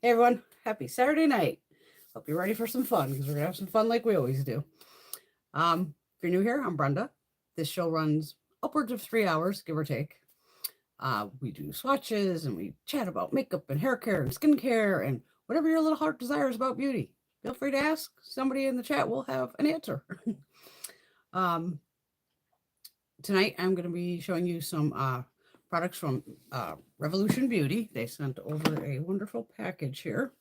Hey everyone, happy Saturday night. Hope you're ready for some fun because we're gonna have some fun like we always do. If you're new here, I'm Brenda. This show runs upwards of 3 hours, give or take. We do swatches and we chat about makeup and hair care and skincare and whatever your little heart desires about beauty. Feel free to ask. Somebody in the chat will have an answer. um, Tonight I'm going to be showing you some products from Revolution Beauty. They sent over a wonderful package here.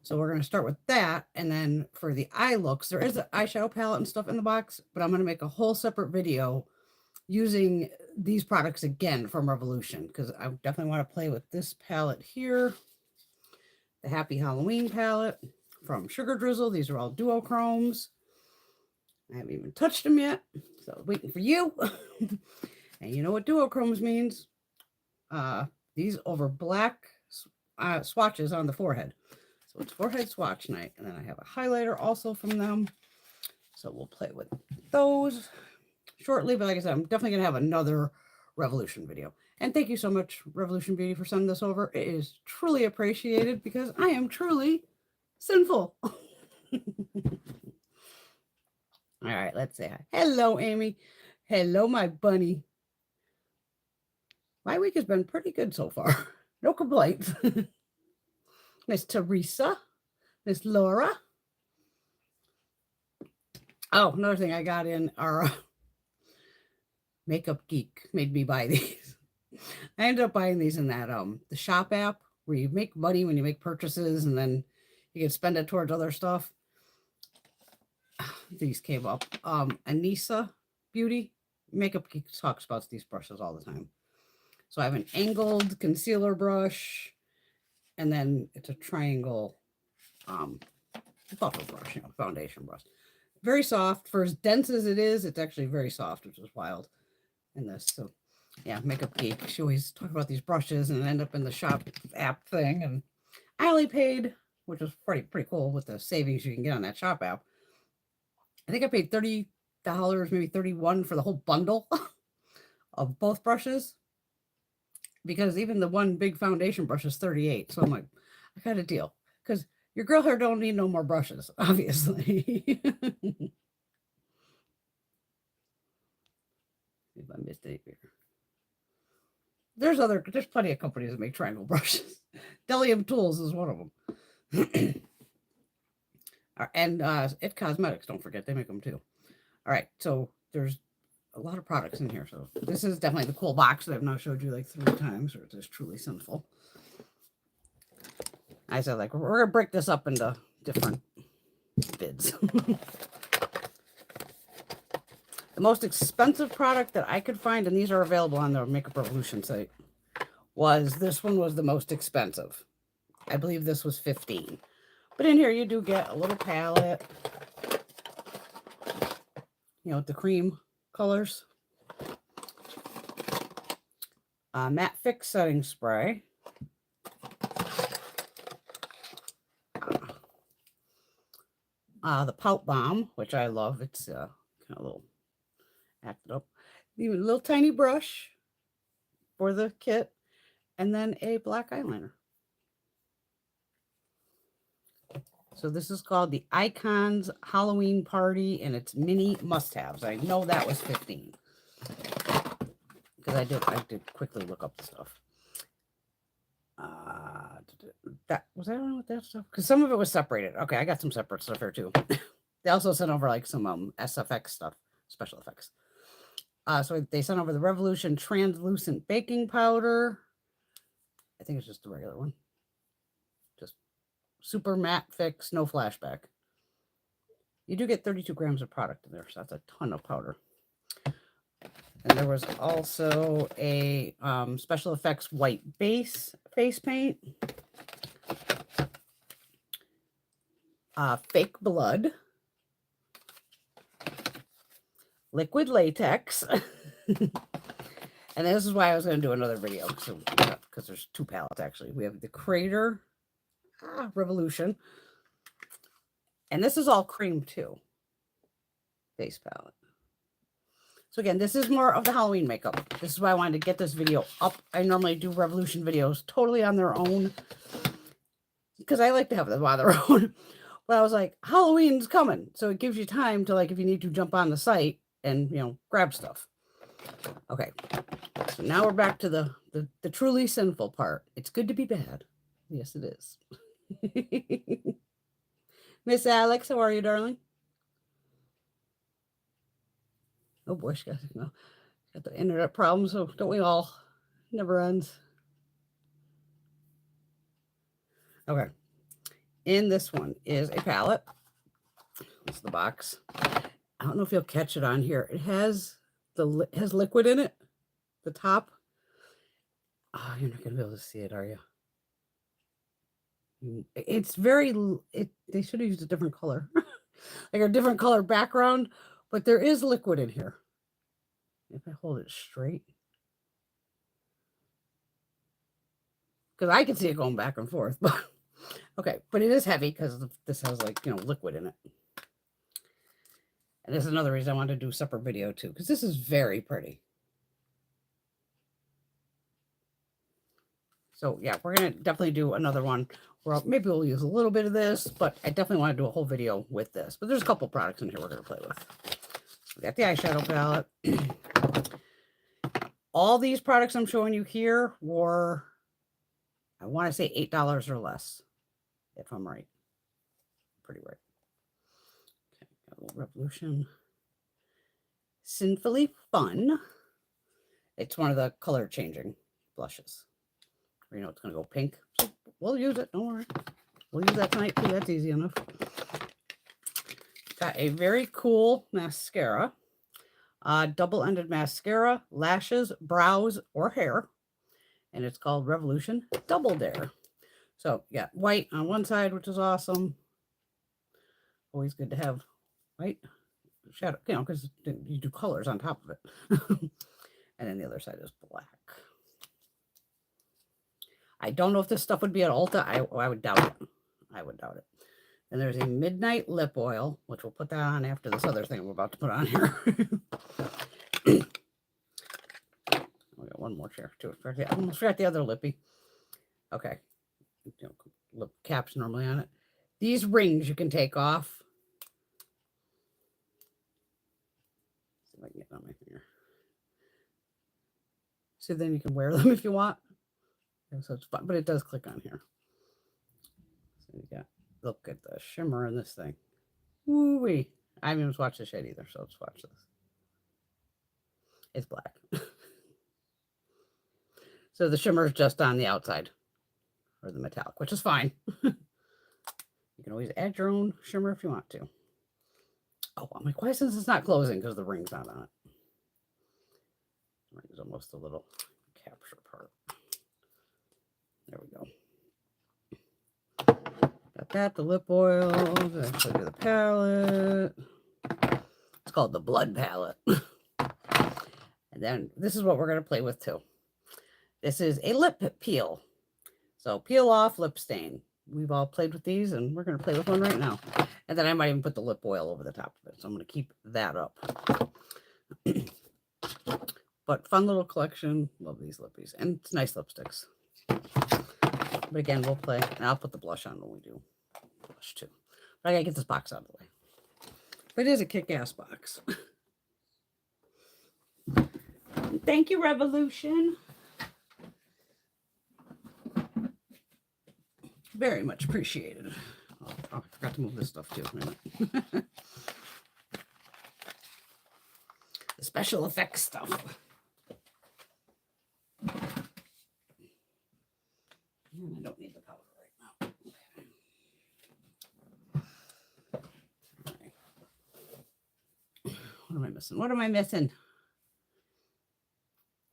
So we're going to start with that. And then for the eye looks, there is an eyeshadow palette and stuff in the box, but I'm going to make a whole separate video using these products again from Revolution because I definitely want to play with this palette here. The Happy Halloween palette from Sugar Drizzle. These are all duochromes. I haven't even touched them yet, so waiting for you. And you know what duochromes means? These over black swatches on the forehead. So it's forehead swatch night. And then I have a highlighter also from them. So we'll play with those shortly. But like I said, I'm definitely going to have another Revolution video. And thank you so much, Revolution Beauty, for sending this over. It is truly appreciated because I am truly sinful. All right, let's say hi. Hello, Amy. Hello, my bunny. My week has been pretty good so far. No complaints. Miss Teresa. Miss Laura. Oh, another thing I got in our Makeup Geek made me buy these. I ended up buying these in that the shop app where you make money when you make purchases and then you can spend it towards other stuff. These came up. Anissa Beauty. Makeup Geek talks about these brushes all the time. So I have an angled concealer brush, and then it's a triangle buffer brush, foundation brush. Very soft. For as dense as it is, it's actually very soft, which is wild in this. So yeah, Makeup Geek. She always talk about these brushes and end up in the shop app thing. And I only paid, which was pretty cool with the savings you can get on that shop app. I think I paid $30, maybe $31 for the whole bundle of both brushes. Because even the one big foundation brush is $38. So I'm like, I got a deal. Because your girl hair don't need no more brushes, obviously. If I missed it here. There's plenty of companies that make triangle brushes. Bdellium Tools is one of them. And It Cosmetics, don't forget, they make them too. All right, so there's a lot of products in here. So this is definitely the cool box that I've now showed you like 3 times, or it is Truly Sinful. I said, like, we're going to break this up into different bids. The most expensive product that I could find, and these are available on the Makeup Revolution site, was this one was the most expensive. I believe this was $15. But in here you do get a little palette, with the cream colors. Matte Fix Setting Spray. The Pout Bomb, which I love. It's kind of a little acted up. Even a little tiny brush for the kit. And then a black eyeliner. So this is called the Icons Halloween Party, and it's mini must-haves. I know that was $15 because I did quickly look up the stuff. Was I on with that stuff? Because some of it was separated. Okay, I got some separate stuff here too. They also sent over like some SFX stuff, special effects. So they sent over the Revolution Translucent Baking Powder. I think it's just the regular one. Just super matte fix, no flashback. You do get 32 grams of product in there, so that's a ton of powder. And there was also a special effects white base face paint. Fake blood. Liquid latex. And this is why I was going to do another video. Because there's 2 palettes, actually. We have the Crater Revolution. And this is all cream, too. Face palette. So again, this is more of the Halloween makeup. This is why I wanted to get this video up. I normally do Revolution videos totally on their own. because I like to have the while they're on. But I was like, Halloween's coming. So it gives you time to, like, if you need to jump on the site and, you know, grab stuff. Okay. So now we're back to the truly sinful part. It's good to be bad. Yes, it is. Miss Alex, how are you, darling? Oh boy, she got the internet problem, so don't we all? Never ends. Okay. In this one is a palette. That's the box. I don't know if you'll catch it on here. It has liquid in it. The top. Oh, you're not gonna be able to see it, are you? It's very. They should have used a different color, like a different color background. But there is liquid in here. If I hold it straight, because I can see it going back and forth, but okay. But it is heavy because this has, like, you know, liquid in it. And this is another reason I wanted to do a separate video too, because this is very pretty. So yeah, we're gonna definitely do another one where maybe we'll use a little bit of this, but I definitely want to do a whole video with this. But there's a couple products in here we're gonna play with. We got the eyeshadow palette. All these products I'm showing you here were, I want to say $8 or less, if I'm right. Pretty right. Okay, got a little Revolution. Sinfully Fun. It's one of the color changing blushes. You know, it's going to go pink. So we'll use it. Don't worry. We'll use that tonight too. That's easy enough. Got a very cool mascara. Double-ended mascara, lashes, brows, or hair. And it's called Revolution Double Dare. So you got white on one side, which is awesome. Always good to have white shadow, you know, because you do colors on top of it. And then the other side is black. I don't know if this stuff would be at Ulta. I would doubt it. I would doubt it. And there's a Midnight Lip Oil, which we'll put that on after this other thing I'm about to put on here. We got one more chair too. I almost forgot the other lippy. Okay. You know, lip caps normally on it. These rings you can take off. See if I can get it on my finger. So then you can wear them if you want. So it's fun, but it does click on here. So you got, look at the shimmer in this thing. Woo-wee. I haven't even swatched the shade either, so let's watch this. It's black. So the shimmer is just on the outside, or the metallic, which is fine. You can always add your own shimmer if you want to. Oh, I'm like, why, since it's not closing? Because the ring's not on it. The ring's almost a little capture part. There we go. Got that, the lip oil. Then I showed you the palette. It's called the Blood Palette. And then this is what we're going to play with too. This is a lip peel. So peel off lip stain. We've all played with these, and we're going to play with one right now. And then I might even put the lip oil over the top of it. So I'm going to keep that up. But fun little collection. Love these lippies. And it's nice lipsticks. But again, we'll play. And I'll put the blush on when we do blush too. But I got to get this box out of the way. But it is a kick-ass box. Thank you, Revolution. Very much appreciated. Oh, I forgot to move this stuff too. The special effects stuff. And I don't need the powder right now. Okay. What am I missing? What am I missing?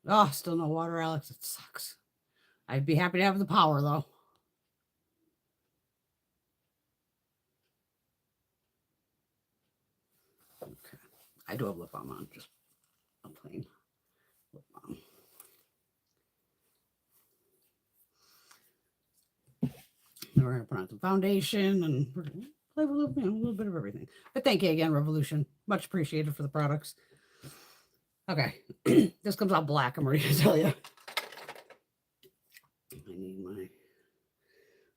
Oh, still no water, Alex. It sucks. I'd be happy to have the power, though. Okay. I do have lip balm on, just a plain lip balm. Then we're going to put on some foundation, and we're going to play with a little bit of everything. But thank you again, Revolution. Much appreciated for the products. Okay. This comes out black, I'm ready to tell you. I need my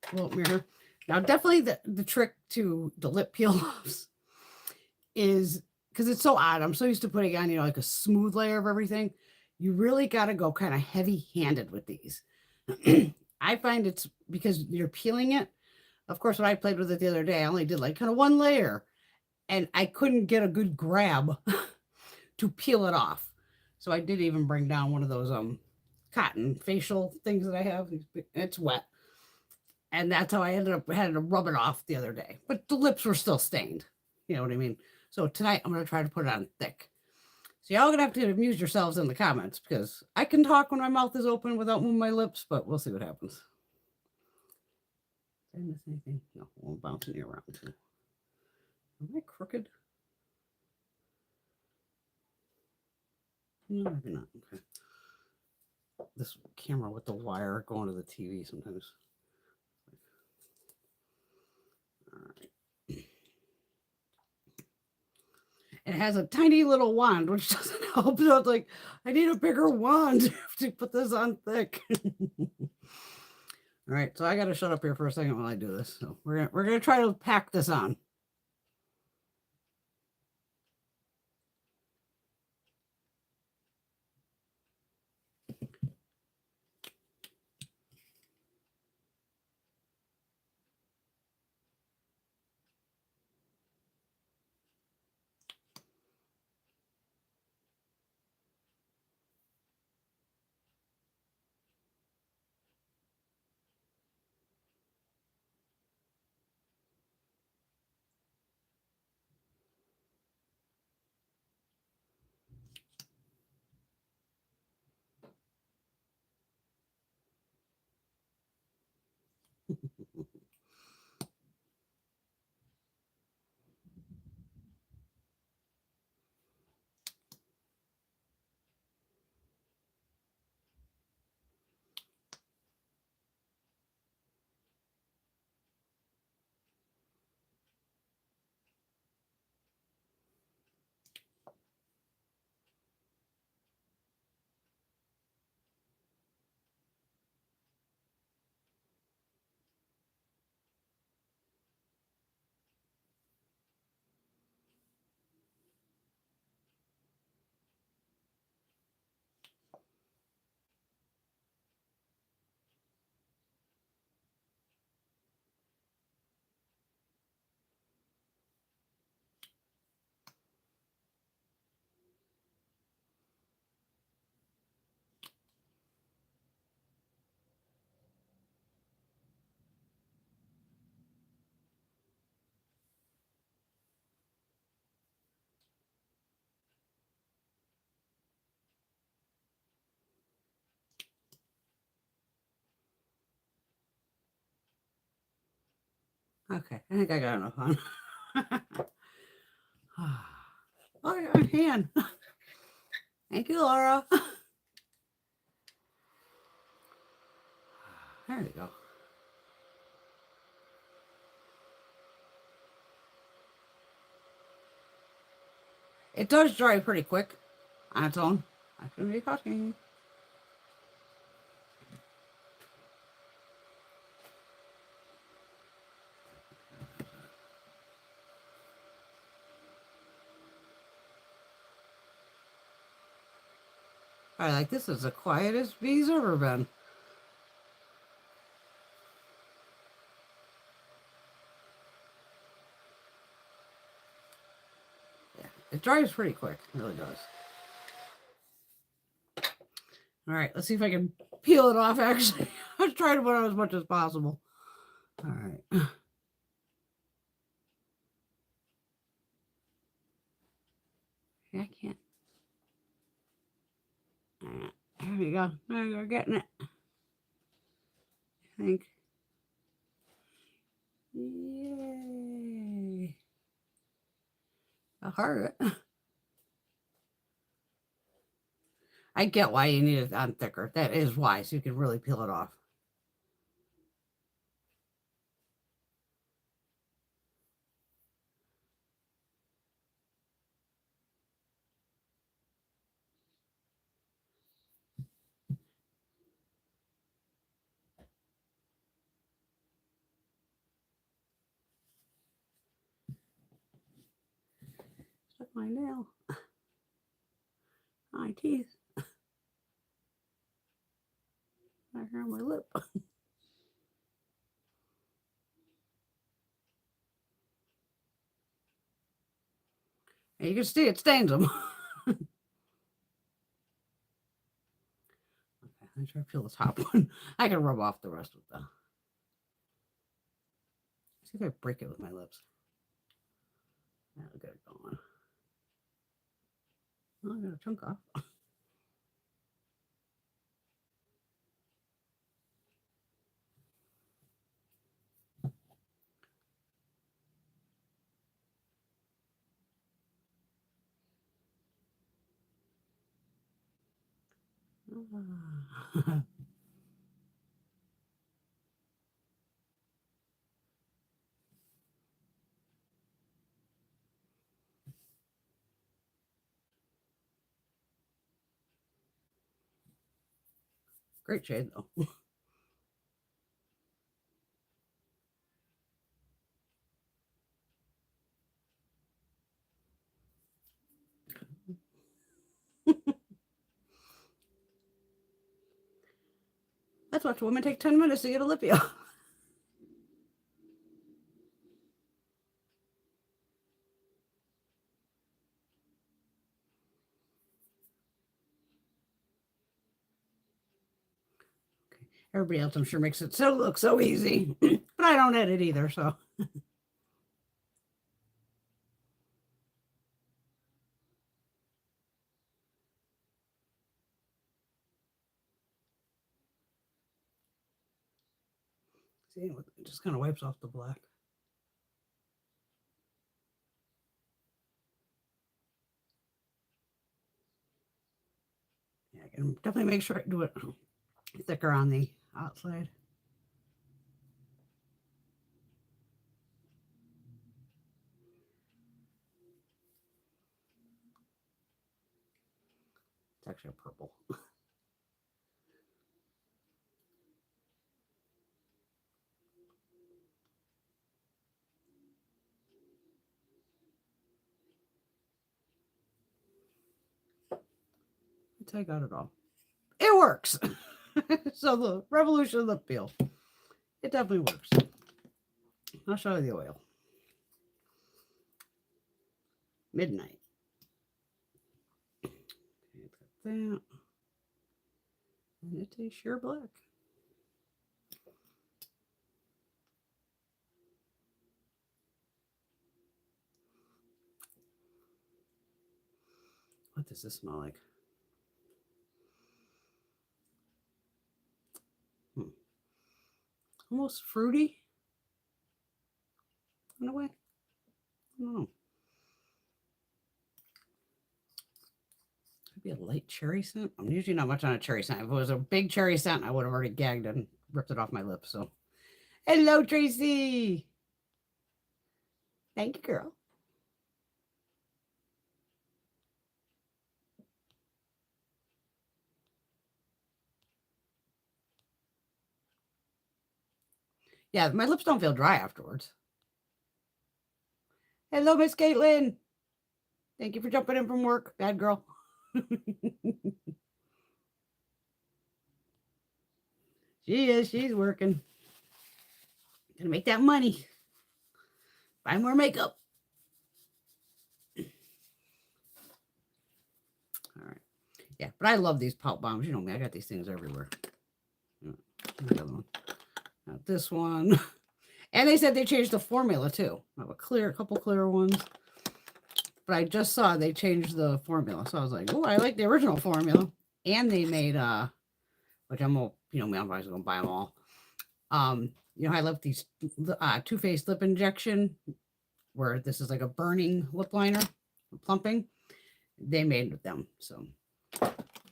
float mirror. Now, definitely the trick to the lip peel-offs is, because it's so odd. I'm so used to putting on, like a smooth layer of everything. You really got to go kind of heavy-handed with these. I find it's because you're peeling it. Of course, when I played with it the other day, I only did like kind of one layer, and I couldn't get a good grab to peel it off. So I did even bring down one of those cotton facial things that I have. It's wet. And that's how I ended up having to rub it off the other day. But the lips were still stained. You know what I mean? So tonight I'm going to try to put it on thick. So y'all going to have to amuse yourselves in the comments, because I can talk when my mouth is open without moving my lips, but we'll see what happens. Did I miss anything? No, I'm bouncing you around too. Am I crooked? No, maybe not. Okay. This camera with the wire going to the TV sometimes. All right. It has a tiny little wand, which doesn't help. So it's like, I need a bigger wand to put this on thick. All right, so I got to shut up here for a second while I do this. So we're gonna try to pack this on. Okay, I think I got enough on. Oh, your hand. Thank you, Laura. There you go. It does dry pretty quick on its own. I shouldn't be talking. I like this is the quietest bee's ever been. Yeah, it dries pretty quick. It really does. All right, let's see if I can peel it off, actually. I was trying to put on as much as possible. All right. I can't. There you go. There you're getting it. I think. Yay. I heard it. I get why you need it on thicker. That is why, so you can really peel it off. My nail. My teeth. Back here on my lip. And you can see it stains them. Okay, let me try to peel the top one. I can rub off the rest with the. See if I break it with my lips. That'll get it going. Oh, I got a chunk off. Great shade though. Let's watch women take 10 minutes to get a lip peel. Everybody else, I'm sure, makes it so look so easy, but I don't edit either, so. See, it just kind of wipes off the black. Yeah, I can definitely make sure I do it thicker on the outside. It's actually a purple. I got it all. It works. So the Revolution lip peel, it definitely works. I'll show you the oil. Midnight. Okay, got that. And it's a sheer black. What does this smell like? Almost fruity in a way. I don't know. Could be a light cherry scent. I'm usually not much on a cherry scent. If it was a big cherry scent, I would have already gagged and ripped it off my lips. So, hello, Tracy. Thank you, girl. Yeah, my lips don't feel dry afterwards. Hello, Miss Caitlin. Thank you for jumping in from work, bad girl. She is. She's working. Gonna make that money. Buy more makeup. All right. Yeah, but I love these pop bombs. You know me. I got these things everywhere. The other one. Not this one. And they said they changed the formula too. I have a couple clear ones. But I just saw they changed the formula. So I was like, oh, I like the original formula. And they made which I'm gonna, I'm always gonna buy them all. I love these Too Faced lip injection, where this is like a burning lip liner, plumping. They made them. So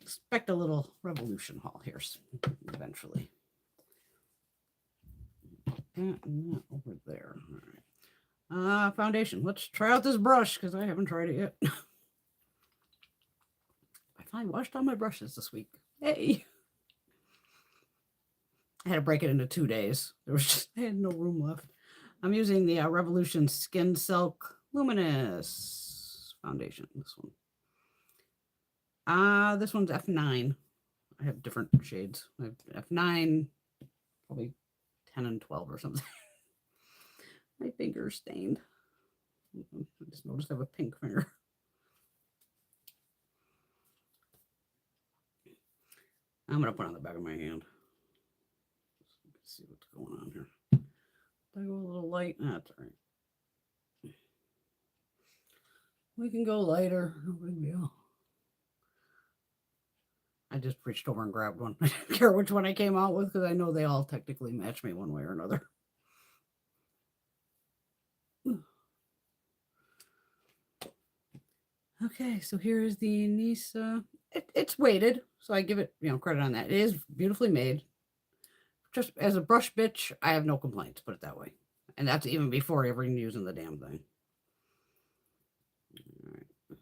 expect a little Revolution haul here eventually. And over there. All right. Foundation. Let's try out this brush because I haven't tried it yet. I finally washed all my brushes this week. Hey. I had to break it into 2 days. I had no room left. I'm using the Revolution Skin Silk Luminous foundation. This one. This one's F9. I have different shades. I have F9, probably 10 and 12 or something. My finger's stained. I just noticed I have a pink finger. I'm going to put it on the back of my hand. Let's see what's going on here. Did I go a little light? That's all right. We can go lighter. No big deal. I just reached over and grabbed one. I didn't care which one I came out with because I know they all technically match me one way or another. Okay, so here is the Nisa. It's weighted, so I give it, credit on that. It is beautifully made. Just as a brush bitch, I have no complaints, put it that way. And that's even before ever using the damn thing. All right, go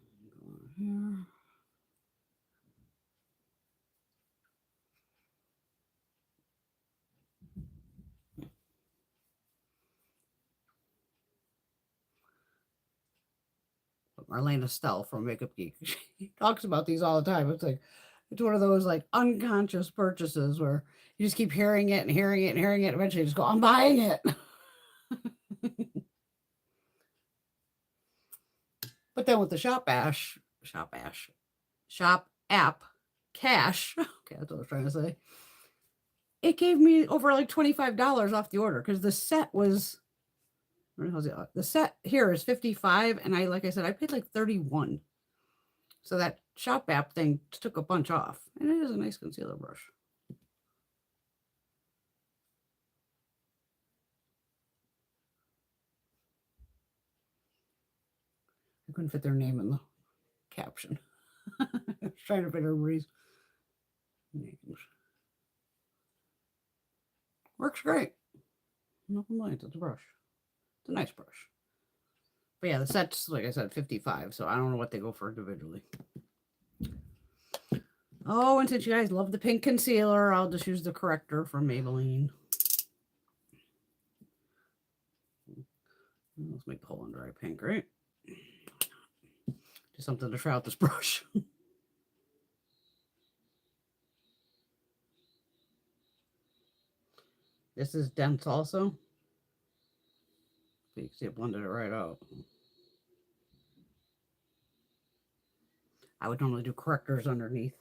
on here. Marlene Estelle from Makeup Geek. She talks about these all the time. It's like, it's one of those like unconscious purchases where you just keep hearing it and hearing it and hearing it. Eventually you just go, I'm buying it. But then with the Shop app cash, okay, that's what I was trying to say. It gave me over like $25 off the order because the set was, the set here is 55, and like I said, I paid like 31. So that Shop app thing took a bunch off, and it is a nice concealer brush. I couldn't fit their name in the caption. I was trying to fit everybody's names. Works great. No complaints. It's a brush. It's a nice brush. But yeah, the set's, like I said, 55, so I don't know what they go for individually. Oh, and since you guys love the pink concealer, I'll just use the corrector from Maybelline. Let's make the whole under eye pink, right? Just something to try out this brush. This is dense also. You can see it blended it right out. I would normally do correctors underneath.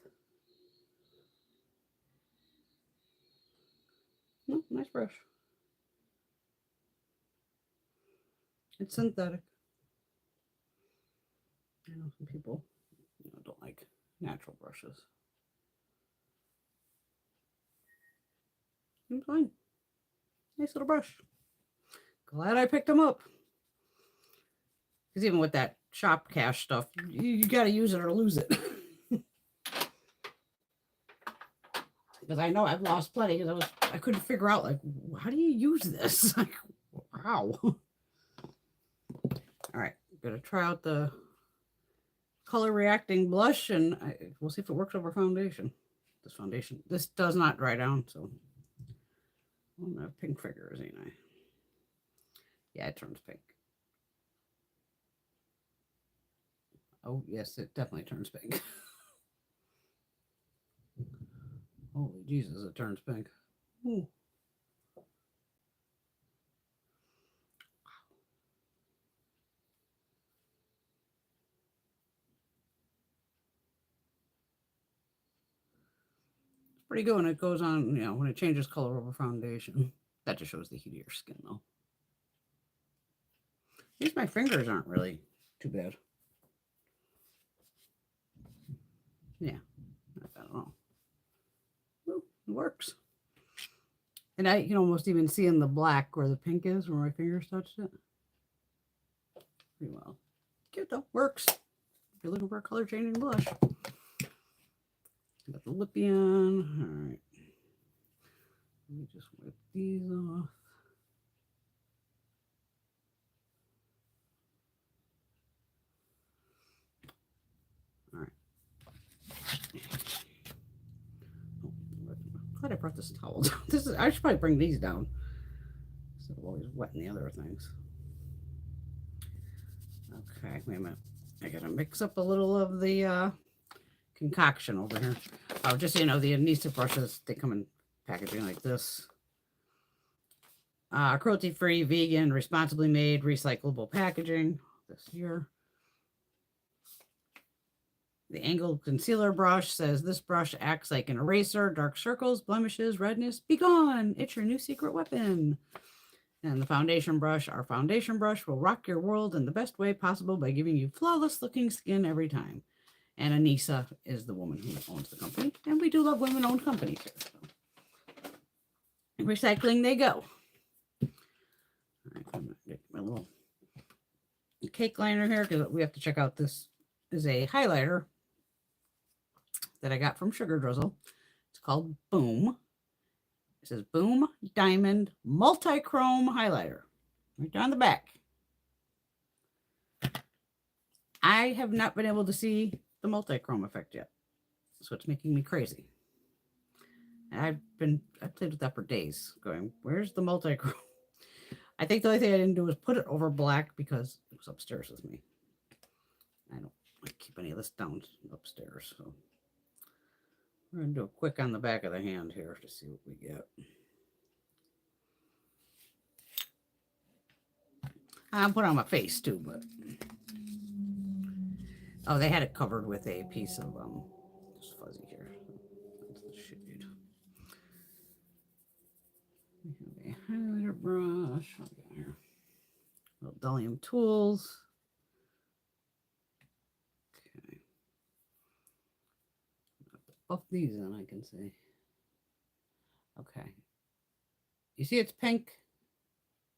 No, nice brush. It's synthetic. I know some people don't like natural brushes. I'm fine. Nice little brush. Glad I picked them up. Because even with that shop cash stuff, you got to use it or lose it. Because I know I've lost plenty because I couldn't figure out, like, how do you use this? Like, wow. All right, I'm going to try out the color reacting blush, and we'll see if it works over foundation. This does not dry down, so I'm gonna have pink fingers, ain't I? Yeah, it turns pink. Oh yes, it definitely turns pink. Holy Jesus, it turns pink. Ooh. Pretty good when it goes on, when it changes color over foundation. That just shows the heat of your skin, though. At least my fingers aren't really too bad. Yeah, I don't know. Well, it works. And I can almost even see in the black where the pink is, where my fingers touched it. Pretty well. Cute, though. Works. If you're looking for a color changing blush. Got the lippy on. All right. Let me just wipe these off. All right. Oh, I'm glad I brought this towel down. I should probably bring these down instead of always wetting the other things. Okay, wait a minute. I gotta mix up a little of the concoction over here. Oh, just so you know, the adhesive brushes, they come in packaging like this. Cruelty-free, vegan, responsibly made, recyclable packaging. This here. The angled concealer brush says this brush acts like an eraser, dark circles, blemishes, redness, be gone. It's your new secret weapon. And the foundation brush, our foundation brush will rock your world in the best way possible by giving you flawless looking skin every time. And Anissa is the woman who owns the company. And we do love women-owned companies here. So. Recycling they go. All right, I'm gonna get my little cake liner here because we have to check out this is a highlighter that I got from Sugar Drizzle. It's called Boom. It says Boom Diamond Multi-Chrome Highlighter. Right down the back. I have not been able to see the multi-chrome effect yet. So it's making me crazy. I played with that for days, going, where's the multi-chrome? I think the only thing I didn't do was put it over black because it was upstairs with me. I don't keep any of this down upstairs. So we're going to do a quick on the back of the hand here to see what we get. I'll put it on my face too, but oh, they had it covered with a piece of just fuzzy here. That's the shade. We have a highlighter brush. What we got here? Little Bdellium tools. Okay. Buff these in, I can see. Okay. You see it's pink?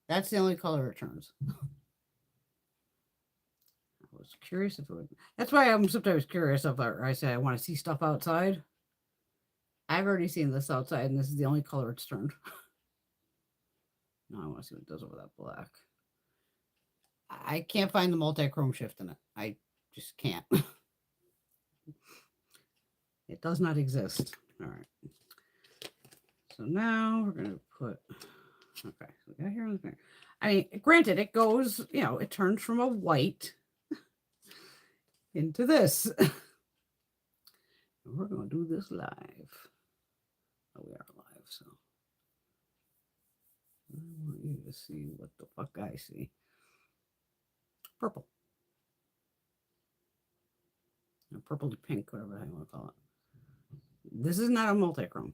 That's the only color it turns. I was curious if it would. That's why I'm sometimes curious if I say I want to see stuff outside. I've already seen this outside, and this is the only color it's turned. Now I want to see what it does over that black. I can't find the multi-chrome shift in it. I just can't. It does not exist. All right. So now we're going to put, okay, so we got here on the finger. I mean, granted, it goes, you know, it turns from a white into this. We're going to do this live. Oh, we are live, so. I want you to see what the fuck I see. Purple. Or purpley pink, whatever I want to call it. This is not a multi-chrome.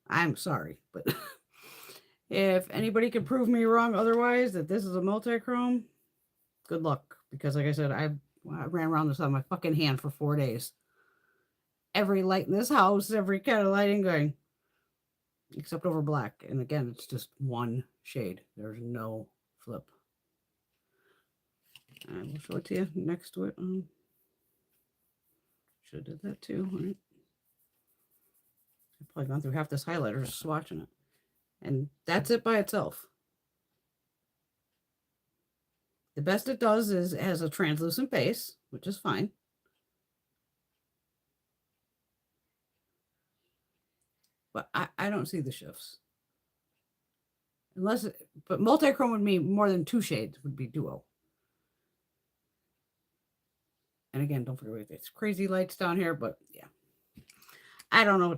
I'm sorry, but if anybody can prove me wrong otherwise that this is a multi-chrome, good luck. Because like I said, I ran around this on my fucking hand for 4 days. Every light in this house, every kind of lighting going, except over black. And again, it's just one shade. There's no flip. I will show it to you next to it. Should have did that too, right? I've probably gone through half this highlighter just swatching it. And that's it by itself. The best it does is it has a translucent base, which is fine. But I don't see the shifts. Unless, but multi-chrome would mean more than 2 shades would be duo. And again, don't forget it's crazy lights down here, but yeah. I don't know.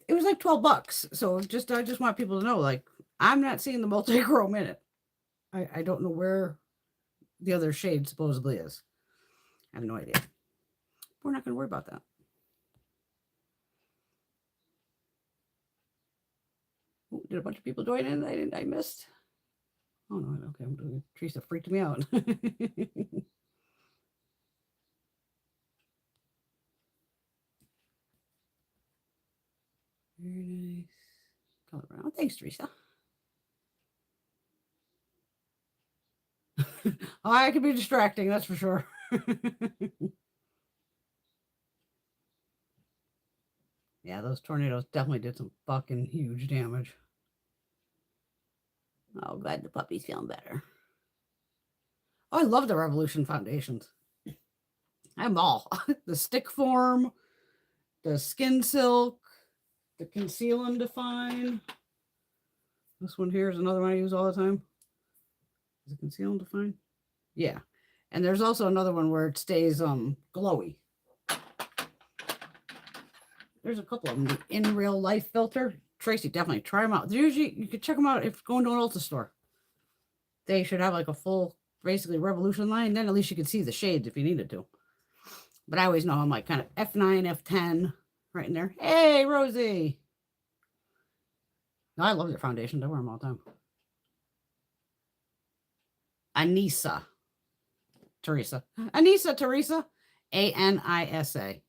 It was like $12. So I just want people to know, like, I'm not seeing the multi-chrome in it. I don't know where the other shade supposedly is. I have no idea. We're not going to worry about that. Ooh, did a bunch of people join in? I missed. Oh no, okay, I'm doing Teresa freaked me out. Very nice. Color around. Thanks, Teresa. Oh, I can be distracting, that's for sure. Yeah, those tornadoes definitely did some fucking huge damage. Oh, glad the puppy's feeling better. Oh, I love the Revolution foundations. I have them all. The stick form, the skin silk, the conceal and define. This one here is another one I use all the time. Is it conceal and define? Yeah. And there's also another one where it stays glowy. There's a couple of them. The In Real Life filter. Tracy, definitely try them out. They're usually, you can check them out if going to an Ulta store. They should have like a full, basically Revolution line. Then at least you can see the shades if you needed to. But I always know I'm like kind of F9, F10 right in there. Hey, Rosie. No, I love their foundations. I wear them all the time. Anissa. Teresa. Teresa. Anisa.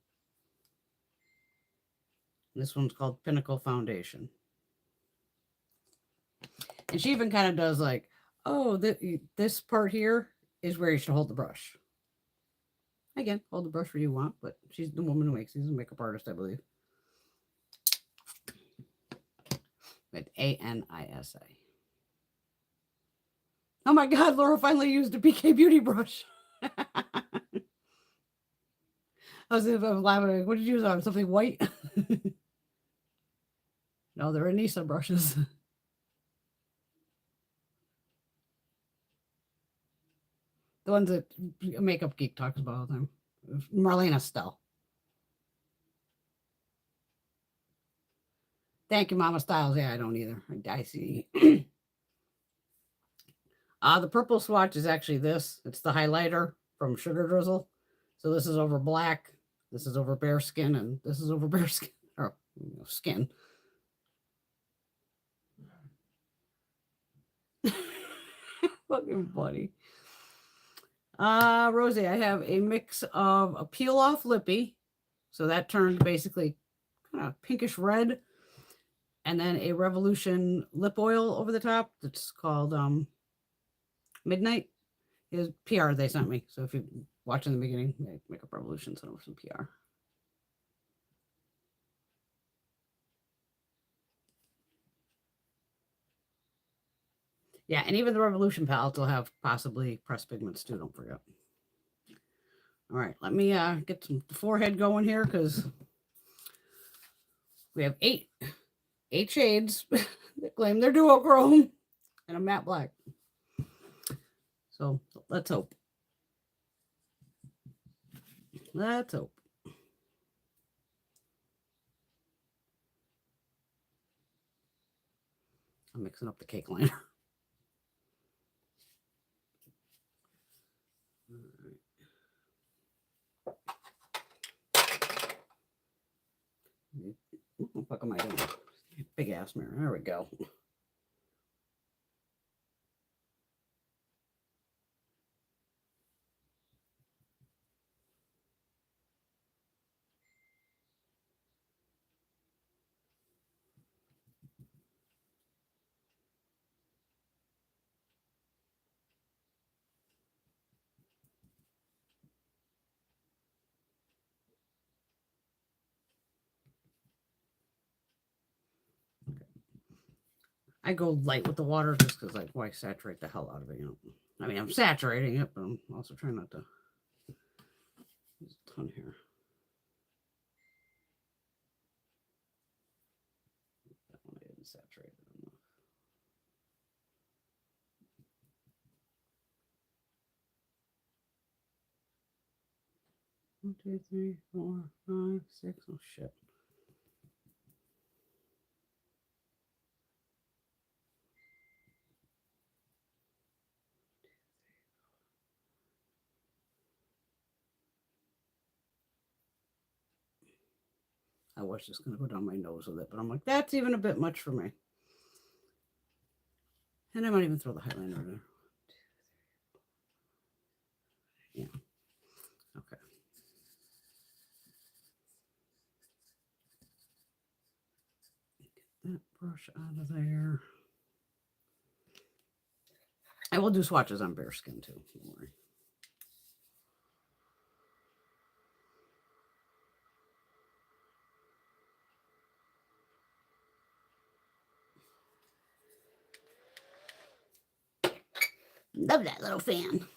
This one's called Pinnacle Foundation. And she even kind of does like, oh, this part here is where you should hold the brush. Again, hold the brush where you want, but she's the woman who makes these, a makeup artist, I believe. With Anisa. Oh my God, Laura finally used a BK Beauty brush. I was laughing. What did you use on? Something white? No, they're Anisa brushes. The ones that Makeup Geek talks about all the time. Marlena Stell. Thank you, Mama Styles. Yeah, I don't either. I see. The purple swatch is actually this. It's the highlighter from Sugar Drizzle. So this is over black. This is over bare skin. And this is over bare skin. Or skin. Fucking funny. Rosie, I have a mix of a peel off lippy. So that turned basically kind of pinkish red. And then a Revolution lip oil over the top. That's called Midnight. Is PR they sent me. So if you watch in the beginning, Makeup Revolution sent over some PR. Yeah, and even the Revolution palettes will have possibly pressed pigments too, don't forget. All right, let me get some forehead going here because we have eight shades that claim they're duochrome and a matte black. So let's hope. Let's hope. I'm mixing up the cake liner. What the fuck am I doing? Big ass mirror. There we go. I go light with the water just because, like, why saturate the hell out of it, you know? I mean, I'm saturating it, but I'm also trying not to use a ton here. That one I didn't saturate it enough. One, two, three, 4, 5, 6. Oh, shit. I was just going to go down my nose with it, but I'm like, that's even a bit much for me. And I might even throw the highlighter there. Yeah. Okay. Get that brush out of there. I will do swatches on bare skin too. Don't worry. Love that little fan.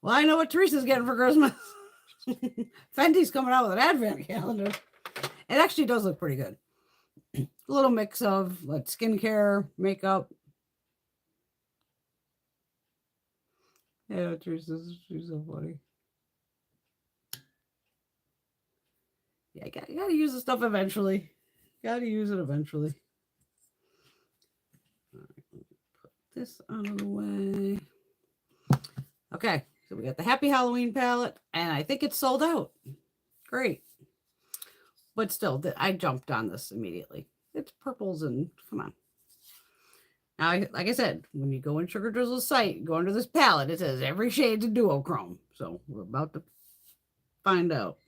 Well, I know what Teresa's getting for Christmas. Fenty's coming out with an advent calendar. It actually does look pretty good. A little mix of like skincare, makeup. Yeah, she's so funny. Yeah, you gotta use the stuff eventually. Gotta use it eventually. All right, let me put this out of the way. Okay, so we got the Happy Halloween palette, and I think it's sold out. Great. But still, I jumped on this immediately. It's purples and come on. Now, like I said, when you go in Sugar Drizzle's site, go under this palette, it says every shade's a duochrome. So we're about to find out.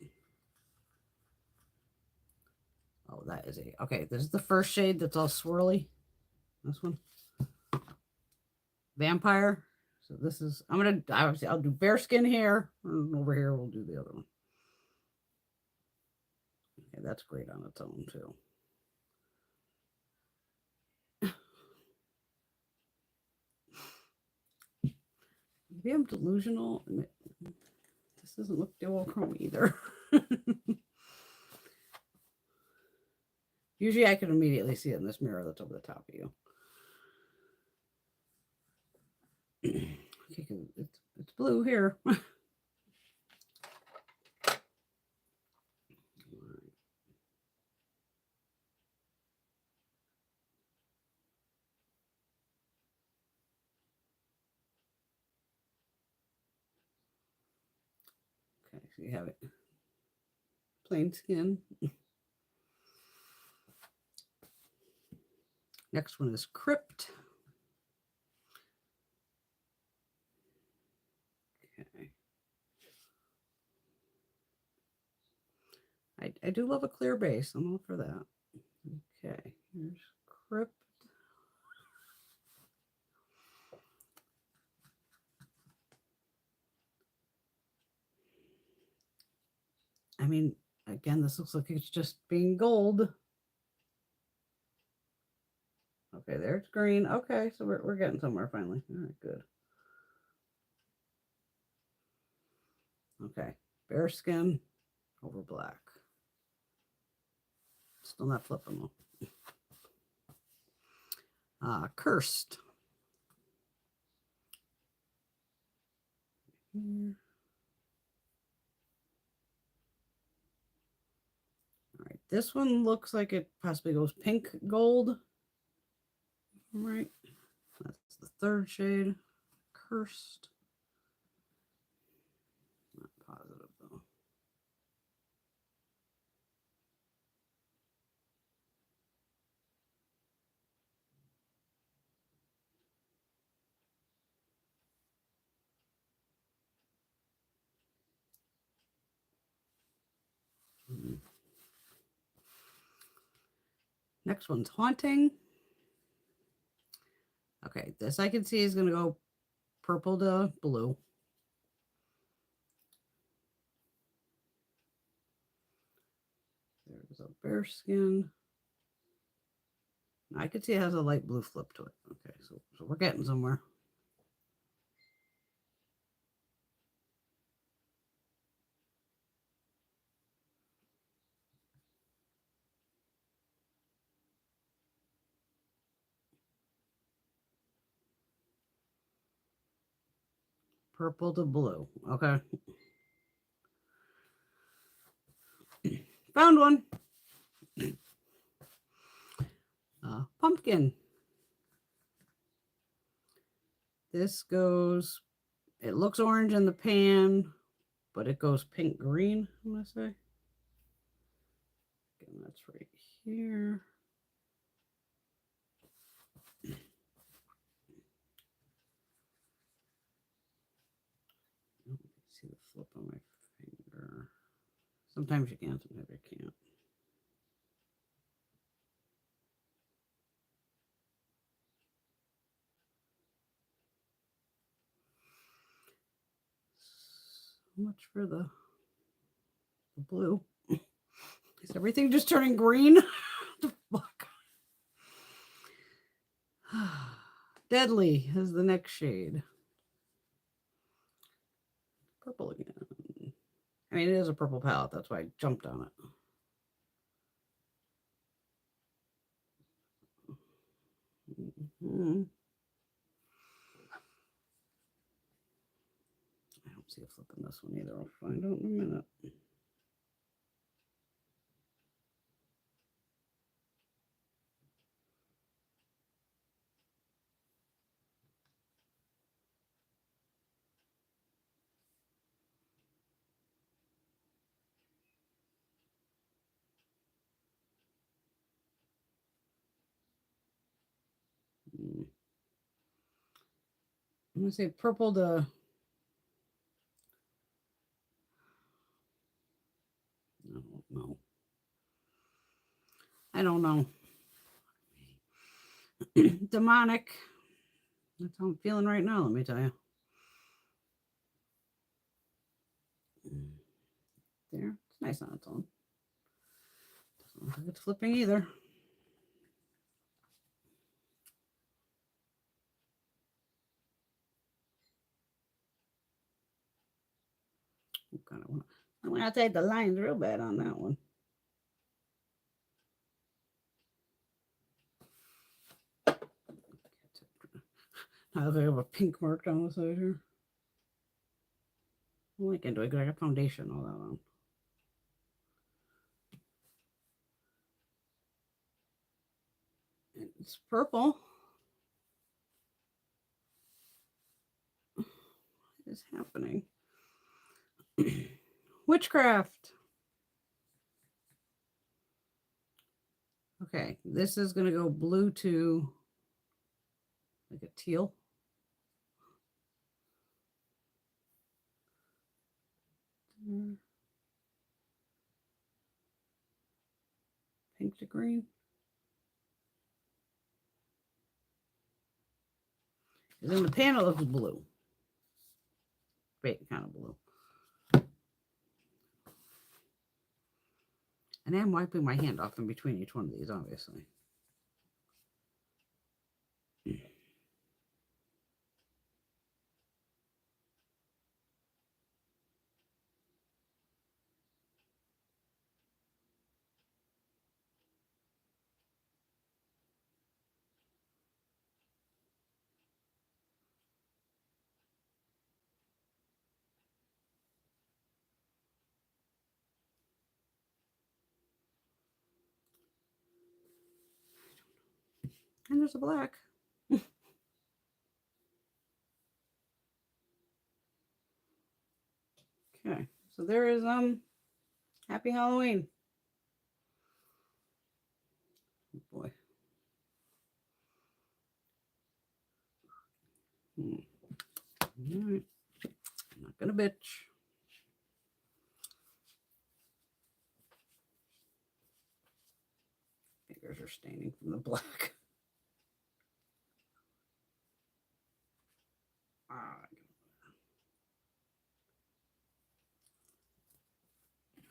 Oh, that is a, okay, this is the first shade that's all swirly. This one. Vampire. So this is, obviously, I'll do bearskin here. And over here, we'll do the other one. Okay, that's great on its own, too. Maybe I'm delusional. This doesn't look duochrome either. Usually I can immediately see it in this mirror that's over the top of you. Okay, it's blue here. Okay, so you have it. Plain skin. Next one is Crypt. Okay. I do love a clear base. I'm all for that. Okay, here's Crypt. I mean, again, this looks like it's just being gold. Okay, there it's green. Okay, so we're getting somewhere finally. All right, good. Okay, bear skin over black. Still not flipping though. Cursed. Here. All right, this one looks like it possibly goes pink gold. All right, that's the third shade. Cursed. Not positive though. Next one's Haunting. Okay, this I can see is going to go purple to blue. There's a bear skin. I can see it has a light blue flip to it. Okay, so we're getting somewhere. Purple to blue. Okay. Found one. Pumpkin. This goes, it looks orange in the pan, but it goes pink green, I'm going to say. Again, that's right here. See the flip on my finger. Sometimes you can, sometimes you can't. So much for the blue. Is everything just turning green? What the fuck? Deadly is the next shade. Purple again. I mean, it is a purple palette. That's why I jumped on it. I don't see a flip in this one either. I'll find out in a minute. I'm going to say purple to... No. I don't know. Demonic. That's how I'm feeling right now, let me tell you. There. It's nice on its own. Doesn't look like it's flipping either. I'm going to take the lines real bad on that one. I have a pink mark down the side here. I'm like into it because I got foundation all that on. It's purple. What is happening? Witchcraft. Okay, this is going to go blue to like a teal. Pink to green. And then the panel is blue. Wait, kind of blue. And I'm wiping my hand off in between each one of these, obviously. And there's a black. Okay, so there is Happy Halloween. Oh boy. All right. I'm not gonna bitch. Fingers are staining from the black.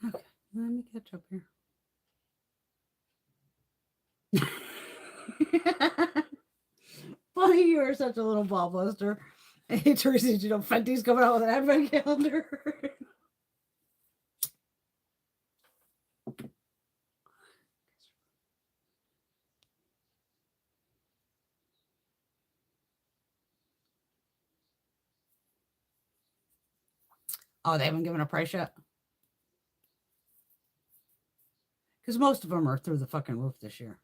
Okay, let me catch up here. Funny, you are such a little ball buster. I hate to receive, you know, Fenty's coming out with an advent calendar. Oh, they haven't given a price yet? Because most of them are through the fucking roof this year.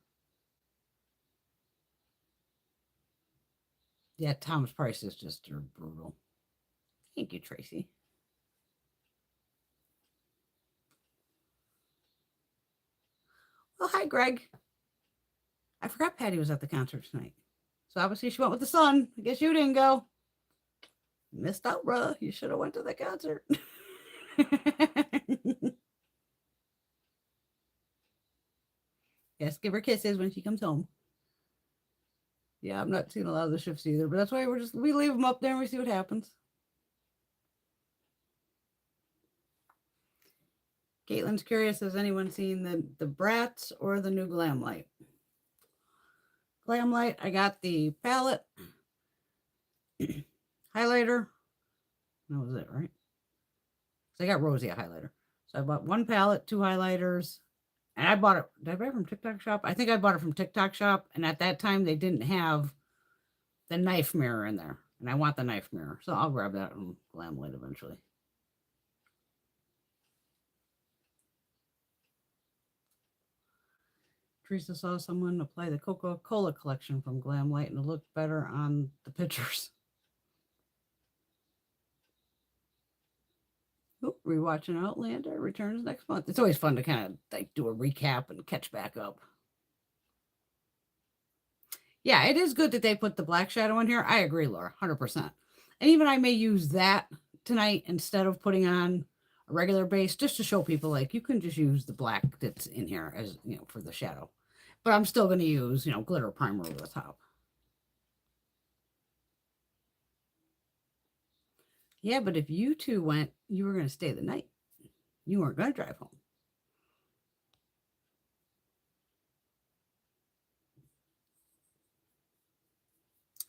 Yeah, Tom's prices just are brutal. Thank you, Tracy. Oh, hi, Greg. I forgot Patty was at the concert tonight. So obviously she went with the son. I guess you didn't go. Missed out, bruh. You should have went to the concert. Yes, give her kisses when she comes home. Yeah, I'm not seeing a lot of the shifts either, but that's why we leave them up there and we see what happens. Caitlin's curious, has anyone seen the Bratz or the new Glam Light? Glam Light, I got the palette, highlighter. That was it, right? So I got Rosie a highlighter. So I bought one palette, two highlighters, and I bought it. Did I buy it from TikTok Shop? I think I bought it from TikTok Shop, and at that time they didn't have the knife mirror in there. And I want the knife mirror. So I'll grab that from Glamlight eventually. Teresa saw someone apply the Coca-Cola collection from Glamlight and it looked better on the pictures. Oh, rewatching Outlander returns next month. It's always fun to kind of like do a recap and catch back up. Yeah, it is good that they put the black shadow in here. I agree, Laura, 100%. And even I may use that tonight instead of putting on a regular base, just to show people like you can just use the black that's in here as, you know, for the shadow. But I'm still going to use, you know, glitter primer over the top. Yeah, but if you two went, you were going to stay the night. You weren't going to drive home.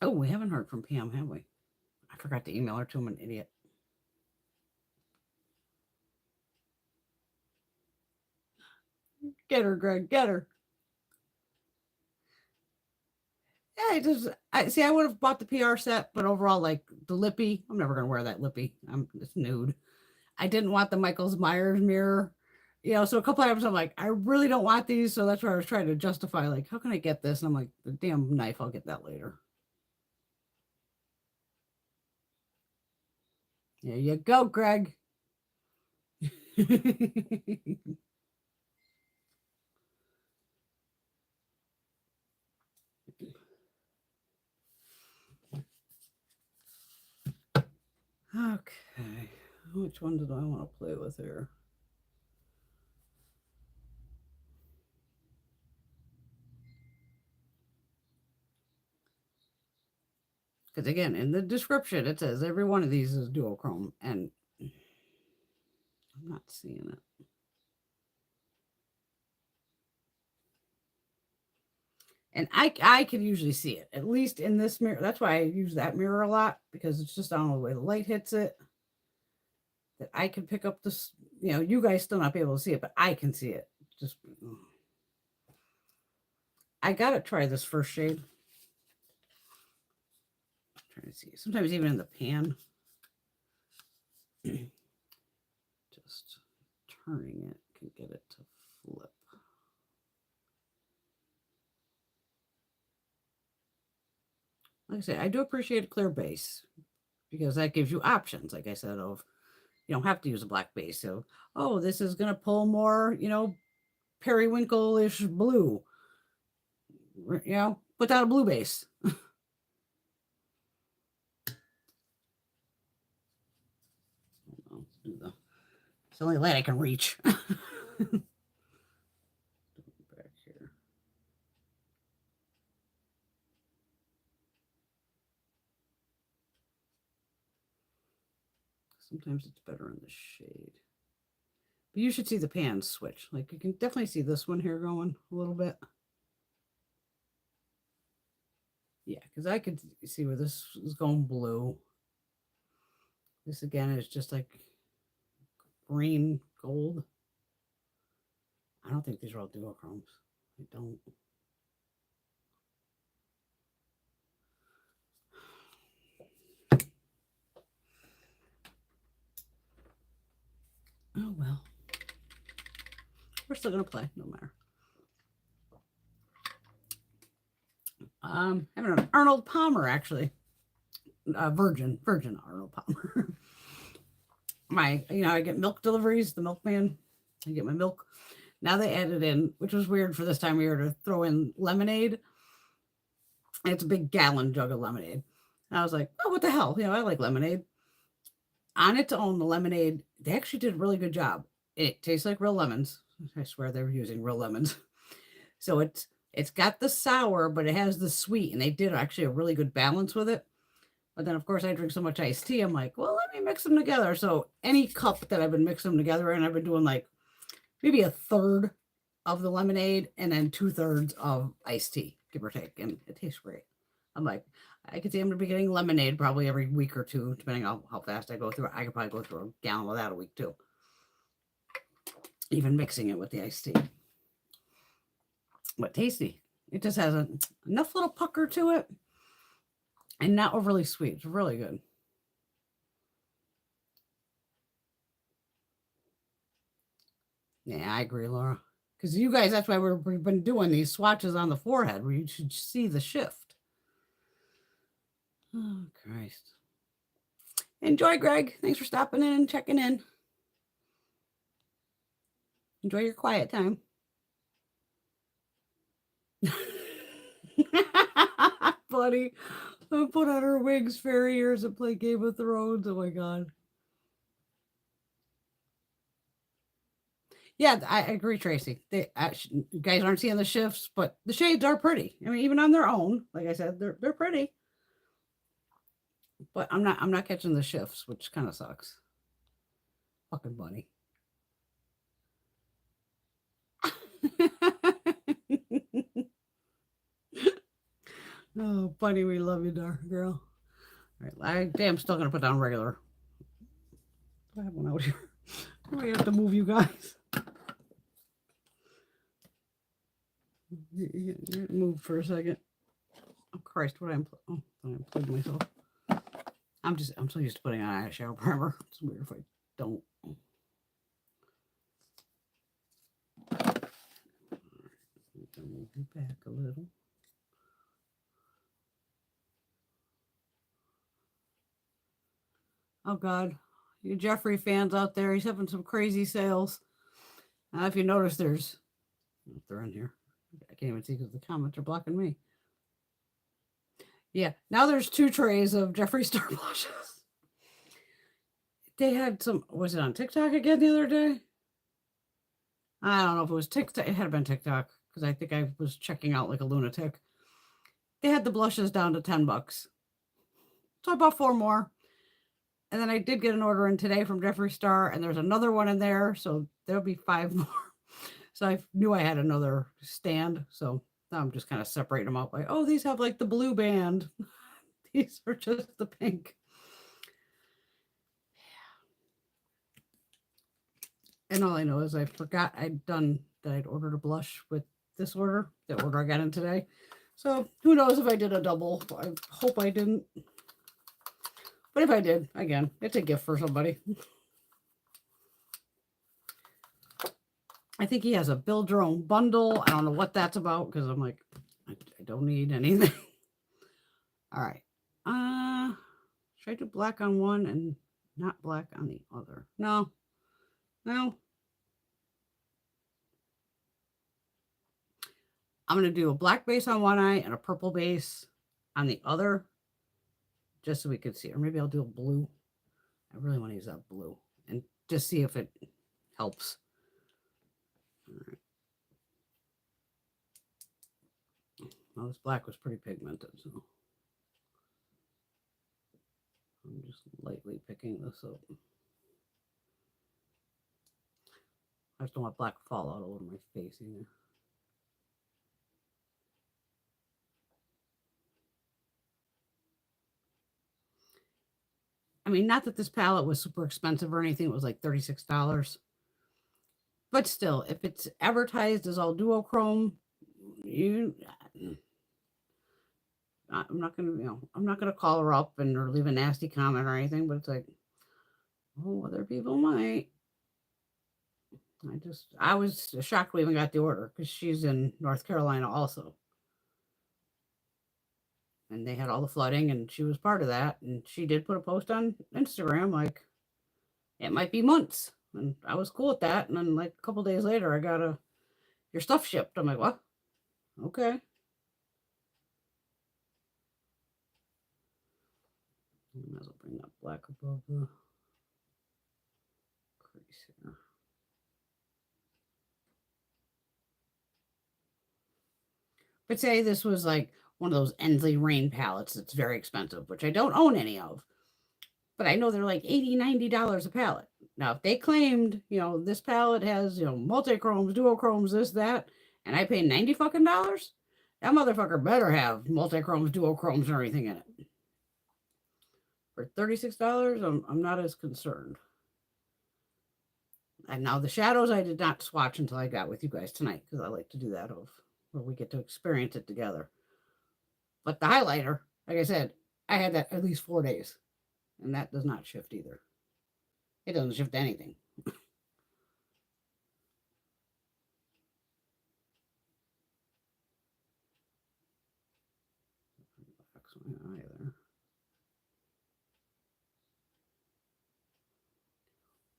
Oh, we haven't heard from Pam, have we? I forgot to email her to him, an idiot. Get her, Greg, get her. Yeah, I would have bought the PR set, but overall, like the lippy, I'm never gonna wear that lippy. It's nude. I didn't want the Michaels Myers mirror, you know. So a couple times I'm like, I really don't want these. So that's where I was trying to justify, like, how can I get this? And I'm like, the damn knife, I'll get that later. There you go, Greg. Okay, which one did I want to play with here? Because again, in the description, it says every one of these is duochrome, and I'm not seeing it. And I can usually see it, at least in this mirror. That's why I use that mirror a lot, because it's just on the way the light hits it. That I can pick up this, you know, you guys still not be able to see it, but I can see it. Just, I got to try this first shade. I'm trying to see. Sometimes even in the pan. Just turning it can get it to flip. Like I say, I do appreciate a clear base because that gives you options, like I said, of you don't have to use a black base. So, oh, this is going to pull more, you know, periwinkle-ish blue. You know, without a blue base. It's the only light I can reach. Back here. Sometimes it's better in the shade. But you should see the pan switch. Like you can definitely see this one here going a little bit. Yeah, because I could see where this is going blue. This again is just like green gold. I don't think these are all duochromes. I don't. Oh well. We're still gonna play, no matter. Having an Arnold Palmer actually. Virgin Arnold Palmer. I get milk deliveries, the milkman. I get my milk. Now they added in, which was weird for this time of year, to throw in lemonade. And it's a big gallon jug of lemonade. And I was like, oh, what the hell? You know, I like lemonade. On its own, the lemonade, they actually did a really good job. It tastes like real lemons. I swear they were using real lemons. So it's got the sour, but it has the sweet, and they did actually a really good balance with it. But then, of course, I drink so much iced tea. I'm like, well, let me mix them together. So any cup that I've been mixing them together in, I've been doing like maybe a third of the lemonade and then 2/3 of iced tea, give or take. And it tastes great. I'm like, I could see I'm going to be getting lemonade probably every week or two, depending on how fast I go through it. I could probably go through a gallon of that a week too. Even mixing it with the iced tea. But tasty. It just has enough little pucker to it. and not overly sweet. It's really good. Yeah, I agree, Laura. Because you guys, that's why we've been doing these swatches on the forehead where you should see the shift. Oh, Christ. Enjoy, Greg. Thanks for stopping in and checking in. Enjoy your quiet time. Buddy, I put on her wigs, fairy ears, and play Game of Thrones. Oh my God. Yeah, I agree, Tracy. You guys aren't seeing the shifts, but the shades are pretty. I mean, even on their own, like I said, they're pretty. But I'm not catching the shifts, which kind of sucks. Fucking bunny. Oh, bunny, we love you, dark girl. All right, I'm still gonna put down regular. I have one out here. I have to move you guys. Move for a second. Oh Christ, what I unplugged myself. I'm so used to putting on eyeshadow primer. It's weird if I don't. Move you back a little. Oh God, you Jeffrey fans out there, he's having some crazy sales. If you notice, there's they're in here. I can't even see because the comments are blocking me. Yeah, now there's 2 trays of Jeffree Star blushes. They had some, was it on TikTok again the other day? I don't know if it was TikTok. It had been TikTok because I think I was checking out like a lunatic. They had the blushes down to $10. So I bought 4 more. And then I did get an order in today from Jeffree Star, and there's another one in there. So there'll be 5 more. So I knew I had another stand. So now I'm just kind of separating them out by, oh, these have like the blue band. These are just the pink. And all I know is I forgot I'd ordered a blush with this order, the order I got in today. So who knows if I did a double. I hope I didn't. But if I did, again, it's a gift for somebody. I think he has a build your own bundle. I don't know what that's about because I'm like, I don't need anything. All right. Should I do black on one and not black on the other? No. I'm going to do a black base on one eye and a purple base on the other, just so we could see. Or maybe I'll do a blue. I really want to use that blue and just see if it helps. All right. Well, this black was pretty pigmented, so I'm just lightly picking this up. I just don't want black to fall out all over my face either. I mean, not that this palette was super expensive or anything. It was like $36. But still, if it's advertised as all duochrome, I'm not gonna call her up or leave a nasty comment or anything. But it's like, oh, other people might. I was shocked we even got the order because she's in North Carolina also. And they had all the flooding and she was part of that. And she did put a post on Instagram like, it might be months. And I was cool with that. And then like a couple days later, I got your stuff shipped. I'm like, what? Okay. I might as well bring that black above the crease here. But say this was like one of those Ensley Rain palettes that's very expensive, which I don't own any of. But I know they're like $80, $90 a palette. Now, if they claimed, this palette has, multi-chromes, duochromes, this, that, and I pay $90 fucking dollars, that motherfucker better have multi-chromes, duochromes, and everything in it. For $36, I'm not as concerned. And now the shadows I did not swatch until I got with you guys tonight because I like to do that where we get to experience it together. But the highlighter, like I said, I had that at least 4 days, and that does not shift either. It doesn't shift anything.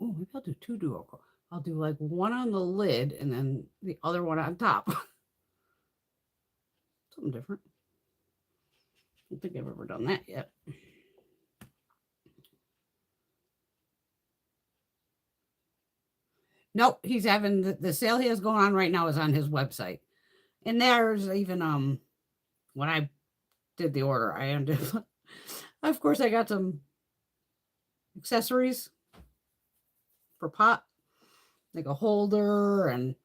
Oh, maybe I'll do 2 duochrome. I'll do like one on the lid and then the other one on top. Something different. I don't think I've ever done that yet. Nope, he's having the sale he has going on right now is on his website. And there's even when I did the order, I ended of course I got some accessories for pot, like a holder and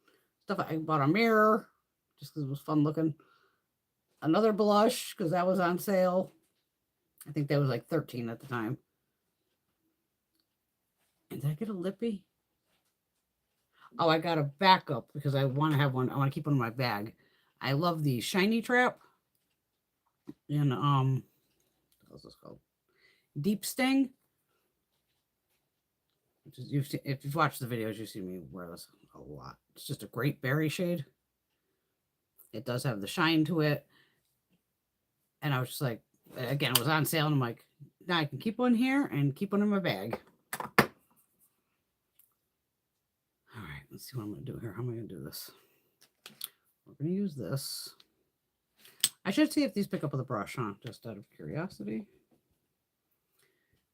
stuff. I bought a mirror just because it was fun looking. Another blush because that was on sale. I think that was like 13 at the time. And did I get a lippy? Oh, I got a backup because I want to have one. I want to keep one in my bag. I love the Shiny Trap. And what's this called? Deep Sting. Which is, if you've watched the videos, you've seen me wear this a lot. It's just a great berry shade. It does have the shine to it. And I was just like, again, it was on sale. And I'm like, now I can keep one here and keep one in my bag. All right, let's see what I'm going to do here. How am I going to do this? We're going to use this. I should see if these pick up with a brush, huh? Just out of curiosity.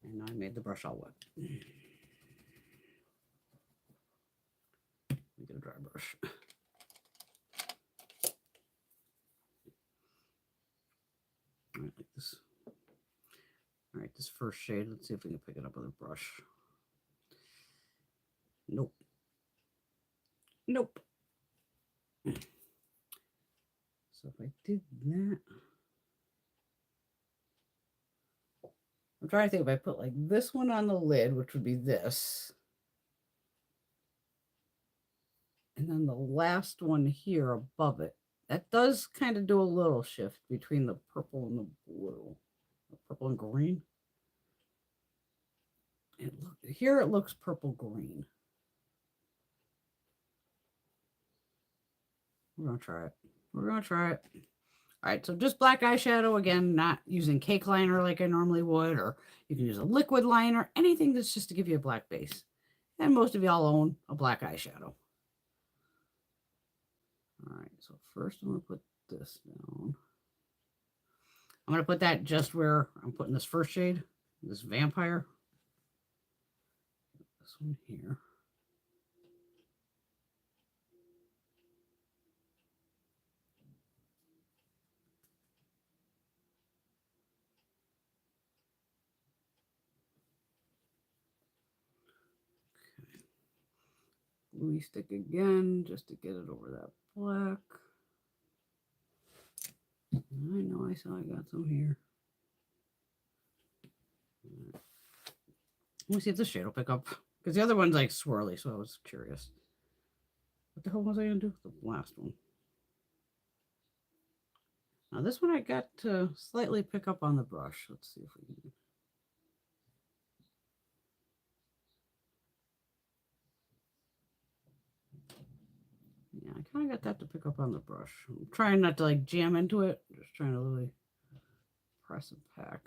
And I made the brush all wet. Let me get a dry brush. All right, like this. All right, this first shade. Let's see if we can pick it up with a brush. Nope. Nope. So if I did that, I'm trying to think if I put like this one on the lid, which would be this. And then the last one here above it. That does kind of do a little shift between the purple and the blue. The purple and green. Here it looks purple green. We're going to try it. We're going to try it. All right, so just black eyeshadow. Again, not using cake liner like I normally would, or you can use a liquid liner, anything that's just to give you a black base. And most of y'all own a black eyeshadow. All right, so first I'm going to put this down. I'm going to put that just where I'm putting this first shade, this vampire. This one here. Glue stick again, just to get it over that black. I know I saw I got some here. Let me see if the shade will pick up. Because the other one's like swirly, so I was curious. What the hell was I going to do with the last one? Now this one I got to slightly pick up on the brush. Let's see if we can. Yeah, I kind of got that to pick up on the brush. I'm trying not to like jam into it. Just trying to really press it back.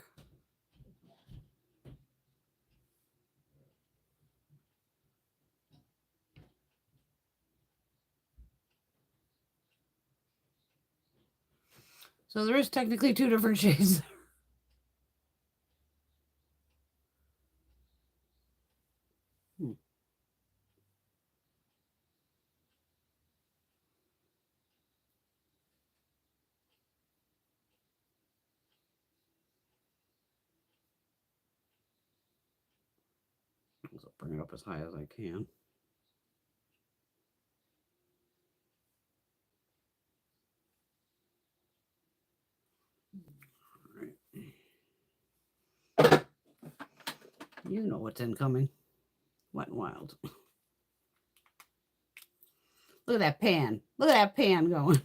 So there is technically 2 different shades. So bring it up as high as I can. All right. You know what's incoming. Wet and Wild. Look at that pan. Look at that pan going.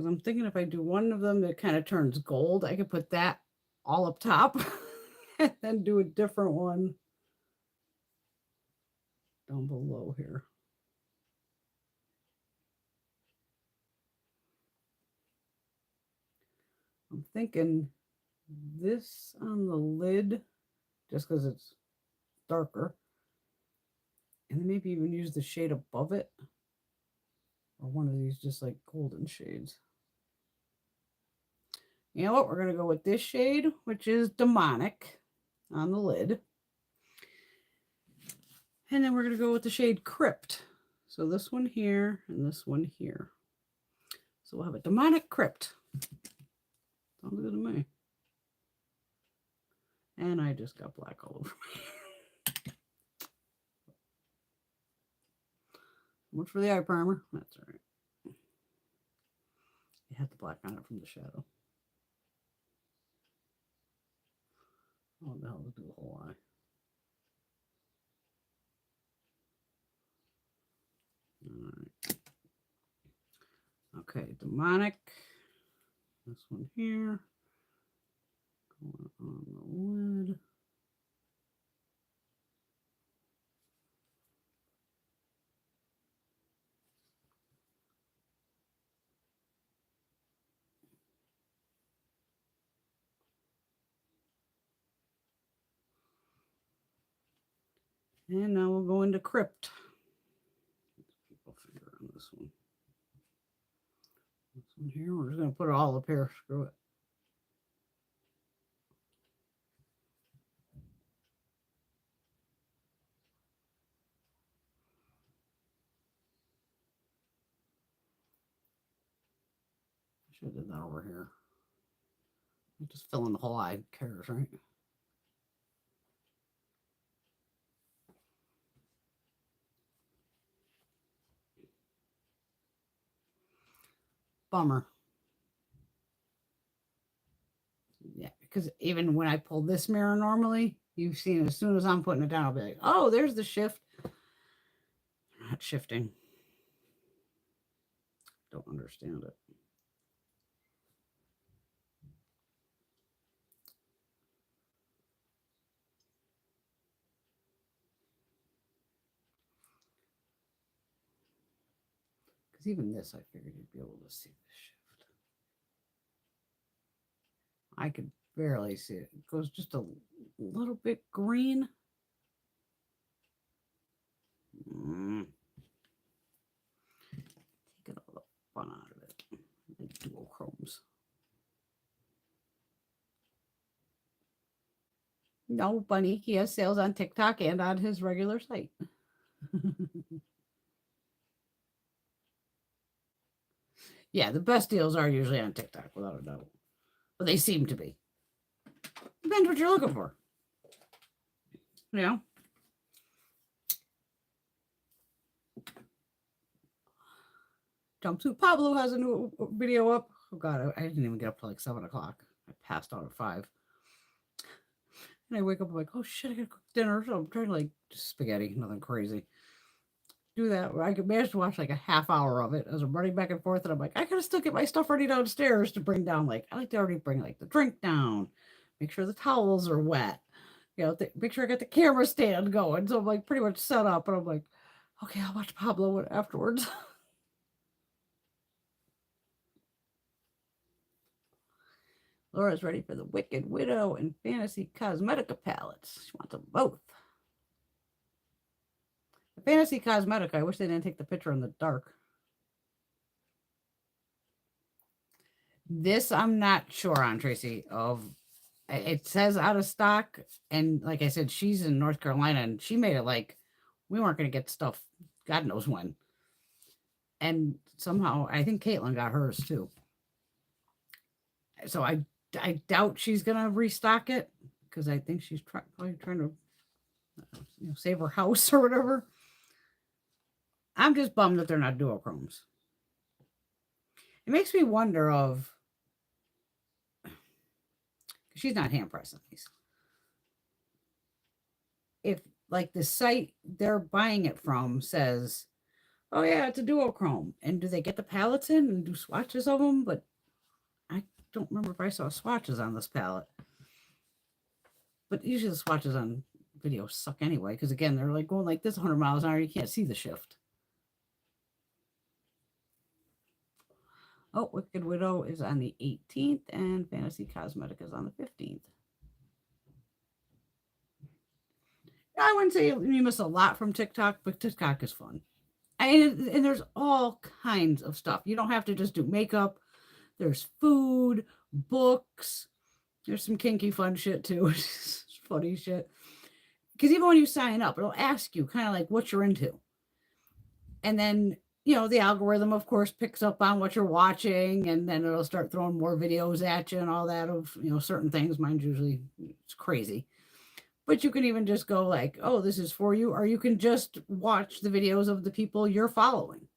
Because I'm thinking if I do one of them that kind of turns gold, I could put that all up top and then do a different one down below here. I'm thinking this on the lid, just because it's darker. And then maybe even use the shade above it. Or one of these just like golden shades. You know what? We're going to go with this shade, which is Demonic on the lid. And then we're going to go with the shade Crypt. So this one here and this one here. So we'll have a Demonic Crypt. Sounds good to me. And I just got black all over me. Much for the eye primer. That's all right. It had the black on it from the shadow. Oh, the hell, let's do the whole eye. All right. Okay, Demonic. This one here. Going on the lid. And now we'll go into Crypt. People finger on this one. This one here, we're just going to put it all up here. Screw it. I should have done that over here. I'm just filling the whole eye. Who cares, right? Bummer. Yeah, because even when I pull this mirror normally, you've seen as soon as I'm putting it down, I'll be like, oh, there's the shift. Not shifting. Don't understand it. Because even this, I figured you'd be able to see the shift. I could barely see it. It goes just a little bit green. Take all the fun out of it. Like duochromes. No, Bunny. He has sales on TikTok and on his regular site. Yeah, the best deals are usually on TikTok, without a doubt. But they seem to be. Depends what you're looking for. You know? Jumpsuit Pablo has a new video up. Oh, God, I didn't even get up till like 7 o'clock. I passed out at 5. And I wake up, I'm like, oh, shit, I got to cook dinner. So I'm trying to, like, just spaghetti, nothing crazy. Do that. I could manage to watch like a half hour of it as I'm running back and forth. And I'm like, I gotta still get my stuff ready downstairs to bring down. Like, I like to already bring like the drink down, make sure the towels are wet, you know, make sure I got the camera stand going. So I'm like pretty much set up. And I'm like, okay, I'll watch Pablo afterwards. Laura's ready for the Wicked Widow and Fantasy Cosmetica palettes. She wants them both. The Fantasy Cosmetica, I wish they didn't take the picture in the dark. This I'm not sure on, Tracy. It says out of stock, and like I said, she's in North Carolina, and she made it like we weren't going to get stuff, God knows when. And somehow, I think Caitlin got hers too. So I doubt she's going to restock it because I think she's probably trying to save her house or whatever. I'm just bummed that they're not duochromes. It makes me wonder of, she's not hand pressing these. If like the site they're buying it from says oh yeah, it's a duochrome. And do they get the palettes in and do swatches of them? But I don't remember if I saw swatches on this palette. But usually the swatches on video suck anyway, because again, they're like going like this 100 miles an hour. You can't see the shift. Oh, Wicked Widow is on the 18th, and Fantasy Cosmetic is on the 15th. I wouldn't say you miss a lot from TikTok, but TikTok is fun. And there's all kinds of stuff. You don't have to just do makeup. There's food, books. There's some kinky fun shit too. Funny shit. Because even when you sign up, it'll ask you kind of like what you're into. And then, you know, the algorithm, of course, picks up on what you're watching, and then it'll start throwing more videos at you and all that of, you know, certain things. Mine's usually, it's crazy. But you can even just go like, oh, this is for you, or you can just watch the videos of the people you're following.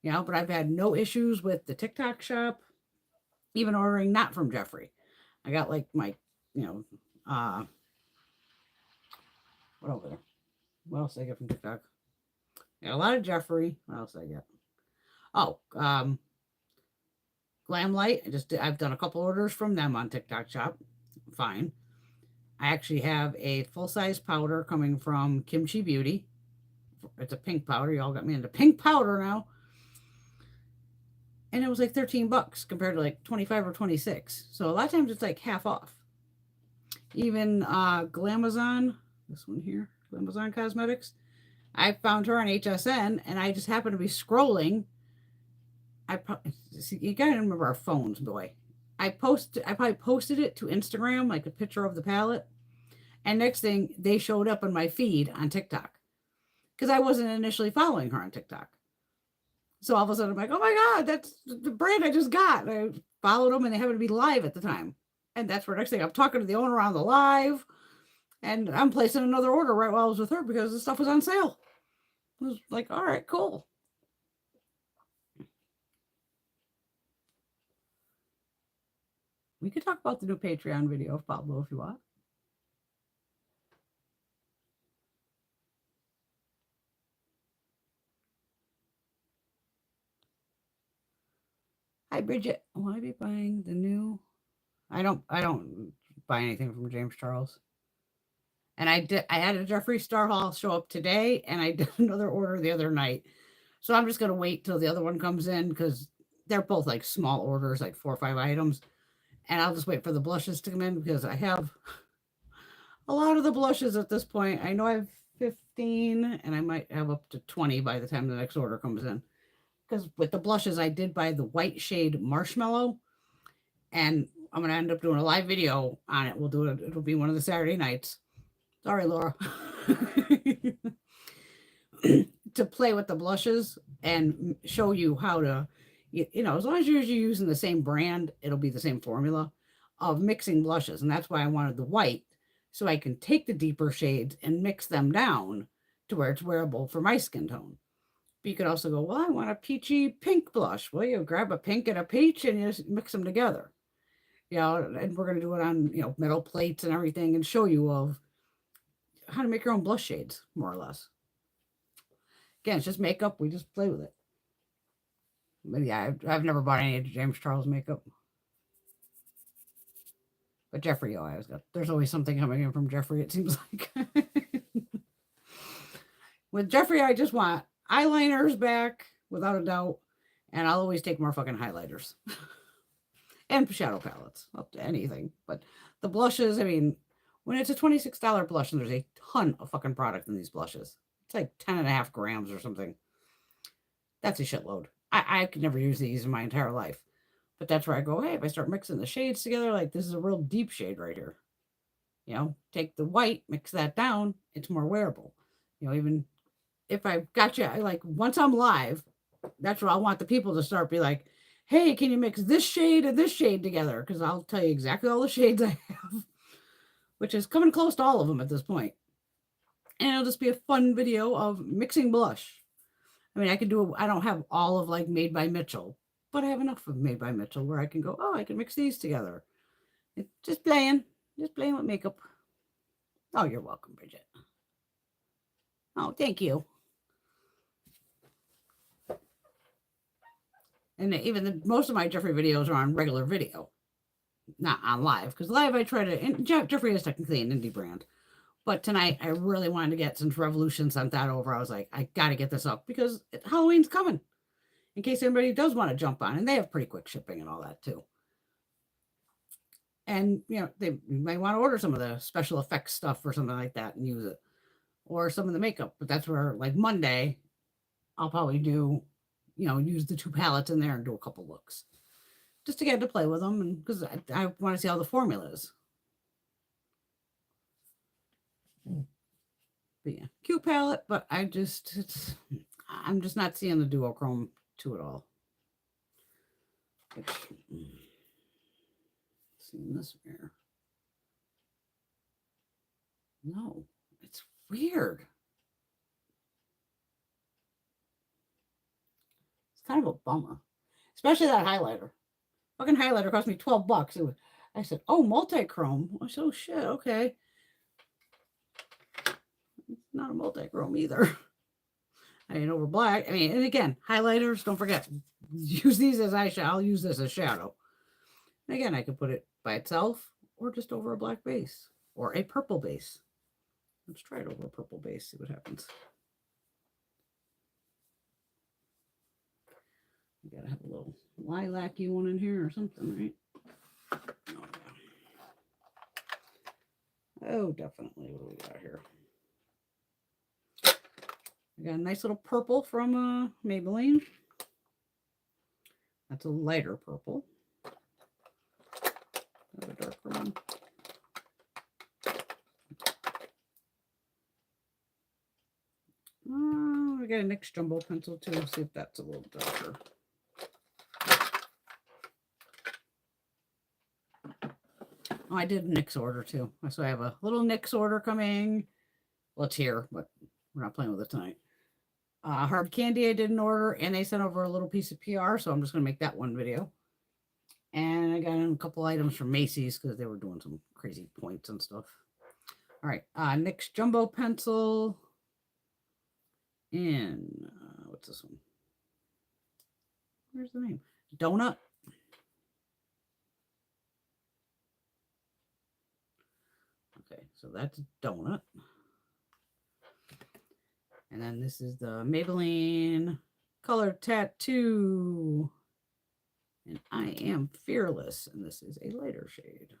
You know, but I've had no issues with the TikTok shop, even ordering not from Jeffrey. I got like my, you know, what over there? What else did I get from TikTok? I got a lot of Jeffrey. What else did I get? Oh, Glam Light. I've done a couple orders from them on TikTok shop. Fine. I actually have a full size powder coming from Kimchi Beauty. It's a pink powder. Y'all got me into pink powder now. And it was like $13 compared to like 25 or 26. So a lot of times it's like half off. Even Glamazon, this one here, Glamazon Cosmetics. I found her on HSN, and I just happened to be scrolling. See, you gotta remember our phones, boy. I probably posted it to Instagram, like a picture of the palette, and next thing they showed up in my feed on TikTok because I wasn't initially following her on TikTok. So all of a sudden I'm like, oh my god, that's the brand I just got. And I followed them, and they happened to be live at the time, and that's where next thing I'm talking to the owner on the live, and I'm placing another order right while I was with her because the stuff was on sale. I was like, all right, cool. We could talk about the new Patreon video of Pablo if you want. Hi, Bridget. Will I be buying the new? I don't buy anything from James Charles. And I had a Jeffree Star Hall show up today, and I did another order the other night. So I'm just gonna wait till the other one comes in because they're both like small orders, like 4 or 5 items. And I'll just wait for the blushes to come in because I have a lot of the blushes at this point. I know I have 15, and I might have up to 20 by the time the next order comes in. Because with the blushes, I did buy the white shade Marshmallow, and I'm gonna end up doing a live video on it. We'll do it. It'll be one of the Saturday nights. Sorry, Laura. To play with the blushes and show you how to, you know, as long as you're using the same brand, it'll be the same formula of mixing blushes, and that's why I wanted the white, so I can take the deeper shades and mix them down to where it's wearable for my skin tone. But you could also go, well, I want a peachy pink blush. Well, you grab a pink and a peach and you just mix them together. You know, and we're going to do it on, you know, metal plates and everything and show you of how to make your own blush shades, more or less. Again, it's just makeup. We just play with it. But yeah, I've never bought any James Charles makeup. But Jeffrey, oh, there's always something coming in from Jeffrey, it seems like. With Jeffrey, I just want eyeliners back, without a doubt. And I'll always take more fucking highlighters. And shadow palettes, up to anything. But the blushes, I mean, when it's a $26 blush and there's a ton of fucking product in these blushes, it's like 10.5 grams or something. That's a shitload. I could never use these in my entire life. But that's where I go, hey, if I start mixing the shades together, like this is a real deep shade right here. You know, take the white, mix that down, it's more wearable. You know, even if I've got you, like once I'm live, that's where I want the people to start be like, hey, can you mix this shade and this shade together? Because I'll tell you exactly all the shades I have, which is coming close to all of them at this point. And it'll just be a fun video of mixing blush. I mean, I don't have all of like Made by Mitchell, but I have enough of Made by Mitchell where I can go, oh, I can mix these together. It's just playing with makeup. Oh, you're welcome, Bridget. Oh, thank you. And even most of my Jeffree videos are on regular video, not on live. Because live I try to, and Jeffree is technically an indie brand. But tonight I really wanted to get, since Revolution sent that over, I was like, I got to get this up because Halloween's coming. In case anybody does want to jump on. And they have pretty quick shipping and all that too. And, you know, they might want to order some of the special effects stuff or something like that and use it. Or some of the makeup. But that's where, like, Monday, I'll probably do, you know, use the 2 palettes in there and do a couple looks. Just to get to play with them. And because I want to see how the formula is. But yeah, cute palette. But I'm just not seeing the duochrome to it all. In this mirror. No, it's weird. It's kind of a bummer, especially that highlighter. Fucking highlighter cost me $12. I said, oh, multi-chrome. I said, oh shit, okay. It's not a multi-chrome either. I mean, over black. I mean, and again, highlighters, don't forget, use these as eyeshadow. I'll use this as shadow. And again, I could put it by itself or just over a black base or a purple base. Let's try it over a purple base, see what happens. You gotta have a little lilac-y one in here or something, right? Oh, definitely. What do we got here? We got a nice little purple from Maybelline. That's a lighter purple. A darker one. Oh, we got a NYX jumbo pencil too. See if that's a little darker. Oh, I did a NYX order too. So I have a little NYX order coming. Well, it's here, but we're not playing with it tonight. Hard Candy I did an order, and they sent over a little piece of PR, so I'm just going to make that one video. And I got in a couple items from Macy's because they were doing some crazy points and stuff. All right, NYX Jumbo Pencil. And what's this one? Where's the name? Donut. Okay, so that's Donut. And then this is the Maybelline Color Tattoo. And I am Fearless. And this is a lighter shade.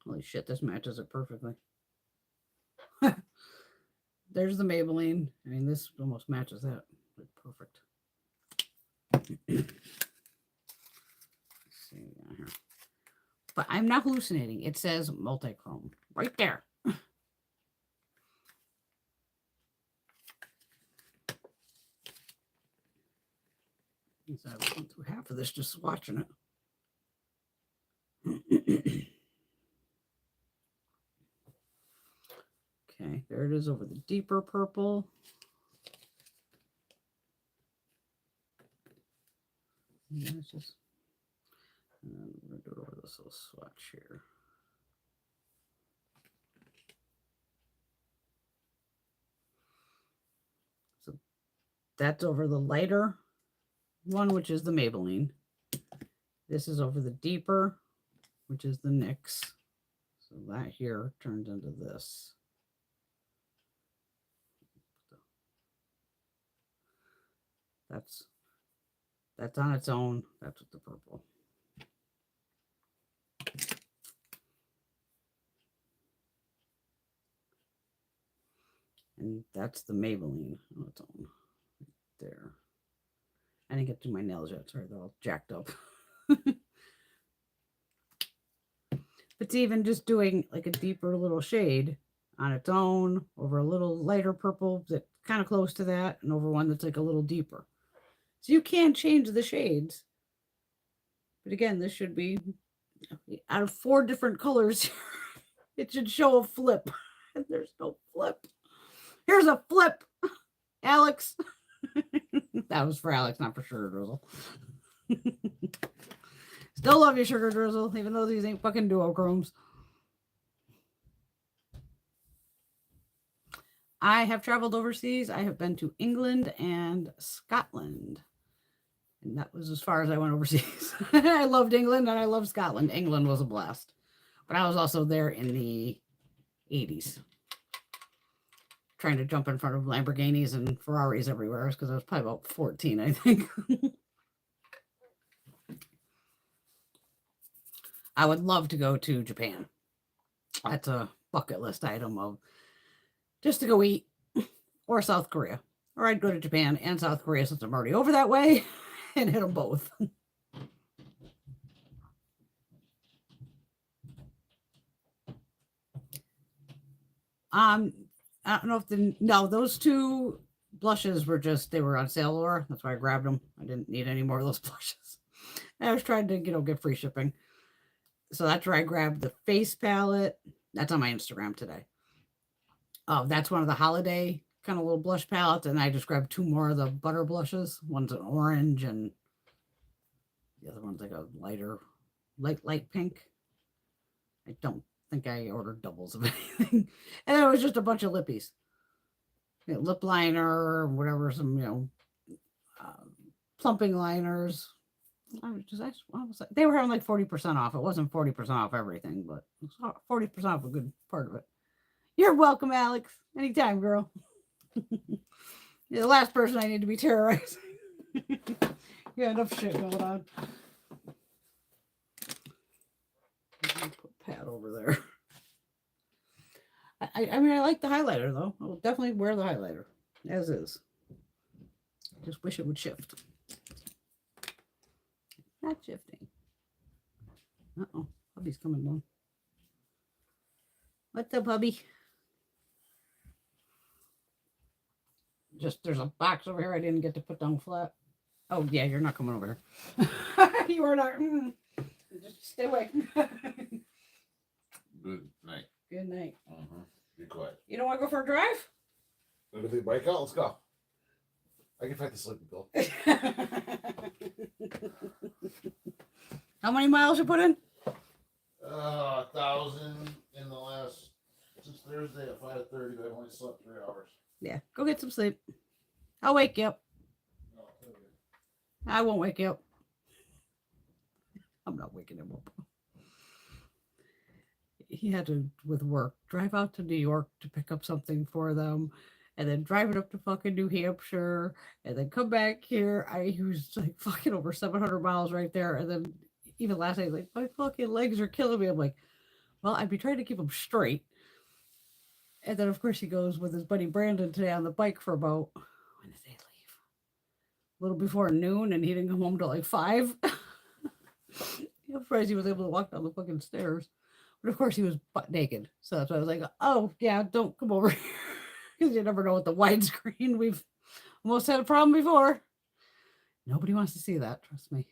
Holy shit, this matches it perfectly. There's the Maybelline. I mean, this almost matches that. Perfect. Let's see down here. But I'm not hallucinating. It says multi-chrome right there. So I've gone through half of this just watching it. Okay, there it is over the deeper purple. Yeah, it's just, and then we're going to do it over this little swatch here. So that's over the lighter one, which is the Maybelline. This is over the deeper, which is the NYX. So that here turns into this. That's on its own. That's with the purple. And that's the Maybelline on its own. Right there. I didn't get to my nails yet. Sorry, they're all jacked up. It's even just doing like a deeper little shade on its own over a little lighter purple that's kind of close to that, and over one that's like a little deeper. So you can change the shades. But again, this should be out of 4 different colors. It should show a flip. And there's no flip. Here's a flip, Alex. That was for Alex, not for Sugar Drizzle. Still love you, Sugar Drizzle, even though these ain't fucking duochromes. I have traveled overseas. I have been to England and Scotland. And that was as far as I went overseas. I loved England and I loved Scotland. England was a blast. But I was also there in the 80s, trying to jump in front of Lamborghinis and Ferraris everywhere because I was probably about 14, I think. I would love to go to Japan. That's a bucket list item of just to go eat, or South Korea. Or I'd go to Japan and South Korea since I'm already over that way and hit them both. I don't know if no, those two blushes were just, they were on sale, Laura. That's why I grabbed them. I didn't need any more of those blushes. I was trying to, get free shipping. So that's where I grabbed the face palette. That's on my Instagram today. Oh, that's one of the holiday kind of little blush palettes. And I just grabbed 2 more of the butter blushes. One's an orange and the other one's like a light pink. I don't think I ordered doubles of anything. And then it was just a bunch of lippies. Lip liner or whatever, some, plumping liners. They were having like 40% off. It wasn't 40% off everything, but 40% off a good part of it. You're welcome, Alex. Anytime, girl. You're the last person I need to be terrorizing. You got enough shit going on. Put Pat over there. I mean, I like the highlighter, though. I will definitely wear the highlighter, as is. Just wish it would shift. Not shifting. Uh-oh. Hubby's coming down. What's up, hubby? Just, there's a box over here I didn't get to put down flat. Oh, yeah, you're not coming over here. You are not. Just stay away. Good night. Good night. Be quiet. You don't want to go for a drive? Look at the bike out. Let's go. I can fight the sleeping pill. How many miles you put in? 1,000 in the last, since Thursday at 5:30, but I've only slept 3 hours. Yeah, go get some sleep. I'll wake you up. No, I won't wake you up. I'm not waking him up. He had to, with work, drive out to New York to pick up something for them, and then drive it up to fucking New Hampshire, and then come back here. He was like fucking over 700 miles right there. And then even last night, like, my fucking legs are killing me. I'm like, well, I'd be trying to keep them straight. And then, of course, he goes with his buddy Brandon today on the bike for about, when did they leave? A little before noon, and he didn't come home till like 5. I'm surprised he was able to walk down the fucking stairs. But of course, he was butt naked. So that's why I was like, oh, yeah, don't come over here. Because you never know with the widescreen. We've almost had a problem before. Nobody wants to see that, trust me.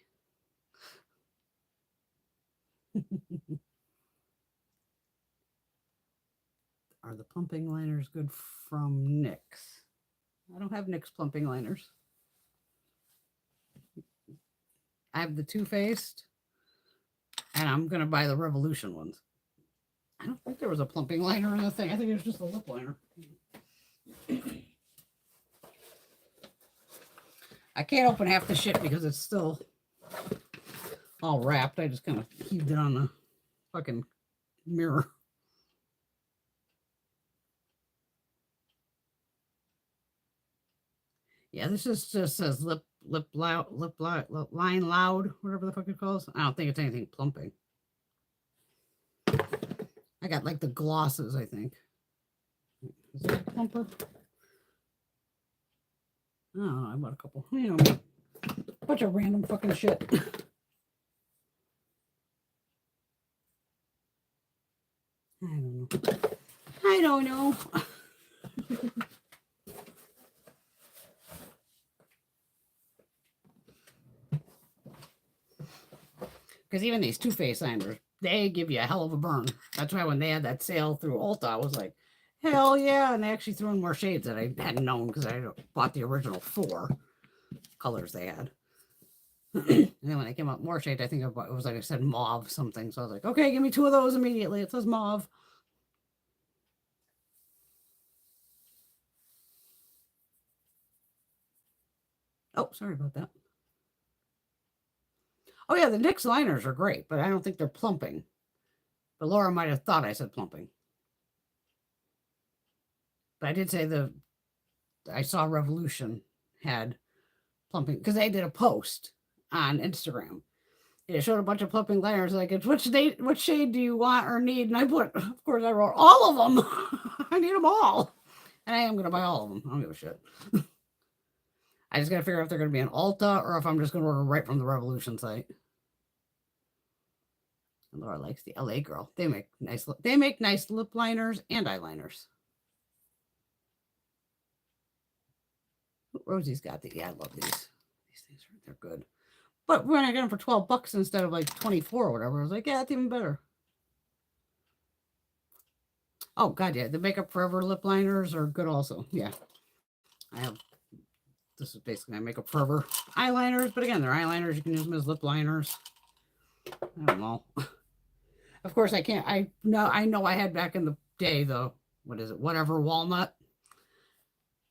Are the plumping liners good from NYX? I don't have NYX plumping liners. I have the Too Faced, and I'm going to buy the Revolution ones. I don't think there was a plumping liner in the thing. I think it was just a lip liner. I can't open half the shit because it's still all wrapped. I just kind of heaved it on the fucking mirror. Yeah, this just says lip line loud, whatever the fuck it calls. I don't think it's anything plumping. I got like the glosses, I think. Is that a plumper? Oh, I bought a couple. You know, a bunch of random fucking shit. I don't know. Because even these Too Faced liners, they give you a hell of a burn. That's why when they had that sale through Ulta, I was like, hell yeah. And they actually threw in more shades that I hadn't known because I bought the original 4 colors they had. And then when I came out more shades, I think it was like I said mauve something. So I was like, okay, give me 2 of those immediately. It says mauve. Oh, sorry about that. Oh yeah, the NYX liners are great, but I don't think they're plumping. But Laura might have thought I said plumping. But I did say I saw Revolution had plumping because they did a post on Instagram. It showed a bunch of plumping liners. Like, it's what shade do you want or need? And I put, of course, I wrote all of them. I need them all, and I am gonna buy all of them. I don't give a shit. I just gotta figure out if they're gonna be an Ulta or if I'm just gonna order right from the Revolution site. And Laura likes the LA Girl. They make nice lip liners and eyeliners. Rosie's got the, yeah, I love these. These things they're good. But when I got them for $12 instead of like 24 or whatever, I was like, yeah, that's even better. Oh god, yeah, the Makeup Forever lip liners are good also. Yeah, this is basically my Makeup Forever eyeliners, but again, they're eyeliners. You can use them as lip liners. I don't know. Of course, I can't. I know I had back in the day the whatever walnut.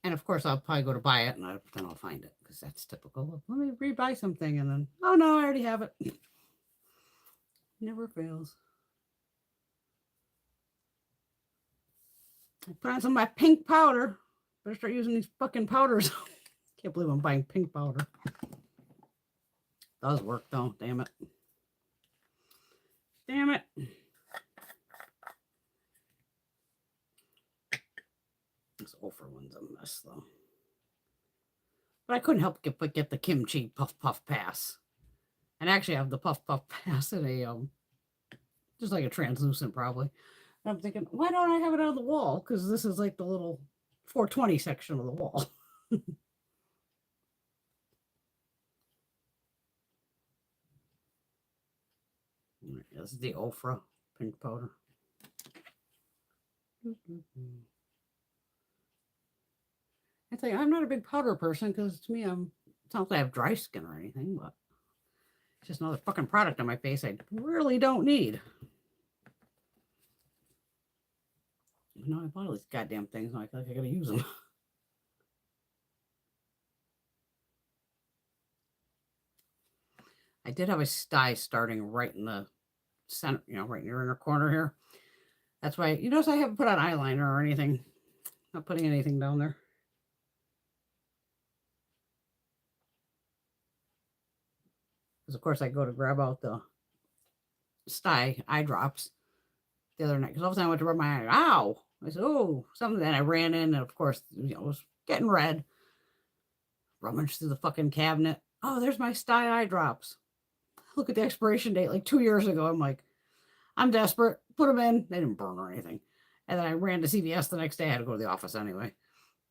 And of course, I'll probably go to buy it, and then I'll find it because that's typical. Let me rebuy something, and then oh no, I already have it. Never fails. I put on some of my pink powder. Better start using these fucking powders. Can't believe I'm buying pink powder. Does work though. Damn it. Damn it. This Ophir one's a mess though. But I couldn't help but get the kimchi puff puff pass. And actually I have the puff puff pass in a just like a translucent probably. And I'm thinking, why don't I have it on the wall? Because this is like the little 420 section of the wall. This is the Ofra pink powder. It's like I'm not a big powder person because to me, it's not that I have dry skin or anything, but it's just another fucking product on my face I really don't need. You know, I bought all these goddamn things. And I feel like I gotta use them. I did have a sty starting right in the center, right in your inner corner here. That's why you notice I haven't put on eyeliner or anything. Not putting anything down there. Because of course I go to grab out the sty eye drops the other night. Because all of a sudden I went to rub my eye. Ow! I said, oh, something. Then I ran in, and of course, it was getting red. Rummaged through the fucking cabinet. Oh, there's my sty eye drops. Look at the expiration date, like 2 years ago. I'm like, I'm desperate. Put them in. They didn't burn or anything. And then I ran to CVS the next day. I had to go to the office anyway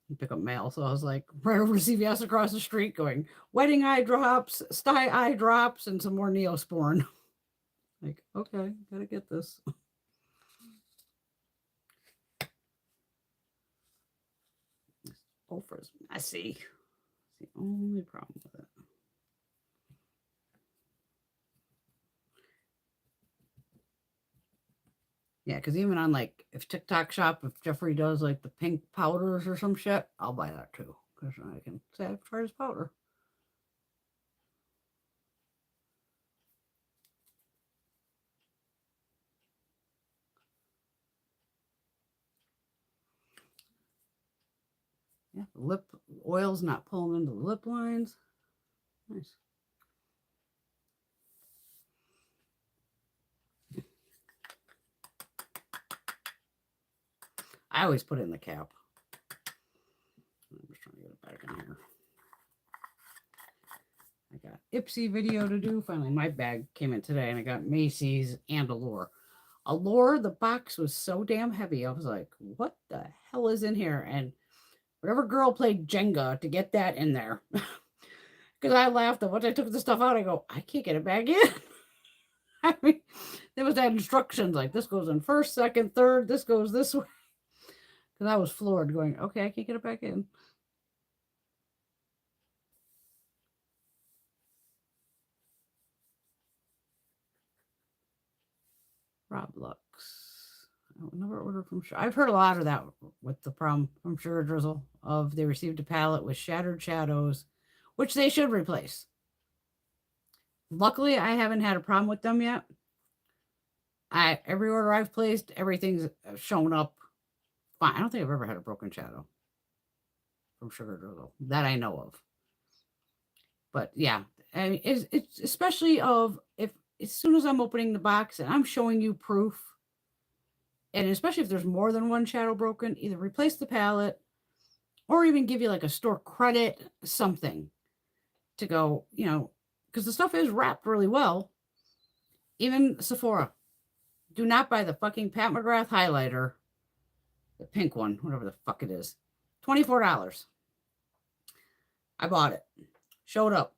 and pick up mail. So I was like, right over to CVS across the street going, wedding eye drops, sty eye drops, and some more Neosporin. Like, okay, gotta get this. Ophir's messy. It's the only problem with it. Yeah, because even on like if TikTok shop, if Jeffrey does like the pink powders or some shit, I'll buy that too. Because I can say I've tried his powder. Yeah, the lip oil's not pulling into the lip lines. Nice. I always put it in the cap. I'm just trying to get it back in here. I got Ipsy video to do. Finally, my bag came in today, and I got Macy's and Allure. Allure, the box was so damn heavy. I was like, what the hell is in here? And whatever girl played Jenga to get that in there. Because I laughed. And once I took the stuff out, I go, I can't get it back in. I mean, there was that instructions like this goes in first, second, third. This goes this way. Because I was floored going, okay, I can't get it back in. Rob Lux. I would never order from Sugar. I've heard a lot of that with the problem from Sugar Drizzle of they received a palette with shattered shadows, which they should replace. Luckily, I haven't had a problem with them yet. Every order I've placed, everything's shown up fine. I don't think I've ever had a broken shadow from Sugar Drizzle that I know of. But yeah, I mean, it's especially of if as soon as I'm opening the box and I'm showing you proof, and especially if there's more than one shadow broken, either replace the palette or even give you like a store credit, something to go, because the stuff is wrapped really well. Even Sephora, do not buy the fucking Pat McGrath highlighter, the pink one, whatever the fuck it is. $24. I bought it. Showed up.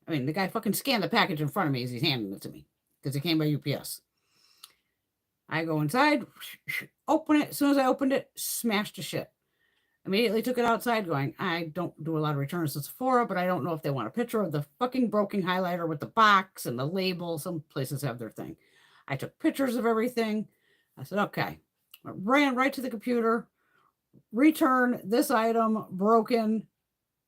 I mean, the guy fucking scanned the package in front of me as he's handing it to me because it came by UPS. I go inside, open it. As soon as I opened it, smashed to shit. Immediately took it outside going, I don't do a lot of returns to Sephora, but I don't know if they want a picture of the fucking broken highlighter with the box and the label. Some places have their thing. I took pictures of everything. I said, okay. I ran right to the computer, return this item broken.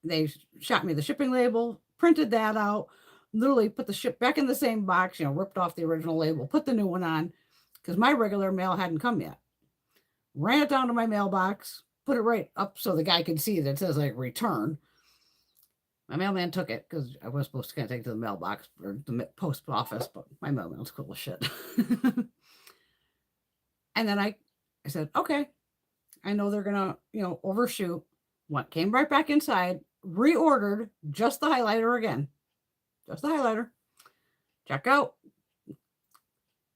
They shot me the shipping label, printed that out, literally put the ship back in the same box, ripped off the original label, put the new one on because my regular mail hadn't come yet. Ran it down to my mailbox, put it right up so the guy could see that it says like return. My mailman took it because I was supposed to kind of take it to the mailbox or the post office, but my mailman's cool as shit. And then I said, okay, I know they're going to, overshoot. What came right back inside, reordered just the highlighter again. Just the highlighter. Check out.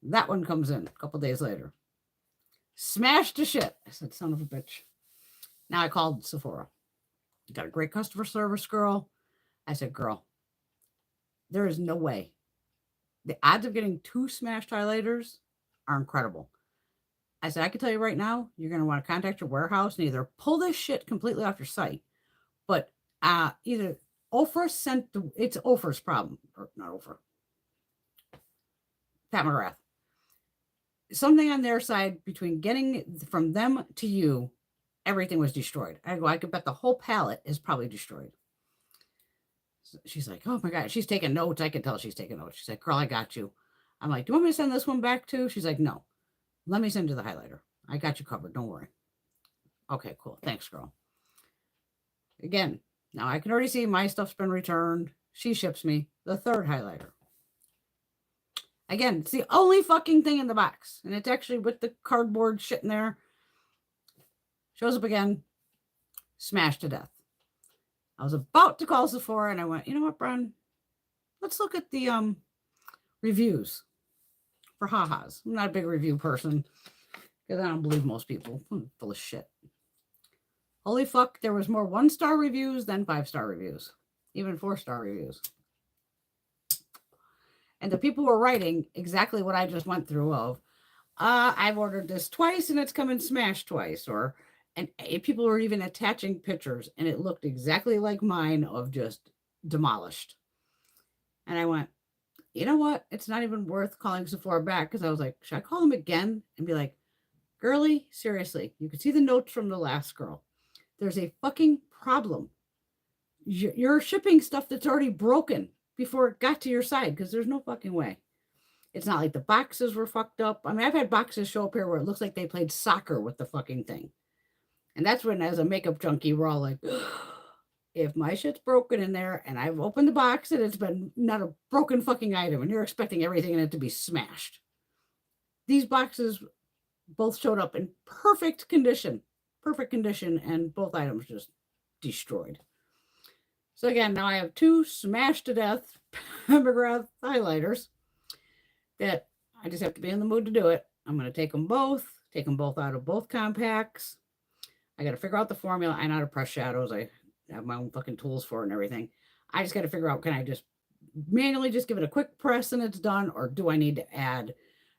That one comes in a couple days later. Smashed to shit. I said, son of a bitch. Now I called Sephora. Got a great customer service girl. I said, girl, there is no way. The odds of getting 2 smashed highlighters are incredible. I said, I can tell you right now, you're going to want to contact your warehouse and either pull this shit completely off your site, but either Ofra sent it's Ofra's problem, or not Ofra, Pat McGrath. Something on their side between getting from them to you, everything was destroyed. I could bet the whole palette is probably destroyed. So she's like, oh my God, she's taking notes. I can tell she's taking notes. She's like, girl, I got you. I'm like, do you want me to send this one back too? She's like, no, let me send you the highlighter. I got you covered. Don't worry. Okay, cool. Thanks, girl. Again, now I can already see my stuff's been returned. She ships me the 3rd highlighter. Again, it's the only fucking thing in the box. And it's actually with the cardboard shit in there. Shows up again. Smashed to death. I was about to call Sephora and I went, you know what, Bren? Let's look at the reviews for ha-has. I'm not a big review person because I don't believe most people. I'm full of shit. Holy fuck, there was more 1-star reviews than 5-star reviews. Even 4-star reviews. And the people were writing exactly what I just went through of, I've ordered this twice and it's come in smashed twice. And people were even attaching pictures and it looked exactly like mine of just demolished. And I went, you know what? It's not even worth calling Sephora back because I was like, should I call them again and be like, girly, seriously, you can see the notes from the last girl. There's a fucking problem. You're shipping stuff that's already broken before it got to your side because there's no fucking way. It's not like the boxes were fucked up. I mean, I've had boxes show up here where it looks like they played soccer with the fucking thing. And that's when, as a makeup junkie, we're all like, if my shit's broken in there and I've opened the box and it's been not a broken fucking item and you're expecting everything in it to be smashed. These boxes both showed up in perfect condition, and both items just destroyed. So again, now I have 2 smashed to death McGrath highlighters that I just have to be in the mood to do it. I'm going to take them both out of both compacts. I got to figure out the formula. I know how to press shadows. I have my own fucking tools for it and everything. I just got to figure out, can I just manually just give it a quick press and it's done? Or do I need to add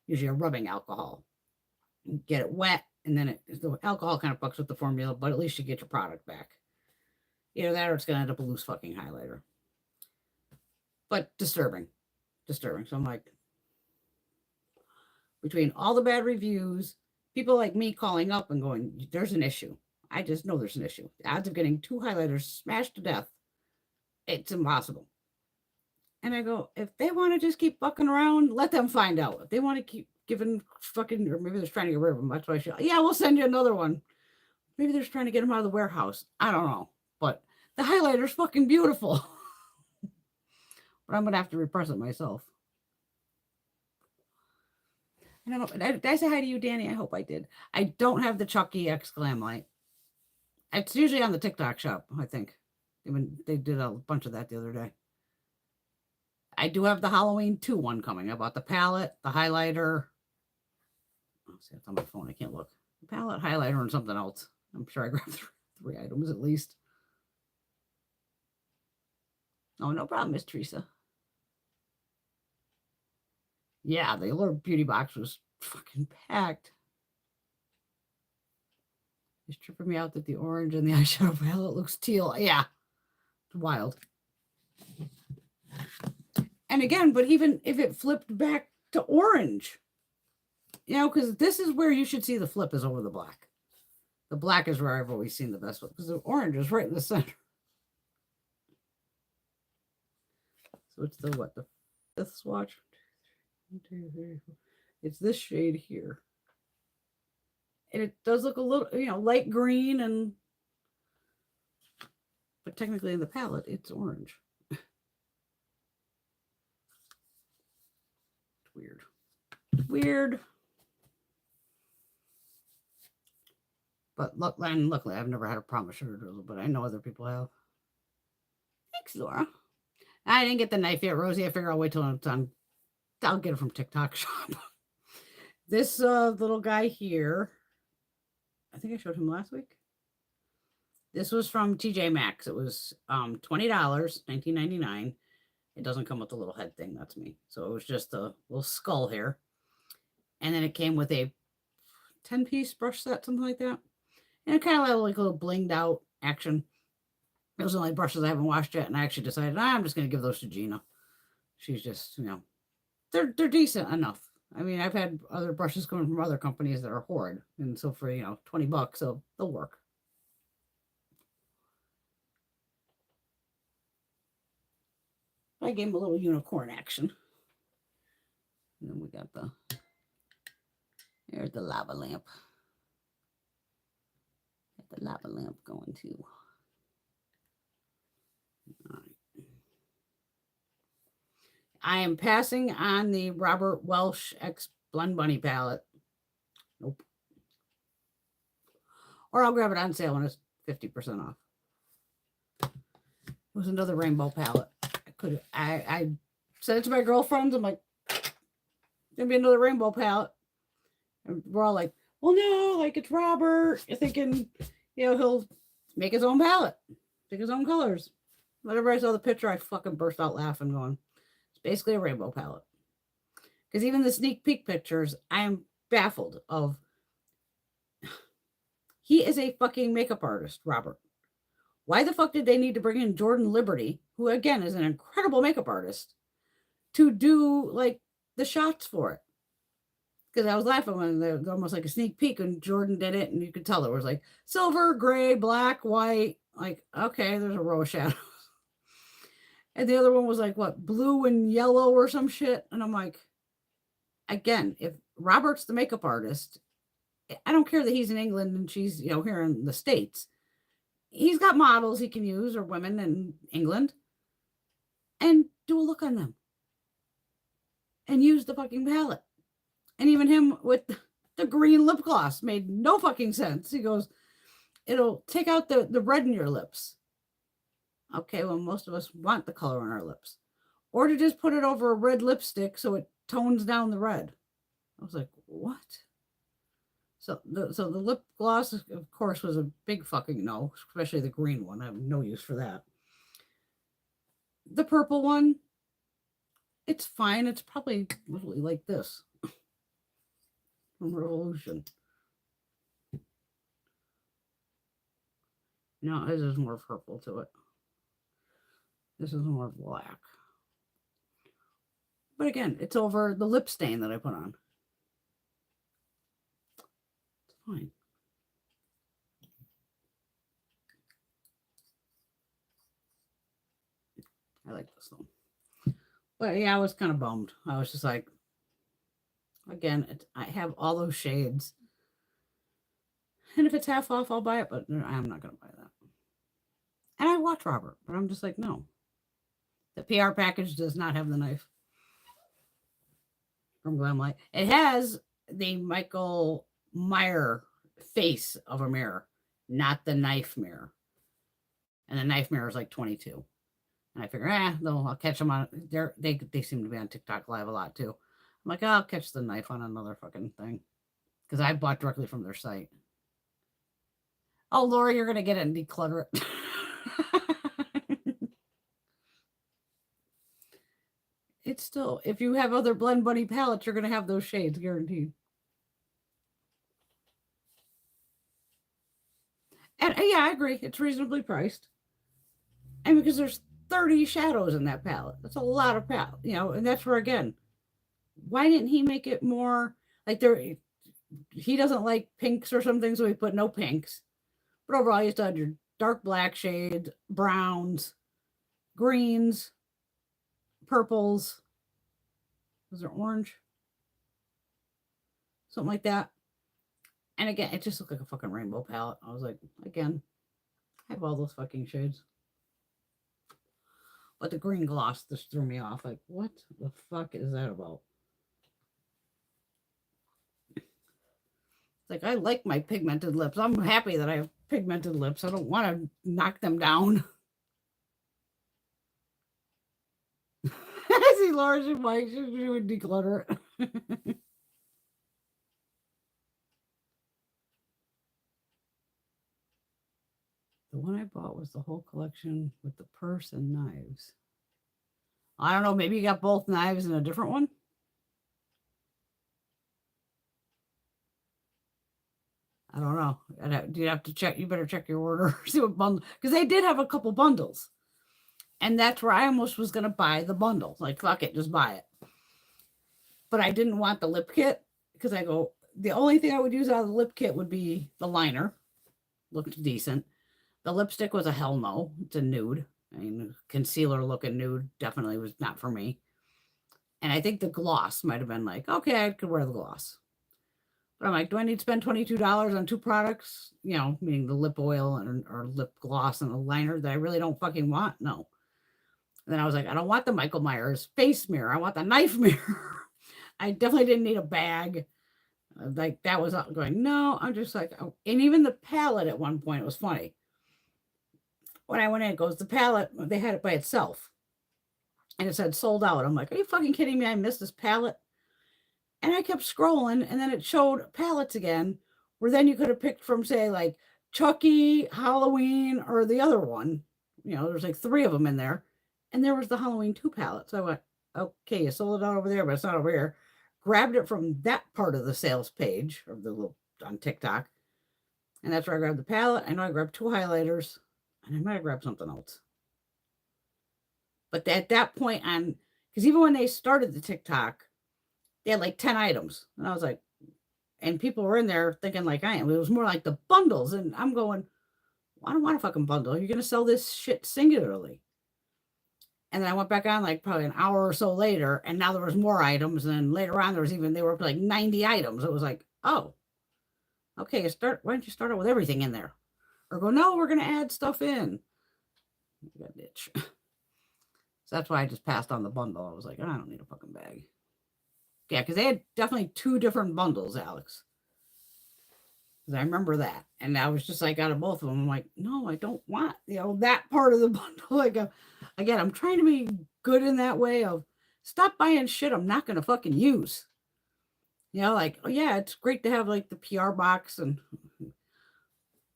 usually a rubbing alcohol? Get it wet, and then the alcohol kind of fucks with the formula, but at least you get your product back. Either that or it's going to end up a loose fucking highlighter. But disturbing. So I'm like, between all the bad reviews, people like me calling up and going, there's an issue. I just know there's an issue. The odds of getting 2 highlighters smashed to death, it's impossible. And I go, if they want to just keep fucking around, let them find out. If they want to keep giving fucking, or maybe they're trying to get rid of them. That's why I should, yeah, we'll send you another one. Maybe they're just trying to get them out of the warehouse. I don't know. But the highlighter's fucking beautiful. But I'm going to have to repress it myself. I don't know. Did I say hi to you, Danny? I hope I did. I don't have the Chucky X Glam Light. It's usually on the TikTok shop, I think. Even they did a bunch of that the other day. I do have the Halloween 2 one coming. I bought the palette, the highlighter. Oh, see, it's on my phone. I can't look. The palette, highlighter, and something else. I'm sure I grabbed 3 items at least. Oh, no problem, Miss Teresa. Yeah, the little beauty box was fucking packed. It's tripping me out that the orange and the eyeshadow palette looks teal. Yeah, it's wild. And again, but even if it flipped back to orange, you know, because this is where you should see the flip is over the black. The black is where I've always seen the best flip because the orange is right in the center. So it's the what? The 5th swatch? 1, 2, 3, 4. It's this shade here. And it does look a little, you know, light green and, but technically in the palette, it's orange. It's weird. Weird. But luckily, I've never had a problem with sugar drizzle, but I know other people have. Thanks, Laura. I didn't get the knife yet, Rosie. I figure I'll wait till it's on. I'll get it from TikTok shop. This little guy here, I think I showed him last week. This was from TJ Maxx. It was $20, $19.99. It doesn't come with the little head thing. That's me. So it was just a little skull here. And then it came with a 10-piece brush set, something like that. And it kind of like a little blinged out action. Those are the only brushes I haven't washed yet. And I actually decided I'm just going to give those to Gina. She's just, you know, they're decent enough. I mean, I've had other brushes coming from other companies that are horrid. And so for, you know, $20, so they'll work. I gave him a little unicorn action. And then we got there's the lava lamp. Got the lava lamp going too. All right. I am passing on the Robert Welsh X Blend Bunny palette. Nope. Or I'll grab it on sale when it's 50% off. It was another rainbow palette. I said it to my girlfriends. I'm like, gonna be another rainbow palette. And we're all like, well, no, like it's Robert. You're thinking, you know, he'll make his own palette, pick his own colors. Whenever I saw the picture, I fucking burst out laughing, going, it's basically a rainbow palette. Because even the sneak peek pictures, I am baffled of. He is a fucking makeup artist, Robert. Why the fuck did they need to bring in Jordan Liberty, who again is an incredible makeup artist, to do like the shots for it? Because I was laughing when they're almost like a sneak peek and Jordan did it, and you could tell there was like silver, gray, black, white. Like, okay, there's a row of shadows. And the other one was like, what, blue and yellow or some shit? And I'm like, again, if Robert's the makeup artist, I don't care that he's in England and she's, you know, here in the States. He's got models he can use or women in England and do a look on them and use the fucking palette. And even him with the green lip gloss made no fucking sense. He goes, it'll take out the red in your lips. Okay, well, most of us want the color on our lips. Or to just put it over a red lipstick so it tones down the red. I was like, what? So the lip gloss, of course, was a big fucking no, especially the green one. I have no use for that. The purple one, it's fine. It's probably really like this from Revolution. No, this is more purple to it. This is more black. But again, it's over the lip stain that I put on. It's fine. I like this one. But yeah, I was kind of bummed. I was just like, again, I have all those shades. And if it's half off, I'll buy it, but I'm not going to buy that. And I watch Robert, but I'm just like, no. The PR package does not have the knife from Glamlight. It has the Michael Meyer face of a mirror, not the knife mirror. And the knife mirror is like 22. And I figure, I'll catch them on. They seem to be on TikTok Live a lot too. I'm like, I'll catch the knife on another fucking thing because I bought directly from their site. Oh, Laura, you're gonna get it and declutter it. It's still, if you have other Blend Bunny palettes, you're gonna have those shades guaranteed. And yeah, I agree. It's reasonably priced. And because there's 30 shadows in that palette. That's a lot of palette, and that's where, again, why didn't he make it more like he doesn't like pinks or something, so he put no pinks. But overall, you still had your dark black shades, browns, greens, purples. Was there orange? Something like that. And again, it just looked like a fucking rainbow palette. I was like, again, I have all those fucking shades. But the green gloss just threw me off. Like, what the fuck is that about? It's like, I like my pigmented lips. I'm happy that I have pigmented lips. I don't want to knock them down. I see Laura, she would declutter it. The one I bought was the whole collection with the purse and knives. I don't know. Maybe you got both knives in a different one. I don't know. You have to check. You better check your order. See what bundle, because they did have a couple bundles, and that's where I almost was gonna buy the bundle. Like, fuck it, just buy it. But I didn't want the lip kit because I go, the only thing I would use out of the lip kit would be the liner. Looked decent. The lipstick was a hell no. It's a nude. I mean, concealer looking nude definitely was not for me. And I think the gloss might have been like, okay, I could wear the gloss. But I'm like, do I need to spend $22 on two products? Meaning the lip oil or lip gloss and a liner that I really don't fucking want? No. And then I was like, I don't want the Michael Myers face mirror. I want the knife mirror. I definitely didn't need a bag. Like, that was going, no, I'm just like, oh. And even the palette at one point, it was funny. When I went in, it goes, the palette, they had it by itself. And it said sold out. I'm like, are you fucking kidding me? I missed this palette. And I kept scrolling, and then it showed palettes again, where then you could have picked from, say, like Chucky, Halloween, or the other one. There's like 3 of them in there. And there was the Halloween 2 palette. So I went, okay, you sold it out over there, but it's not over here. Grabbed it from that part of the sales page, or the little on TikTok. And that's where I grabbed the palette. I know I grabbed 2 highlighters, and I might have grabbed something else. But at that point because even when they started the TikTok, they had like 10 items. And I was like, and people were in there thinking like I am. It was more like the bundles. And I'm going, I don't want a fucking bundle. You're going to sell this shit singularly. And then I went back on like probably an hour or so later, and now there was more items. And then later on, they were like 90 items. It was like, oh, okay, why don't you start out with everything in there? Or go, no, we're going to add stuff in. I got bitch. So that's why I just passed on the bundle. I was like, I don't need a fucking bag. Yeah, because they had definitely 2 different bundles, Alex. Because I remember that. And I was just like, out of both of them, I'm like, no, I don't want, that part of the bundle. Like, again, I'm trying to be good in that way of stop buying shit I'm not going to fucking use. Like, oh yeah, it's great to have like the PR box.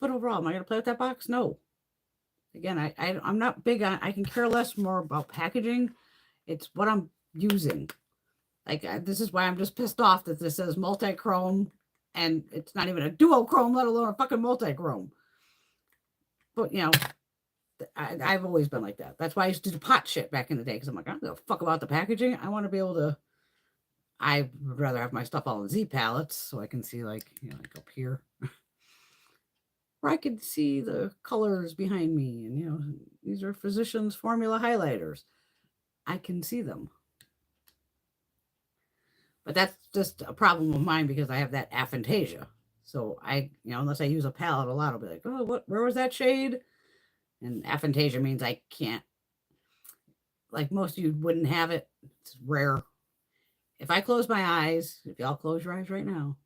But overall, am I going to play with that box? No. Again, I'm not big on, I can care less more about packaging. It's what I'm using. Like, this is why I'm just pissed off that this says multi-chrome and it's not even a duochrome, let alone a fucking multi-chrome. But, I've always been like that. That's why I used to do pot shit back in the day, because I'm like, I don't give a fuck about the packaging. I want to be able to, I would rather have my stuff all in Z palettes so I can see, like, like up here. Where I can see the colors behind me. And, these are Physicians Formula highlighters. I can see them. But that's just a problem of mine because I have that aphantasia. So unless I use a palette a lot, I'll be like, oh, where was that shade? And aphantasia means I can't, like most of you wouldn't have it. It's rare. If I close my eyes, if y'all close your eyes right now,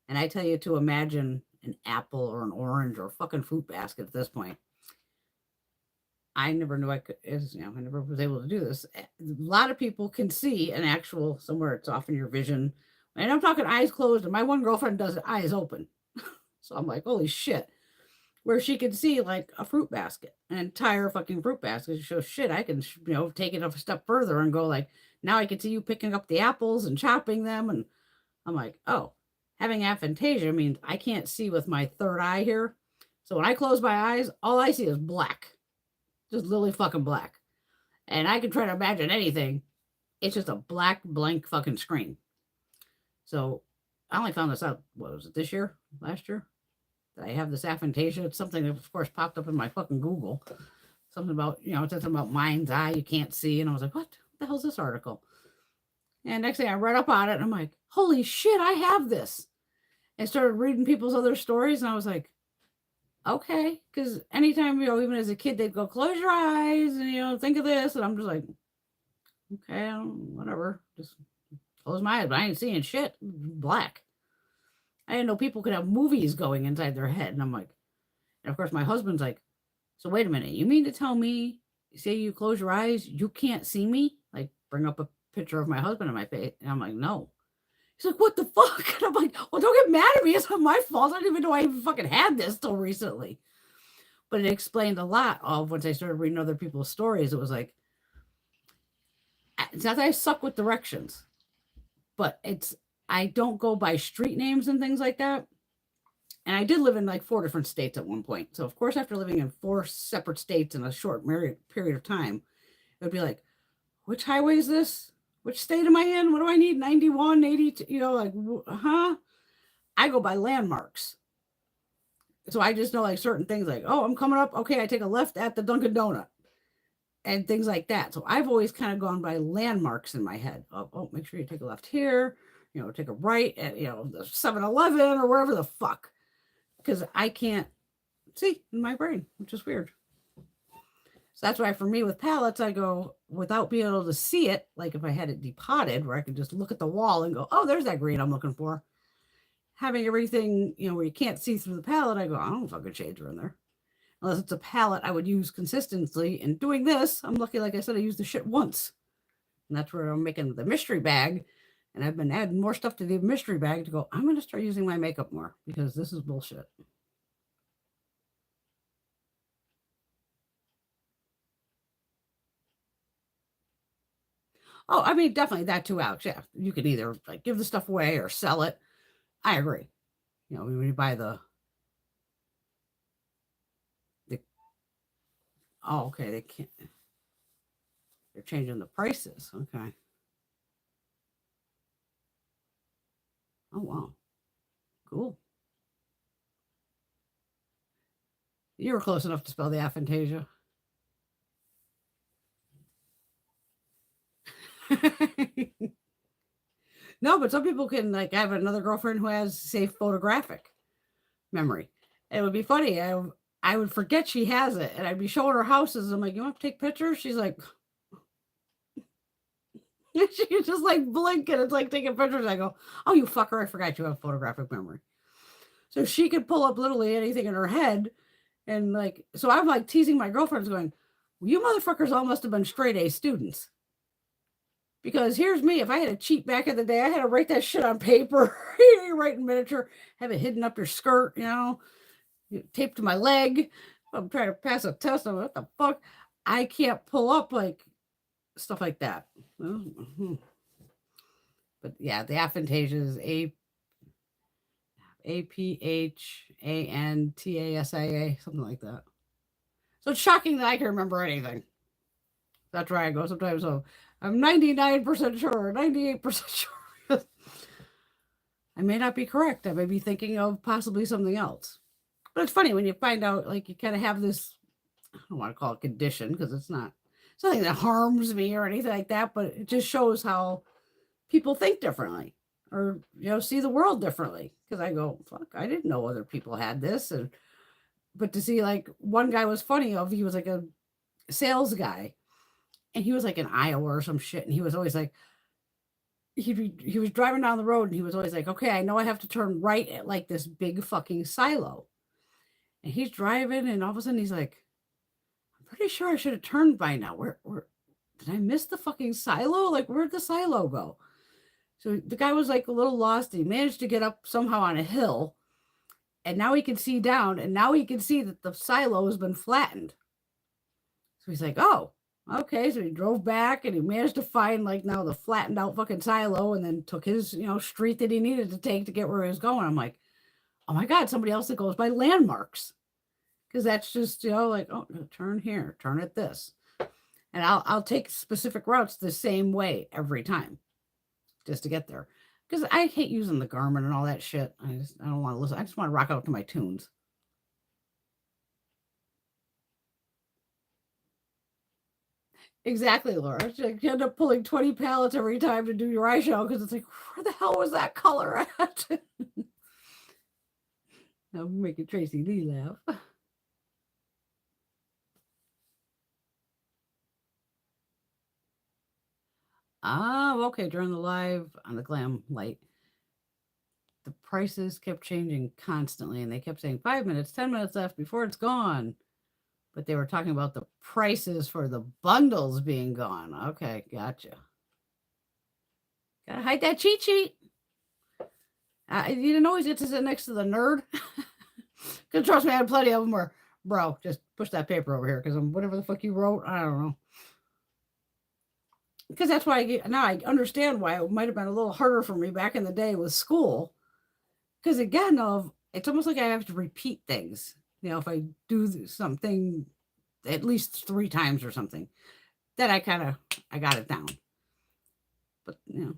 and I tell you to imagine an apple or an orange or a fucking fruit basket at this point, I never knew I could, I never was able to do this. A lot of people can see an actual, somewhere it's off in your vision. And I'm talking eyes closed, and my one girlfriend does it eyes open. So I'm like, holy shit. Where she could see like a fruit basket, an entire fucking fruit basket. So shit, I can, take it a step further and go like, now I can see you picking up the apples and chopping them. And I'm like, oh, having aphantasia means I can't see with my third eye here. So when I close my eyes, all I see is black. Just literally fucking black. And I can try to imagine anything. It's just a black blank fucking screen. So I only found this out, what was it, this year? Last year? That I have this aphantasia. It's something that, of course, popped up in my fucking Google. Something about, it said something about mind's eye, you can't see. And I was like, what the hell's this article? And next thing I read up on it, and I'm like, holy shit, I have this. And started reading people's other stories, and I was like, okay. Because anytime, even as a kid, they'd go, close your eyes and, think of this. And I'm just like, okay, whatever. Just close my eyes. But I ain't seeing shit. Black. I didn't know people could have movies going inside their head. And I'm like, and of course, my husband's like, so wait a minute. You mean to tell me, say you close your eyes, you can't see me? Like, bring up a picture of my husband in my face. And I'm like, no. He's like, what the fuck? And I'm like, well, don't get mad at me. It's not my fault. I didn't even know I even fucking had this till recently. But it explained a lot of once I started reading other people's stories. It was like, it's not that I suck with directions, but I don't go by street names and things like that. And I did live in like 4 different states at one point. So, of course, after living in 4 separate states in a short period of time, it would be like, which highway is this? Which state am I in? What do I need? 91, 82, like, huh? I go by landmarks. So I just know like certain things like, oh, I'm coming up. Okay, I take a left at the Dunkin' Donut and things like that. So I've always kind of gone by landmarks in my head. Oh, make sure you take a left here, take a right at, the 7-Eleven or wherever the fuck. Because I can't see in my brain, which is weird. So that's why for me with palettes, I go without being able to see it. Like if I had it depotted where I could just look at the wall and go, oh, there's that green I'm looking for. Having everything, where you can't see through the palette, I go, I don't know fucking shades are in there. Unless it's a palette I would use consistently. And doing this, I'm lucky, like I said, I used the shit once. And that's where I'm making the mystery bag. And I've been adding more stuff to the mystery bag to go, I'm going to start using my makeup more because this is bullshit. Oh, I mean, definitely that too, Alex. Yeah, you can either like give the stuff away or sell it. I agree. When you buy the oh, okay, they can't. They're changing the prices. Okay. Oh wow, cool. You were close enough to spell the aphantasia. No, but some people can, like, I have another girlfriend who has, say, photographic memory. It would be funny. I would forget she has it, and I'd be showing her houses. I'm like, you want to take pictures? She's like, she just like blink, and it's like taking pictures. I go, oh, you fucker, I forgot you have photographic memory. So she could pull up literally anything in her head. And like, so I'm like teasing my girlfriends going, well, you motherfuckers all must have been straight A students. Because here's me, if I had to cheat back in the day, I had to write that shit on paper, write in miniature, have it hidden up your skirt, taped to my leg. I'm trying to pass a test. I'm like, what the fuck? I can't pull up like stuff like that. Mm-hmm. But yeah, the aphantasia is APHANTASIA, something like that. So it's shocking that I can remember anything. That's where I go sometimes. So I'm 99% sure, 98% sure. I may not be correct. I may be thinking of possibly something else. But it's funny when you find out, like, you kind of have this, I don't want to call it condition because it's not something that harms me or anything like that, but it just shows how people think differently. or, you know, see the world differently. Because I go, fuck, I didn't know other people had this. And but to see, like, one guy was funny of, he was like a sales guy, and he was like in Iowa or some shit, and he was always like, he was driving down the road, and he was always like, okay, I know I have to turn right at like this big fucking silo. And he's driving, and all of a sudden he's like, I'm pretty sure I should have turned by now. Where did I miss the fucking silo? Like, where'd the silo go? So the guy was like a little lost. He managed to get up somehow on a hill, and now he can see down, and now he can see that the silo has been flattened. So he's like, oh, okay. So he drove back, and he managed to find like now the flattened out fucking silo, and then took his, you know, street that he needed to take to get where he was going. I'm like, oh my God, somebody else that goes by landmarks. Because that's just, you know, like, oh, turn here, turn at this. And I'll take specific routes the same way every time just to get there. Because I hate using the Garmin and all that shit. I don't want to listen. I just want to rock out to my tunes. Exactly, Laura. You end up pulling 20 pallets every time to do your eyeshadow because it's like, where the hell was that color at? I'm making Tracy Lee laugh. Oh, okay. During the live on the glam light, the prices kept changing constantly, and they kept saying 5 minutes, 10 minutes left before it's gone. But they were talking about the prices for the bundles being gone. Okay, gotcha. Gotta hide that cheat sheet. You didn't always get to sit next to the nerd. Because trust me, I had plenty of them where, bro, just push that paper over here because whatever the fuck you wrote, I don't know. Because that's why now I understand why it might have been a little harder for me back in the day with school. Because again, it's almost like I have to repeat things. You know, if I do something at least 3 times or something, then I got it down. But you know,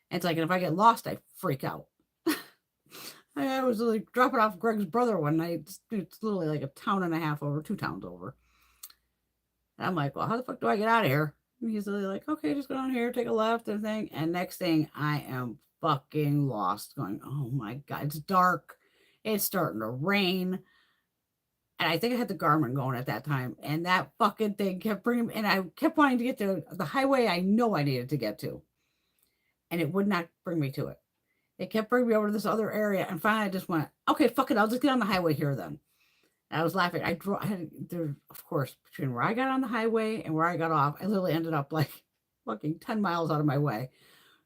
it's like, and if I get lost, I freak out. I was like dropping off Greg's brother one night. It's literally like a town and a half over, 2 towns over. And I'm like, well, how the fuck do I get out of here? And he's really like, okay, just go down here, take a left and thing. And next thing, I am fucking lost, going, oh my God, it's dark. It's starting to rain. And I think I had the Garmin going at that time. And that fucking thing kept bringing me, and I kept wanting to get to the highway I know I needed to get to. And it would not bring me to it. It kept bringing me over to this other area. And finally, I just went, okay, fuck it. I'll just get on the highway here then. And I was laughing. I had there, of course, between where I got on the highway and where I got off, I literally ended up like fucking 10 miles out of my way.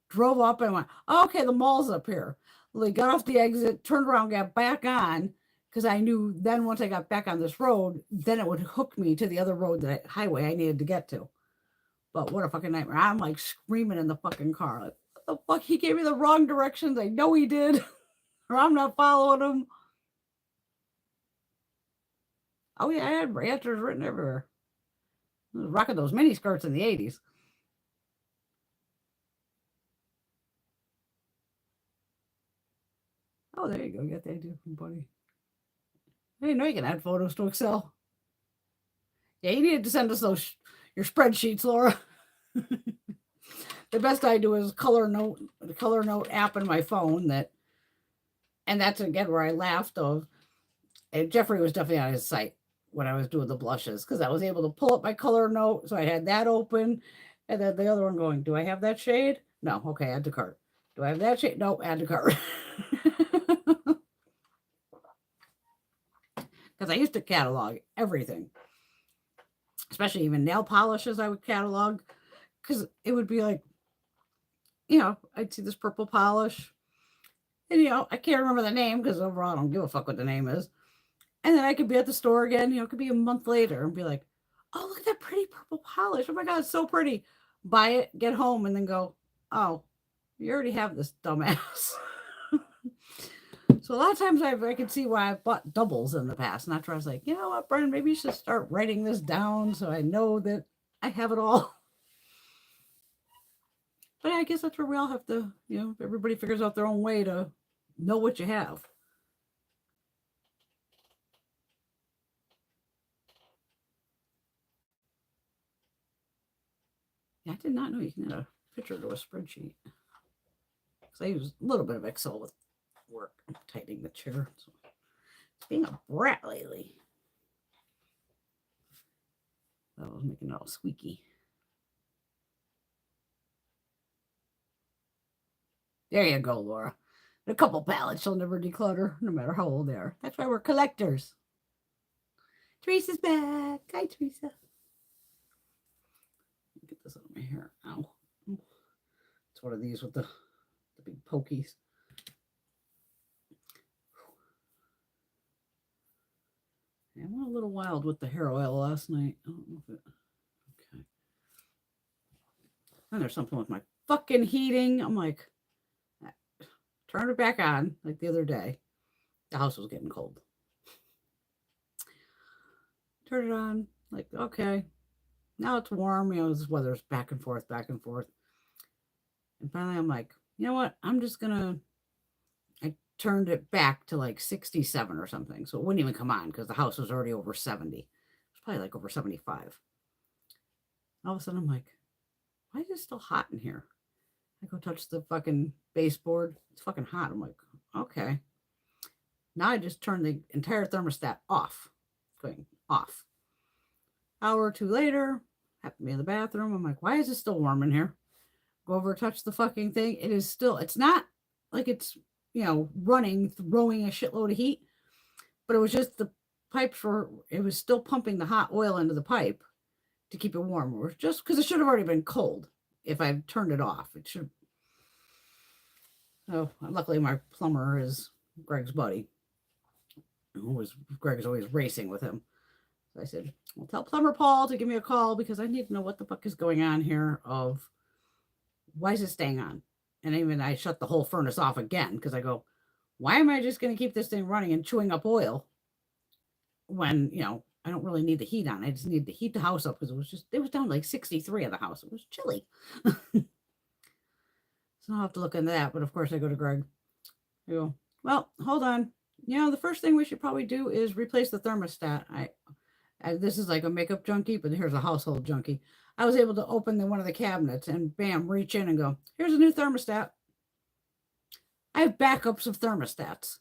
Drove up and went, oh, okay, the mall's up here. Literally got off the exit, turned around, got back on, because I knew then once I got back on this road, then it would hook me to the other road, that highway I needed to get to. But what a fucking nightmare. I'm like screaming in the fucking car. Like, what the fuck? He gave me the wrong directions. I know he did. Or I'm not following him. Oh, yeah, I had answers written everywhere. I was rocking those mini skirts in the 80s. Oh, there you go. You got the idea from Buddy. I didn't know you can add photos to Excel. Yeah, you needed to send us those your spreadsheets, Laura. The best I do is the color note app in my phone and that's again where I laughed of. And Jeffrey was definitely on his site when I was doing the blushes because I was able to pull up my color note, so I had that open, and then the other one going, do I have that shade? No, okay, add to cart. Do I have that shade? No, add to cart. Because I used to catalog everything, especially even nail polishes. I would catalog because it would be like, you know, I'd see this purple polish, and you know, I can't remember the name because overall I don't give a fuck what the name is. And then I could be at the store again, you know, it could be a month later and be like, oh, look at that pretty purple polish. Oh my God, it's so pretty. Buy it, get home, and then go, oh, you already have this dumbass. So a lot of times I can see why I've bought doubles in the past. And after I was like, you know what, Brian, maybe you should start writing this down so I know that I have it all. But I guess that's where we all have to, you know, everybody figures out their own way to know what you have. Yeah, I did not know you can add a picture to a spreadsheet. because I use a little bit of XOXO with work. I'm tightening the chair. So it's being a brat lately. That was making it all squeaky. There you go, Laura. A couple pallets she'll never declutter, no matter how old they are. That's why we're collectors. Teresa's back. Hi, Teresa. Get this out of my hair. Ow. It's one of these with the big pokies. I went a little wild with the hair oil last night. I don't know if it... Okay. And there's something with my fucking heating. I'm like, turn it back on like the other day. The house was getting cold. Turn it on. Like, okay. Now it's warm. You know, this weather's back and forth, back and forth. And finally I'm like, you know what? I'm just going to... I turned it back to like 67 or something. So it wouldn't even come on because the house was already over 70. It was probably like over 75. All of a sudden I'm like, why is it still hot in here? I go touch the fucking baseboard. It's fucking hot. I'm like, okay. Now I just turned the entire thermostat off. Going off. Hour or two later, happened to be in the bathroom. I'm like, why is it still warm in here? Go over, touch the fucking thing. It is still, it's not like it's, you know, running, throwing a shitload of heat. But it was just the pipes were, it was still pumping the hot oil into the pipe to keep it warm. Or just because it should have already been cold if I turned it off. It should. Oh, luckily my plumber is Greg's buddy. Greg's always racing with him. So I said, well, tell plumber Paul to give me a call because I need to know what the fuck is going on here of why is it staying on? And even I shut the whole furnace off again because I go, why am I just going to keep this thing running and chewing up oil when, you know, I don't really need the heat on. I just need to heat the house up because it was down to like 63 in the house. It was chilly. So I'll have to look into that. But of course I go to Greg. I go, well, hold on. You know, the first thing we should probably do is replace the thermostat. This is like a makeup junkie, but here's a household junkie. I was able to open one of the cabinets and bam, reach in and go, here's a new thermostat. I have backups of thermostats.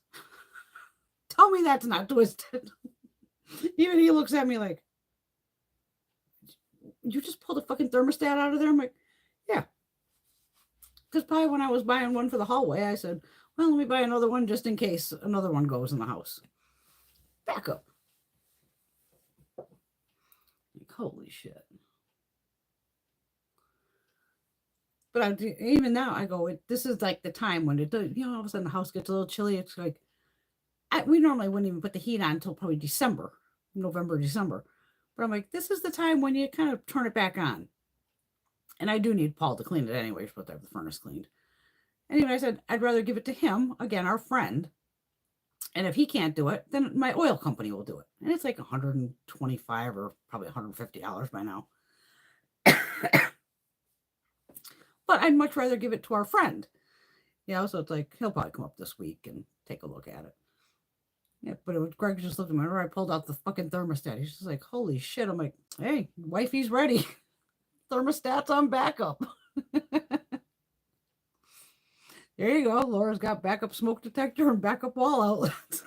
Tell me that's not twisted. Even he looks at me like, you just pulled a fucking thermostat out of there? I'm like, yeah. Because probably when I was buying one for the hallway, I said, well, let me buy another one just in case another one goes in the house. Backup. Like, holy shit. But even now, I go, this is like the time when it does, you know, all of a sudden the house gets a little chilly. It's like, we normally wouldn't even put the heat on until probably December, November, December. But I'm like, this is the time when you kind of turn it back on. And I do need Paul to clean it anyway, but to have the furnace cleaned. Anyway, I said, I'd rather give it to him, again, our friend. And if he can't do it, then my oil company will do it. And it's like $125 or probably $150 by now. But I'd much rather give it to our friend. You know, so it's like, he'll probably come up this week and take a look at it. Yeah, but Greg just looked at me. Whenever I pulled out the fucking thermostat, he's just like, holy shit. I'm like, hey, wifey's ready. Thermostat's on backup. There you go. Laura's got backup smoke detector and backup wall outlets.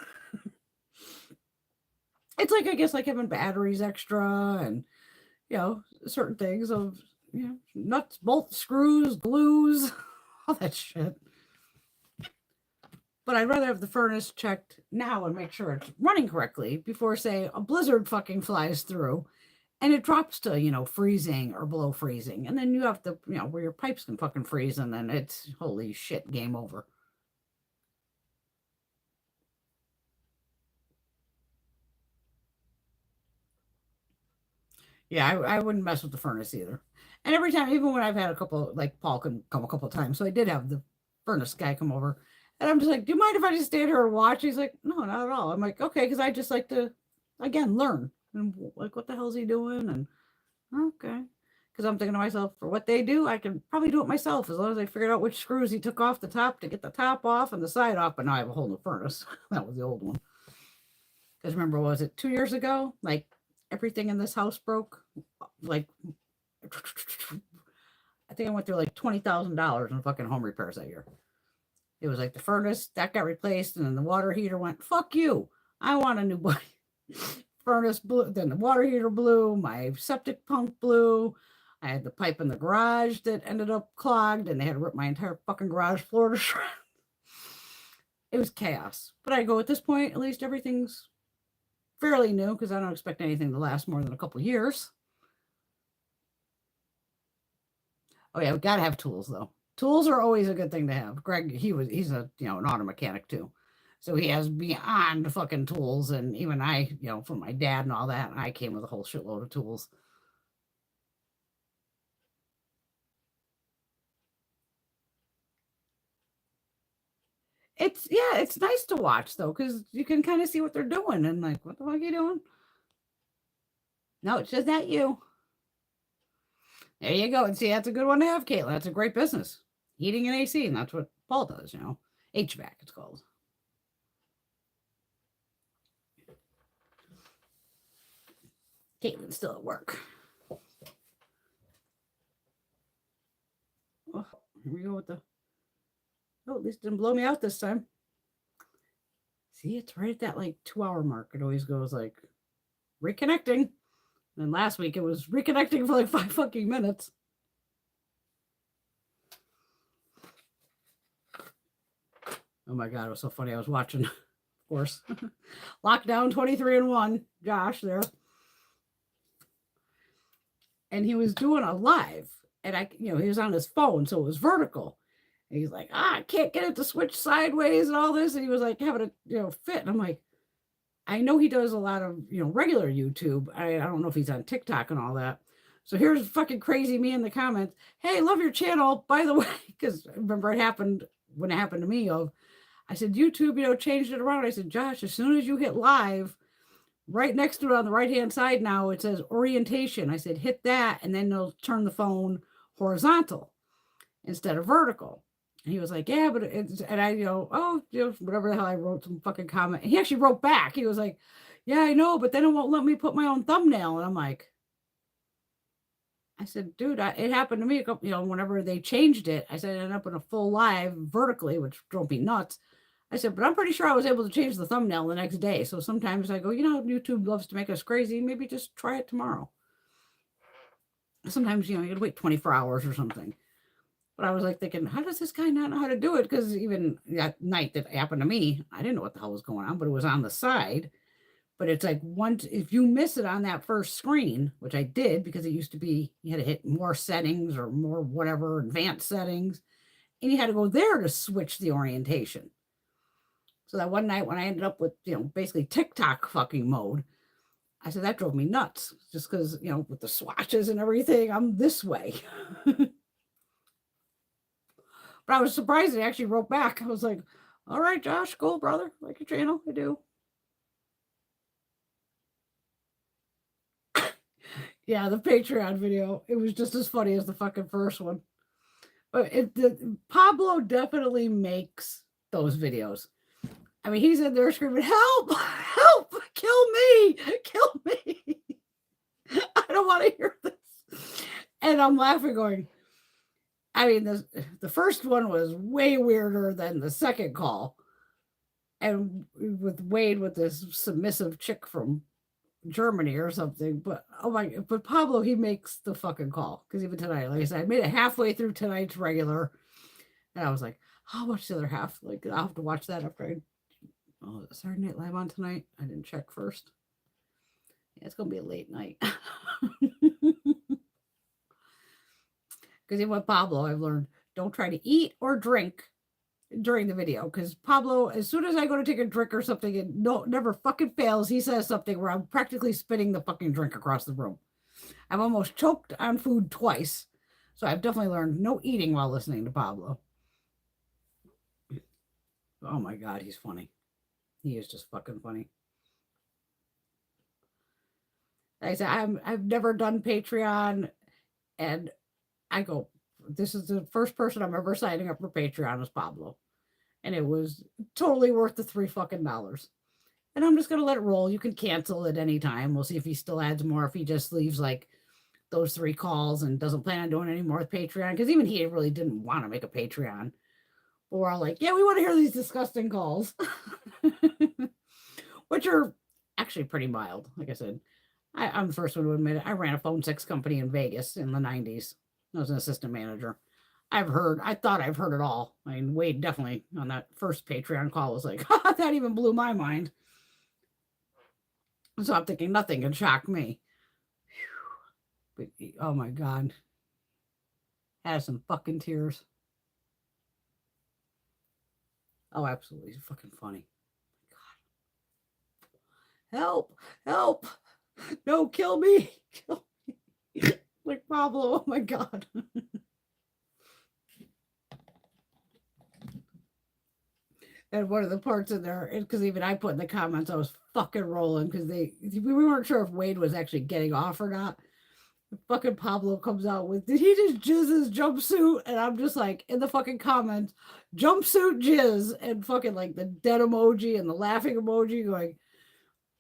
It's like, I guess, like having batteries extra and, you know, certain things of, you know, nuts, bolts, screws, glues, all that shit. But I'd rather have the furnace checked now and make sure it's running correctly before, say, a blizzard fucking flies through and it drops to, you know, freezing or below freezing. And then you have to, you know, where your pipes can fucking freeze and then it's, holy shit, game over. Yeah, I wouldn't mess with the furnace either. And every time, even when I've had a couple, like Paul can come a couple of times, so I did have the furnace guy come over. And I'm just like, do you mind if I just stand here and watch? He's like, no, not at all. I'm like, okay, because I just like to, again, learn. And like, what the hell is he doing? And okay. Because I'm thinking to myself, for what they do, I can probably do it myself as long as I figured out which screws he took off the top to get the top off and the side off. But now I have a whole new furnace. That was the old one. Because remember, was it 2 years ago? Like, everything in this house broke. Like, I think I went through like $20,000 in fucking home repairs that year. It was like the furnace that got replaced, and then the water heater went, fuck you. I want a new body. Furnace blew, then the water heater blew, my septic pump blew. I had the pipe in the garage that ended up clogged, and they had to rip my entire fucking garage floor to shreds. It was chaos. But I go, at this point, at least everything's fairly new because I don't expect anything to last more than a couple years. Oh yeah, we gotta have tools though. Tools are always a good thing to have. Greg, he's a an auto mechanic too. So he has beyond fucking tools, and even I, from my dad and all that, I came with a whole shitload of tools. It's nice to watch though, because you can kind of see what they're doing and like, what the fuck are you doing? No, it's just that you. There you go. And see, that's a good one to have, Caitlin. That's a great business. Heating and AC, and that's what Paul does, HVAC, it's called. Caitlin's still at work. Oh, here we go with the... Oh, at least it didn't blow me out this time. See, it's right at that like 2-hour mark. It always goes like reconnecting. And last week it was reconnecting for like 5 fucking minutes. Oh my God, it was so funny. I was watching, of course, Lockdown 23-1, Josh there. And he was doing a live, and he was on his phone, so it was vertical. And he's like, I can't get it to switch sideways and all this. And he was like having a fit. And I'm like, I know he does a lot of, regular YouTube. I don't know if he's on TikTok and all that. So here's fucking crazy me in the comments. Hey, love your channel, by the way. Because remember it happened when it happened to me. I said, YouTube, changed it around. I said, Josh, as soon as you hit live, right next to it on the right-hand side now, it says orientation. I said, hit that, and then it'll turn the phone horizontal instead of vertical. And he was like, yeah, but it's, and I, whatever the hell, I wrote some fucking comment. He actually wrote back. He was like, yeah, I know, but then it won't let me put my own thumbnail. And I'm like, I said, dude, it happened to me a couple, whenever they changed it. I said, I ended up in a full live vertically, which drove me nuts. I said, but I'm pretty sure I was able to change the thumbnail the next day. So sometimes I go, YouTube loves to make us crazy. Maybe just try it tomorrow. Sometimes, you gotta wait 24 hours or something. But I was like thinking, how does this guy not know how to do it? Because even that night that happened to me, I didn't know what the hell was going on, but it was on the side. But it's like if you miss it on that first screen, which I did because it used to be, you had to hit more settings or more whatever, advanced settings. And you had to go there to switch the orientation. So that one night when I ended up with, basically TikTok fucking mode, I said, that drove me nuts. Just because, with the swatches and everything, I'm this way. But I was surprised he actually wrote back. I was like, all right, Josh, cool, brother. Like your channel, I do. Yeah, the Patreon video, it was just as funny as the fucking first one. But Pablo definitely makes those videos. I mean, he's in there screaming, help, help, kill me. I don't want to hear this. And I'm laughing going, I mean, the first one was way weirder than the second call. And with Wade, with this submissive chick from Germany or something. But but Pablo, he makes the fucking call. Because even tonight, like I said, I made it halfway through tonight's regular. And I was like, how much the other half? Like, I'll have to watch that after Saturday Night Live on tonight. I didn't check first. Yeah, it's going to be a late night. Because even with Pablo, I've learned don't try to eat or drink during the video. Because Pablo, as soon as I go to take a drink or something, it never fucking fails. He says something where I'm practically spitting the fucking drink across the room. I've almost choked on food twice. So I've definitely learned no eating while listening to Pablo. Oh my God, he's funny. He is just fucking funny. Like I said, I've never done Patreon, and I go, this is the first person I'm ever signing up for Patreon is Pablo. And it was totally worth the $3 fucking. And I'm just going to let it roll. You can cancel at any time. We'll see if he still adds more, if he just leaves like those 3 calls and doesn't plan on doing any more with Patreon. Because even he really didn't want to make a Patreon. Or are like, yeah, we want to hear these disgusting calls, which are actually pretty mild. Like I said, I'm the first one to admit it. I ran a phone sex company in Vegas in the 90s. I was an assistant manager. I thought I've heard it all. I mean, Wade definitely on that first Patreon call was like, that even blew my mind. So I'm thinking nothing can shock me. But, oh my God. Had some fucking tears. Oh, absolutely. Fucking funny. God. Help. Help. No, kill me. Kill me. Like Pablo. Oh my God. And one of the parts in there, because even I put in the comments, I was fucking rolling because we weren't sure if Wade was actually getting off or not. Fucking Pablo comes out with, did he just jizz his jumpsuit? And I'm just like, in the fucking comments, jumpsuit jizz, and fucking like the dead emoji and the laughing emoji going,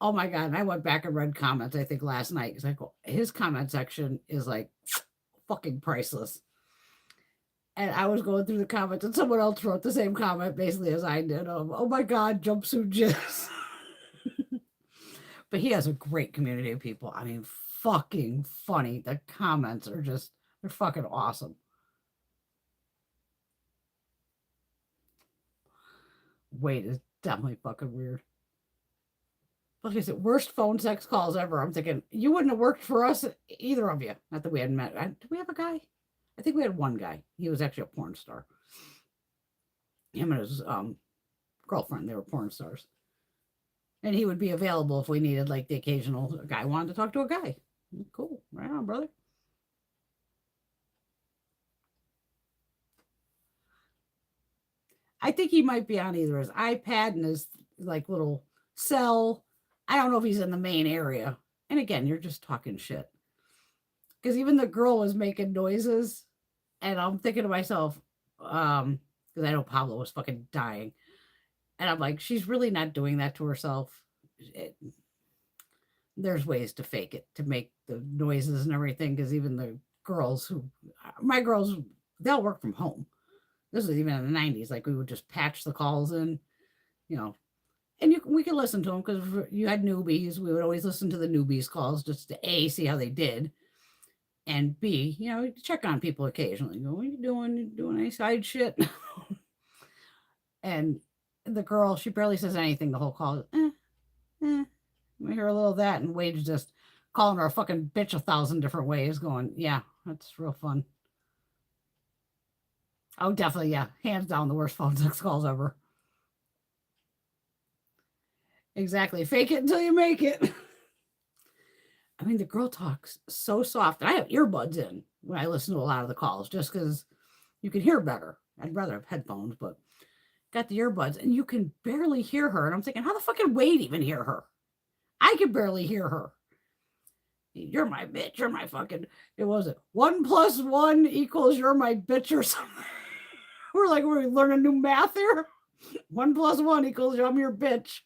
oh my God. And I went back and read comments, I think last night, because I go, his comment section is like fucking priceless. And I was going through the comments, and someone else wrote the same comment basically as I did of, oh my God, jumpsuit jizz. But he has a great community of people. I mean, fucking funny. The comments are just, they're fucking awesome. Wait, is definitely fucking weird. Like I said, worst phone sex calls ever. I'm thinking, you wouldn't have worked for us, either of you. Not that we hadn't met. Did we have a guy? I think we had one guy. He was actually a porn star. Him and his girlfriend, they were porn stars. And he would be available if we needed like the occasional guy wanted to talk to a guy. Cool. Right on, brother. I think he might be on either his iPad and his like little cell. I don't know if he's in the main area. And again, you're just talking shit. Because even the girl was making noises. And I'm thinking to myself, because I know Pablo was fucking dying. And I'm like, she's really not doing that to herself. There's ways to fake it, to make the noises and everything. Because even the girls my girls, they'll work from home. This was even in the 90s. Like we would just patch the calls in, and we could listen to them because you had newbies. We would always listen to the newbies calls just to A, see how they did. And B, check on people occasionally. Go, what are you doing? You doing any side shit? And the girl, she barely says anything the whole call. We hear a little of that, and Wade's just calling her a fucking bitch 1,000 different ways, going, yeah, that's real fun. Oh, definitely, yeah. Hands down the worst phone sex calls ever. Exactly. Fake it until you make it. I mean, the girl talks so soft. And I have earbuds in when I listen to a lot of the calls just because you can hear better. I'd rather have headphones, but got the earbuds and you can barely hear her. And I'm thinking, how the fuck can Wade even hear her? I could barely hear her. You're my bitch. You're my fucking. It wasn't 1 + 1 = you're my bitch or something. we're learning new math here. 1 + 1 = I'm your bitch.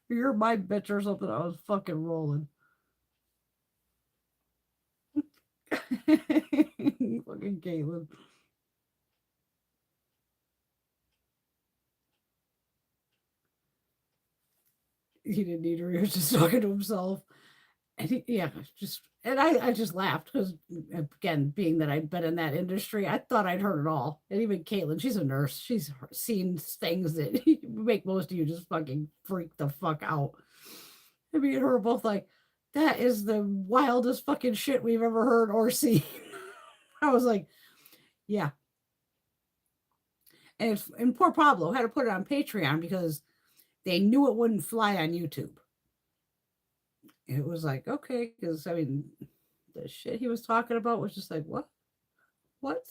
You're my bitch or something. I was fucking rolling. Fucking Caitlin. He didn't need her. He was just talking to himself. And I just laughed because, again, being that I'd been in that industry, I thought I'd heard it all. And even Caitlin, she's a nurse. She's seen things that make most of you just fucking freak the fuck out. And me and her were both like, that is the wildest fucking shit we've ever heard or seen. I was like, yeah. And poor Pablo had to put it on Patreon because they knew it wouldn't fly on YouTube. It was like, okay, because I mean, the shit he was talking about was just like, what? What?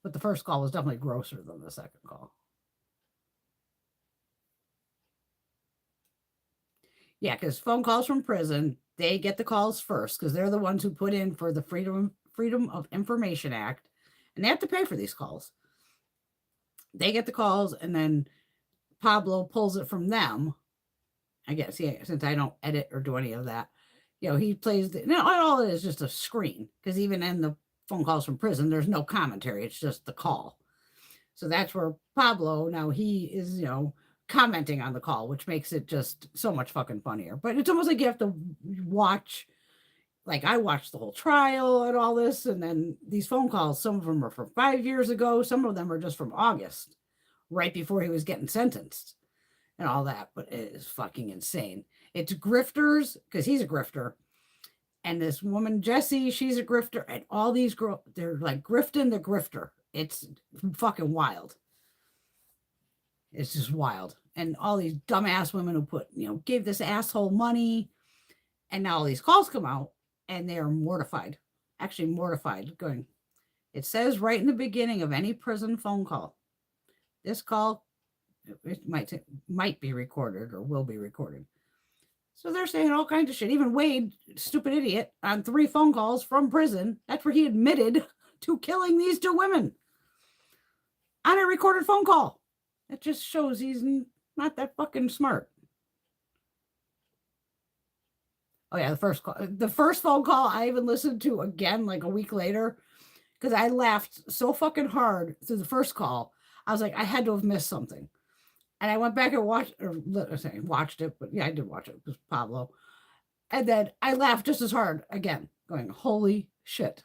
But the first call was definitely grosser than the second call. Yeah, because phone calls from prison, they get the calls first because they're the ones who put in for the Freedom of Information Act, and they have to pay for these calls. They get the calls, and then Pablo pulls it from them. I guess, yeah, since I don't edit or do any of that, You know, he plays the, no, all it is just a screen, because even in the phone calls from prison, there's no commentary. It's just the call. So that's where Pablo, now he is, you know, commenting on the call, which makes it just so much fucking funnier. But it's almost like you have to watch, like I watched the whole trial and all this, and then these phone calls, some of them are from 5 years ago, some of them are just from August, right before he was getting sentenced and all that. But it is fucking insane. It's grifters, because he's a grifter. And this woman, Jessie, she's a grifter. And all these girls, they're like grifting the grifter. It's fucking wild. It's just wild. And all these dumbass women who put, you know, gave this asshole money. And now all these calls come out and they are mortified. Actually mortified. Going, it says right in the beginning of any prison phone call, this call, it might be recorded or will be recorded. So they're saying all kinds of shit. Even Wade, stupid idiot, on 3 phone calls from prison, that's where he admitted to killing these 2 women on a recorded phone call. It just shows he's not that fucking smart. Oh yeah, the first phone call I even listened to again like a week later, because I laughed so fucking hard through the first call. I was like, I had to have missed something. And I went back and watched it, but yeah, I did watch it. It was Pablo. And then I laughed just as hard again, going, holy shit.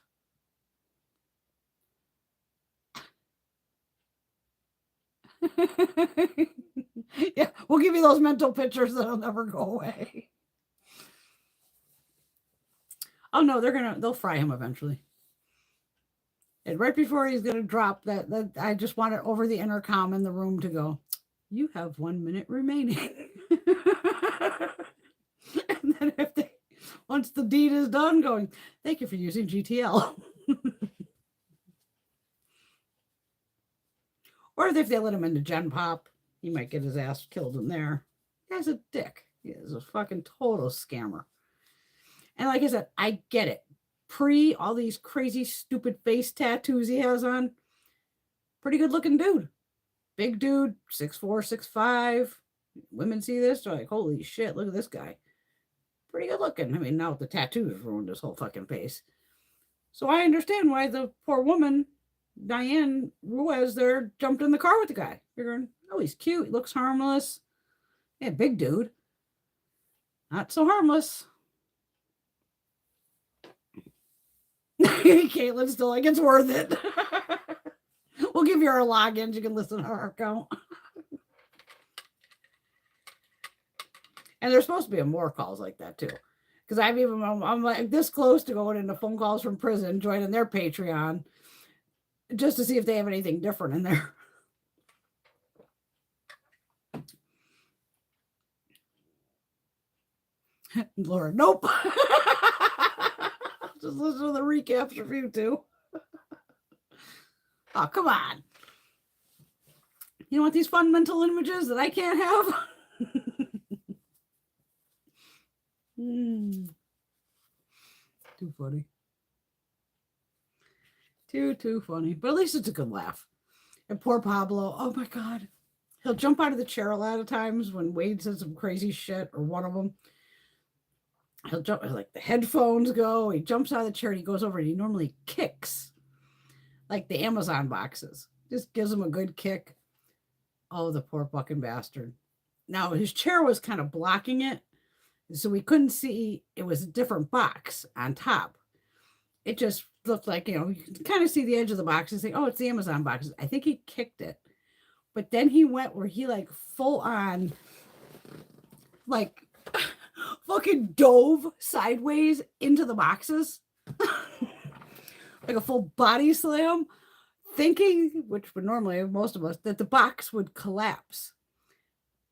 Yeah, we'll give you those mental pictures that'll never go away. Oh no, they'll fry him eventually. And right before he's gonna drop that I just want it over the intercom in the room to go, you have 1 minute remaining. And then once the deed is done, going, thank you for using GTL. Or if they let him into Gen Pop, he might get his ass killed in there. Guy's a dick. He is a fucking total scammer. And like I said, I get it. All these crazy, stupid face tattoos he has on, pretty good looking dude. Big dude, 6'4", 6'5". Women see this, they're like, holy shit, look at this guy. Pretty good looking. I mean, now the tattoos ruined his whole fucking face. So I understand why the poor woman, Diane Ruiz, there jumped in the car with the guy. Figuring, oh, he's cute. He looks harmless. Yeah, big dude. Not so harmless. Caitlin's still like, it's worth it. We'll give you our logins. You can listen to our account. And there's supposed to be more calls like that too. Because I'm like this close to going into phone calls from prison, joining their Patreon, just to see if they have anything different in there. Laura, nope. Just listen to the recaps from you two. Oh, come on. You want these fun mental images that I can't have? Too funny. Too funny. But at least it's a good laugh. And poor Pablo, oh my God. He'll jump out of the chair a lot of times when Wade says some crazy shit, or one of them. He'll jump, like the headphones go. He jumps out of the chair and he goes over and he normally kicks like the Amazon boxes. Just gives him a good kick. Oh, the poor fucking bastard. Now, his chair was kind of blocking it, so we couldn't see. It was a different box on top. It just looked like, you can kind of see the edge of the box and say, oh, it's the Amazon boxes. I think he kicked it. But then he went where he like full on, like fucking dove sideways into the boxes. Like a full body slam, thinking, which would normally most of us, that the box would collapse.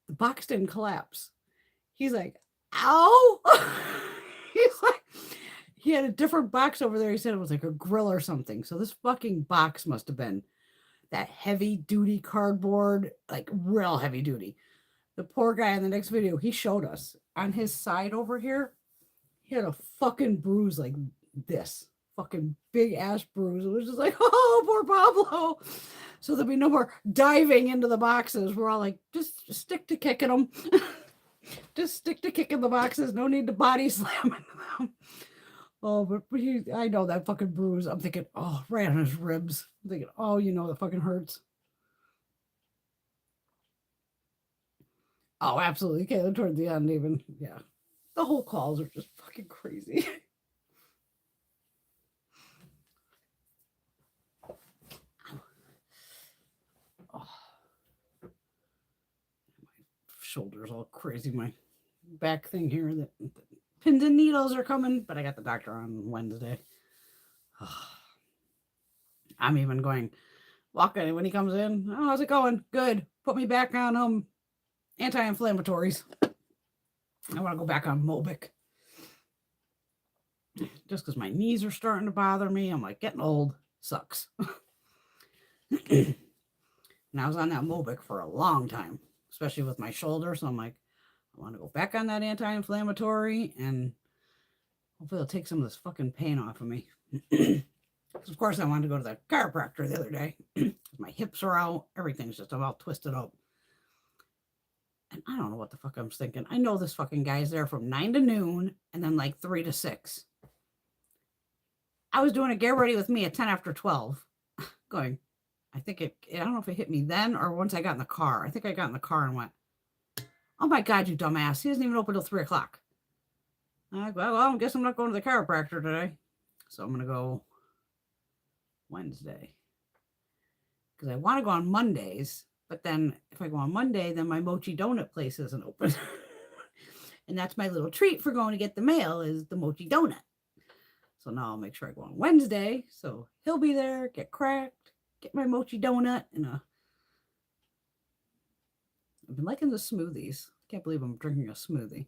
The box didn't collapse. He's like, ow. He's like, he had a different box over there. He said it was like a grill or something. So this fucking box must have been that heavy duty cardboard, like real heavy duty. The poor guy in the next video, he showed us on his side over here, he had a fucking bruise like this. Fucking big ass bruise. It was just like, oh, poor Pablo. So there'll be no more diving into the boxes. We're all like, just stick to kicking them. Just stick to kicking the boxes. No need to body slam into them. Oh, but I know that fucking bruise. I'm thinking, oh, right on his ribs. I'm thinking, oh, you know, that fucking hurts. Oh, absolutely. Kayla, toward the end, even. Yeah. The whole calls are just fucking crazy. Oh, my shoulder's all crazy. My back thing here, the pins and needles are coming, but I got the doctor on Wednesday. I'm even going walking when he comes in. Oh, how's it going? Good. Put me back on anti-inflammatories. I want to go back on Mobic. Just because my knees are starting to bother me. I'm like, getting old sucks. And I was on that Mobic for a long time, especially with my shoulder. So I'm like, I want to go back on that anti-inflammatory and hopefully it'll take some of this fucking pain off of me. Of course, I wanted to go to the chiropractor the other day. My hips are out. Everything's just about twisted up. And I don't know what the fuck I'm thinking. I know this fucking guy's there from 9 to noon and then like 3 to 6. I was doing a get ready with me at 10 after 12. Going, I don't know if it hit me then or once I got in the car. I think I got in the car and went, oh my God, you dumbass. He doesn't even open till 3 o'clock. I'm like, well, I guess I'm not going to the chiropractor today. So I'm going to go Wednesday. Because I want to go on Mondays. But then if I go on Monday, then my mochi donut place isn't open. And that's my little treat for going to get the mail is the mochi donut. So now I'll make sure I go on Wednesday. So he'll be there, get cracked, get my mochi donut. And I've been liking the smoothies. Can't believe I'm drinking a smoothie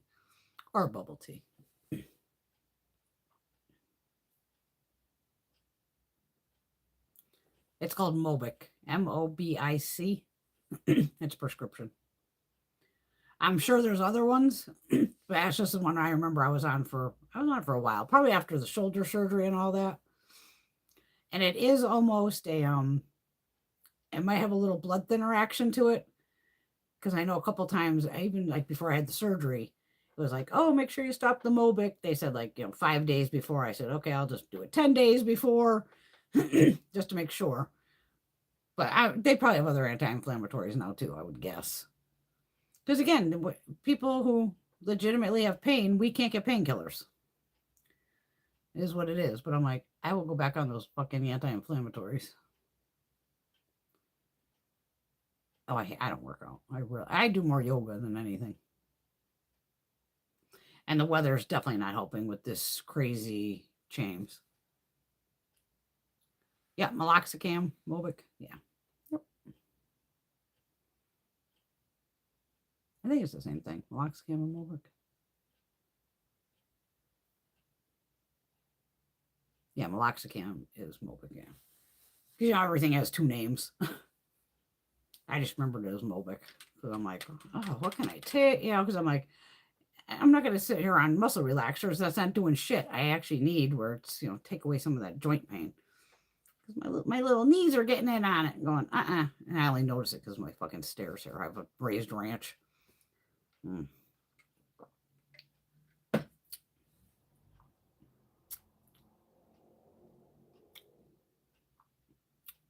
or bubble tea. It's called Mobic, Mobic. It's prescription. I'm sure there's other ones, but that's just the one I remember I was on for a while, probably after the shoulder surgery and all that. And it is almost it might have a little blood thinner action to it. Because I know a couple times, even like before I had the surgery, it was like, oh, make sure you stop the Mobic. They said 5 days before. I said, okay, I'll just do it 10 days before just to make sure. But they probably have other anti-inflammatories now too, I would guess. Because again, people who legitimately have pain, we can't get painkillers. It is what it is. But I'm like, I will go back on those fucking anti-inflammatories. Oh, I don't work out. I do more yoga than anything. And the weather is definitely not helping with this crazy change. Yeah, meloxicam, Mobic. Yeah. Yep. I think it's the same thing. Meloxicam and Mobic. Yeah, meloxicam is Mobic, yeah. Because everything has 2 names. I just remembered it as Mobic. Because I'm like, oh, what can I take? Because I'm like, I'm not going to sit here on muscle relaxers. That's not doing shit. I actually need where it's, take away some of that joint pain. Because my little knees are getting in on it and going, And I only notice it because my fucking stairs here. I have a raised ranch.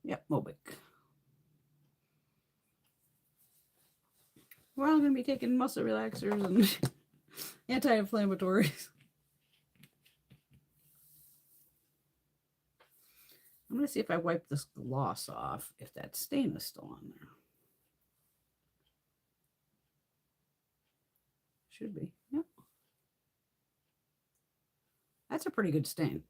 Yep, Mobic. We're all going to be taking muscle relaxers and anti-inflammatories. I'm going to see if I wipe this gloss off, if that stain is still on there. Should be. Yep. That's a pretty good stain.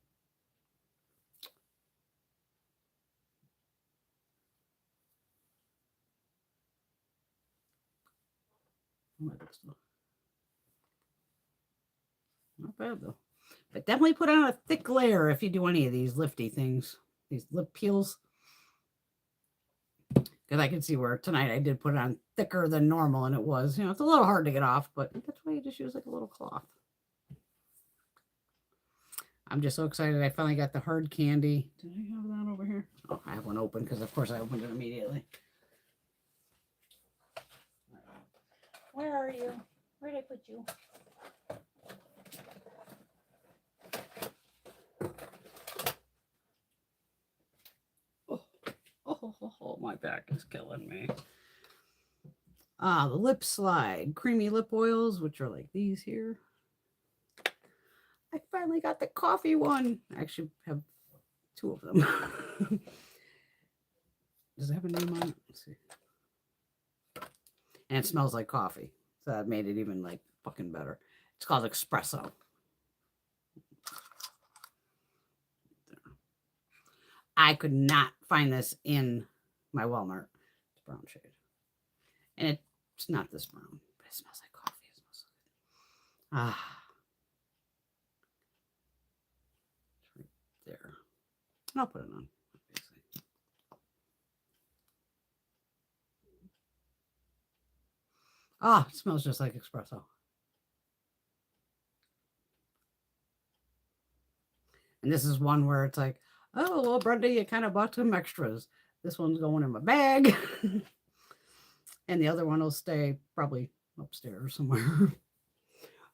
Not bad though. But definitely put on a thick layer if you do any of these lifty things, these lip peels. Because I can see where tonight I did put it on thicker than normal, and it was, it's a little hard to get off, but that's why you just use like a little cloth. I'm just so excited I finally got the hard candy. Did I have that over here? Oh, I have one open because, of course, I opened it immediately. Where are you? Where'd I put you? Oh, my back is killing me. The lip slide creamy lip oils, which are like these here. I finally got the coffee one. I actually have 2 of them. Does it have a name on it? Let's see. And it smells like coffee. So that made it even like fucking better. It's called espresso. I could not find this in my Walmart. It's brown shade. And it's not this brown, but it smells like coffee. It smells so good. It's right there. And I'll put it on. It smells just like espresso. And this is one where it's like, oh, well, Brenda, you kind of bought some extras. This one's going in my bag. And the other one will stay probably upstairs somewhere.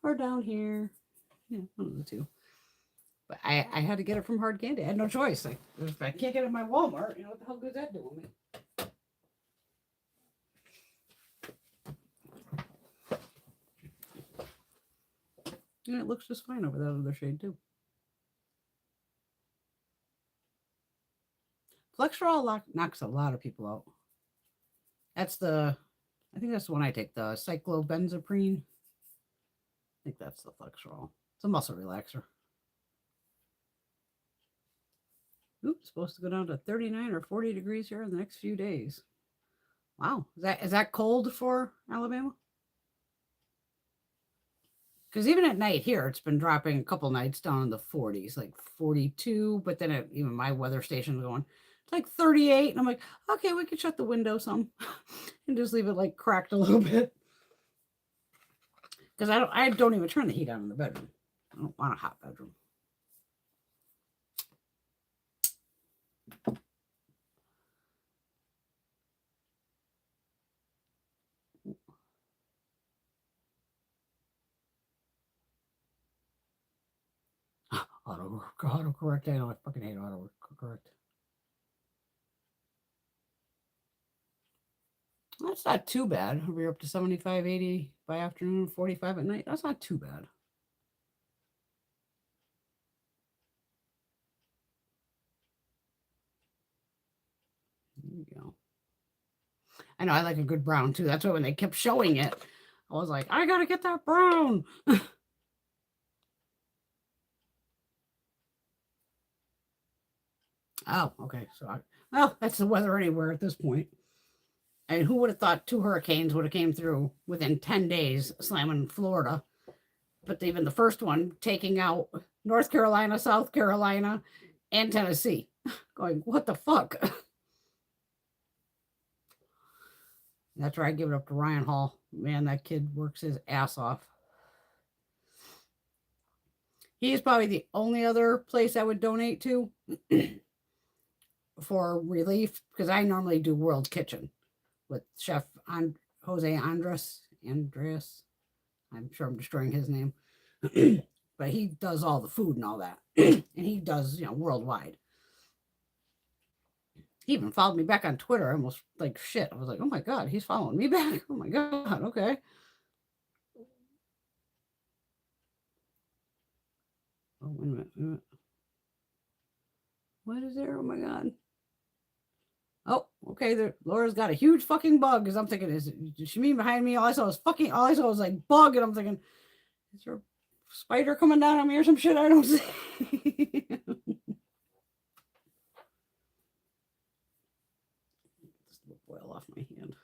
Or down here. Yeah, one of the two. But I had to get it from Hard Candy. I had no choice. If I can't get it in my Walmart, what the hell good's that doing me? And it looks just fine over that other shade too. Flexerol knocks a lot of people out. That's I think that's the one I take, the cyclobenzaprine. I think that's the Flexerol. It's a muscle relaxer. Oops, supposed to go down to 39 or 40 degrees here in the next few days. Wow, is that cold for Alabama? Because even at night here, it's been dropping a couple nights down in the 40s, like 42. But then even my weather station's going, it's like 38. And I'm like, okay, we could shut the window some and just leave it like cracked a little bit. Because I don't even turn the heat on in the bedroom. I don't want a hot bedroom. Autocorrect. I know I fucking hate autocorrect. That's not too bad. We're up to 75, 80 by afternoon, 45 at night. That's not too bad. There you go. I know I like a good brown too. That's why when they kept showing it, I was like, I gotta get that brown. Oh, okay. So, that's the weather anywhere at this point. And who would have thought 2 hurricanes would have came through within 10 days, slamming Florida? But even the first one taking out North Carolina, South Carolina, and Tennessee. Going, what the fuck? That's where I give it up to Ryan Hall. Man, that kid works his ass off. He's probably the only other place I would donate to for relief, because I normally do World Kitchen with Chef Jose Andres. I'm sure I'm destroying his name. But he does all the food and all that. And he does, worldwide. He even followed me back on Twitter. I almost like shit. I was like, oh my God, he's following me back. Oh my God, okay. Oh, wait a minute. What is there? Oh my God. Oh, okay. Laura's got a huge fucking bug. Because I'm thinking, did she mean behind me? All I saw was like bug. And I'm thinking, is there a spider coming down on me or some shit I don't see? This little boil off my hand.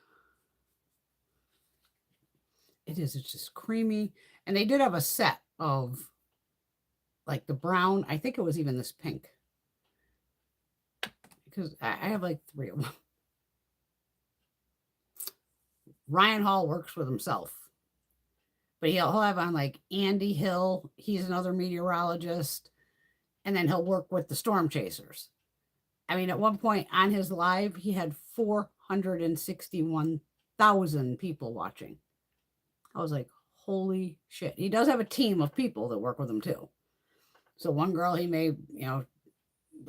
It's just creamy. And they did have a set of like the brown. I think it was even this pink. Because I have like 3 of them. Ryan Hall works with himself. But he'll have on like Andy Hill. He's another meteorologist. And then he'll work with the storm chasers. I mean, at one point on his live, he had 461,000 people watching. I was like, holy shit. He does have a team of people that work with him too. So one girl, he may,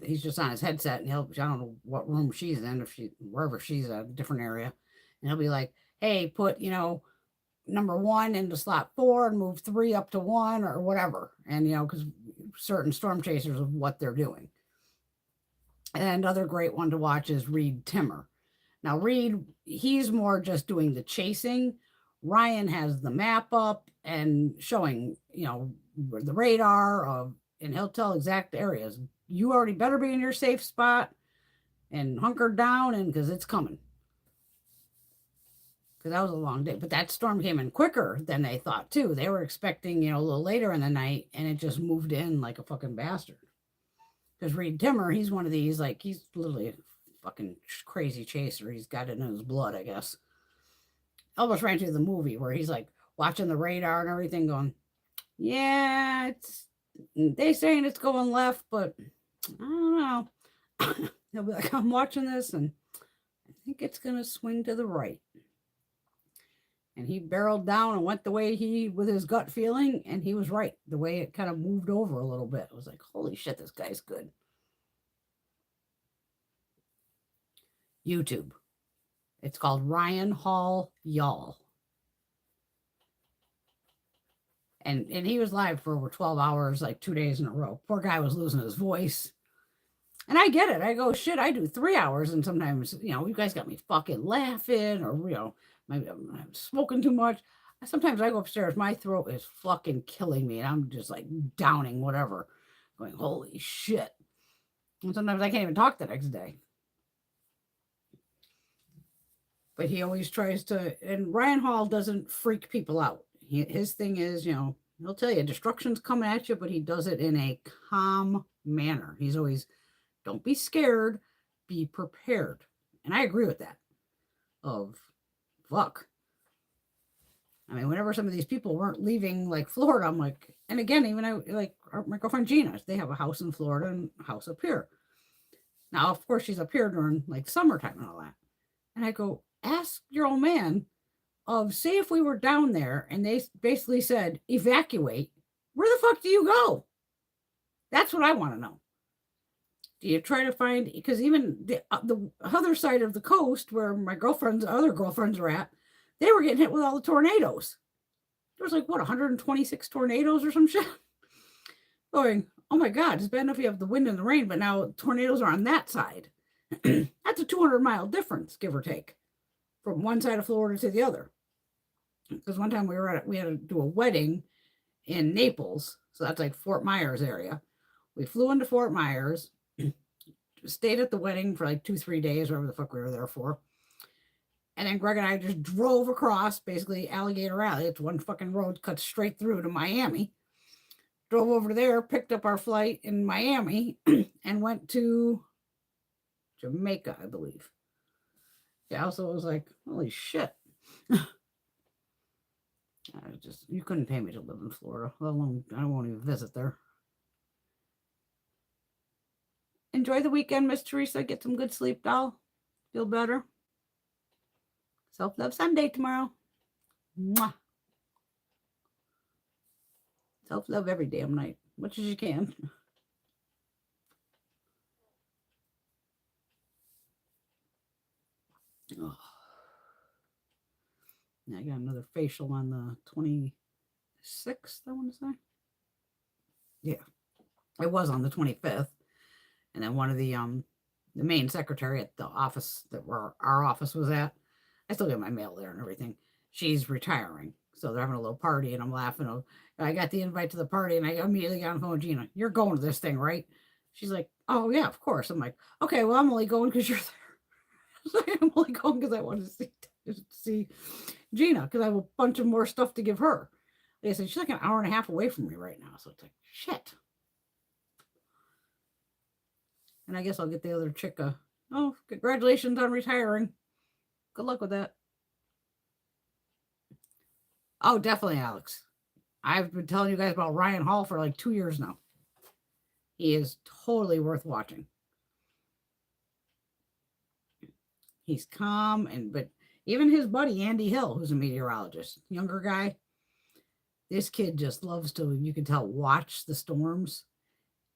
he's just on his headset and I don't know what room she's in, wherever she's at, a different area. And he'll be like, hey, put, number 1 into slot 4 and move 3 up to 1 or whatever. And, because certain storm chasers of what they're doing. And another great one to watch is Reed Timmer. Now, Reed, he's more just doing the chasing. Ryan has the map up and showing, the radar of, and he'll tell exact areas. You already better be in your safe spot and hunker down, and because it's coming. Because that was a long day. But that storm came in quicker than they thought, too. They were expecting, a little later in the night, and it just moved in like a fucking bastard. Because Reed Timmer, he's one of these, like, he's literally a fucking crazy chaser. He's got it in his blood, I guess. Almost ran through the movie where he's, like, watching the radar and everything going, yeah, they saying it's going left, but I don't know. He'll be like, I'm watching this, and I think it's going to swing to the right. And he barreled down and went the way with his gut feeling, and he was right. The way it kind of moved over a little bit. It was like, holy shit, this guy's good. YouTube. It's called Ryan Hall Y'all. And he was live for over 12 hours, like 2 days in a row. Poor guy was losing his voice. And I get it. I go, shit, I do 3 hours, and sometimes, you guys got me fucking laughing, or, maybe I'm smoking too much. Sometimes I go upstairs, my throat is fucking killing me, and I'm just like downing whatever, going, holy shit. And sometimes I can't even talk the next day. But he always tries to, and Ryan Hall doesn't freak people out. His thing is, he'll tell you destruction's coming at you, but he does it in a calm manner. He's always, don't be scared, be prepared. And I agree with that. Fuck. I mean, whenever some of these people weren't leaving, like, Florida, I'm like, and again, even my girlfriend Gina, they have a house in Florida and a house up here. Now, of course, she's up here during, like, summertime and all that. And I go, ask your old man say if we were down there and they basically said, evacuate, where the fuck do you go? That's what I want to know. Do you try to find, because even the other side of the coast where my other girlfriends are at, they were getting hit with all the tornadoes. There was like, 126 tornadoes or some shit? Going, oh my God, it's bad enough you have the wind and the rain, but now tornadoes are on that side. That's a 200-mile difference, give or take, from one side of Florida to the other. Because one time we had to do a wedding in Naples, so that's like Fort Myers area. We flew into Fort Myers, stayed at the wedding for like 2-3 days, whatever the fuck we were there for. And then Greg and I just drove across, basically Alligator Alley. It's one fucking road, cut straight through to Miami. Drove over there, picked up our flight in Miami, and went to Jamaica, I believe. Yeah, so it was like, holy shit. You couldn't pay me to live in Florida, let alone I won't even visit there. Enjoy the weekend, Miss Teresa. Get some good sleep, doll. Feel better. Self-love Sunday tomorrow. Mwah. Self-love every damn night, much as you can. Oh. I got another facial on the 26th, I want to say. Yeah, it was on the 25th. And then one of the main secretary at the office where our office was at, I still get my mail there and everything. She's retiring. So they're having a little party, and I'm laughing. I got the invite to the party, and I immediately got on the phone with Gina. You're going to this thing, right? She's like, oh, yeah, of course. I'm like, okay, well, I'm only going because you're there. I'm only going because I want to see Gina, because I have a bunch of more stuff to give her. Like I said, she's like an hour and a half away from me right now. So it's like, shit. And I guess I'll get the other chick congratulations on retiring. Good luck with that. Oh, definitely, Alex. I've been telling you guys about Ryan Hall for like 2 years now. He is totally worth watching. He's calm, but even his buddy, Andy Hill, who's a meteorologist, younger guy, This kid just loves to, you can tell, watch the storms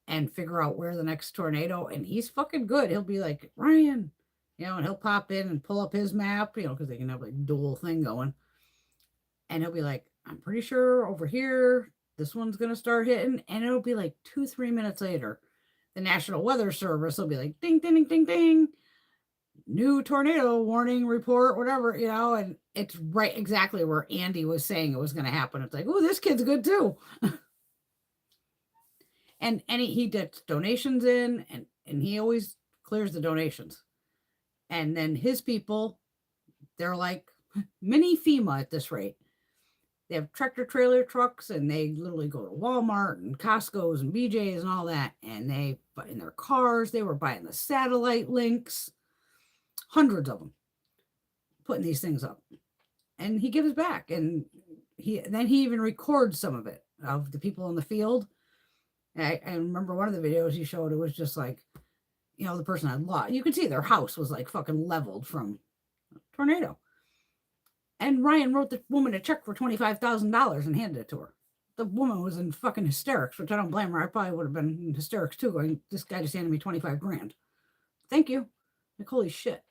and figure out where the next tornado, and he's fucking good. He'll be like, Ryan, and he'll pop in and pull up his map, because they can have like dual thing going. And he'll be like, I'm pretty sure over here, this one's going to start hitting. And it'll be like 2-3 minutes later, the National Weather Service will be like, ding, ding, ding, ding, ding. New tornado warning report, whatever, and it's right exactly where Andy was saying it was going to happen. It's like, oh, this kid's good too. and he gets donations in, and he always clears the donations. And then his people, they're like mini FEMA at this rate. They have tractor trailer trucks, and they literally go to Walmart and Costco's and BJ's and all that. And they, in their cars, they were buying the satellite links, hundreds of them, putting these things up. And he gives back. And then he even records some of it, of the people in the field. I remember one of the videos he showed, it was just like, the person had lost. You could see their house was like fucking leveled from a tornado. And Ryan wrote the woman a check for $25,000 and handed it to her. The woman was in fucking hysterics, which I don't blame her. I probably would have been in hysterics too, going, this guy just handed me 25 grand. Thank you. Like, holy shit.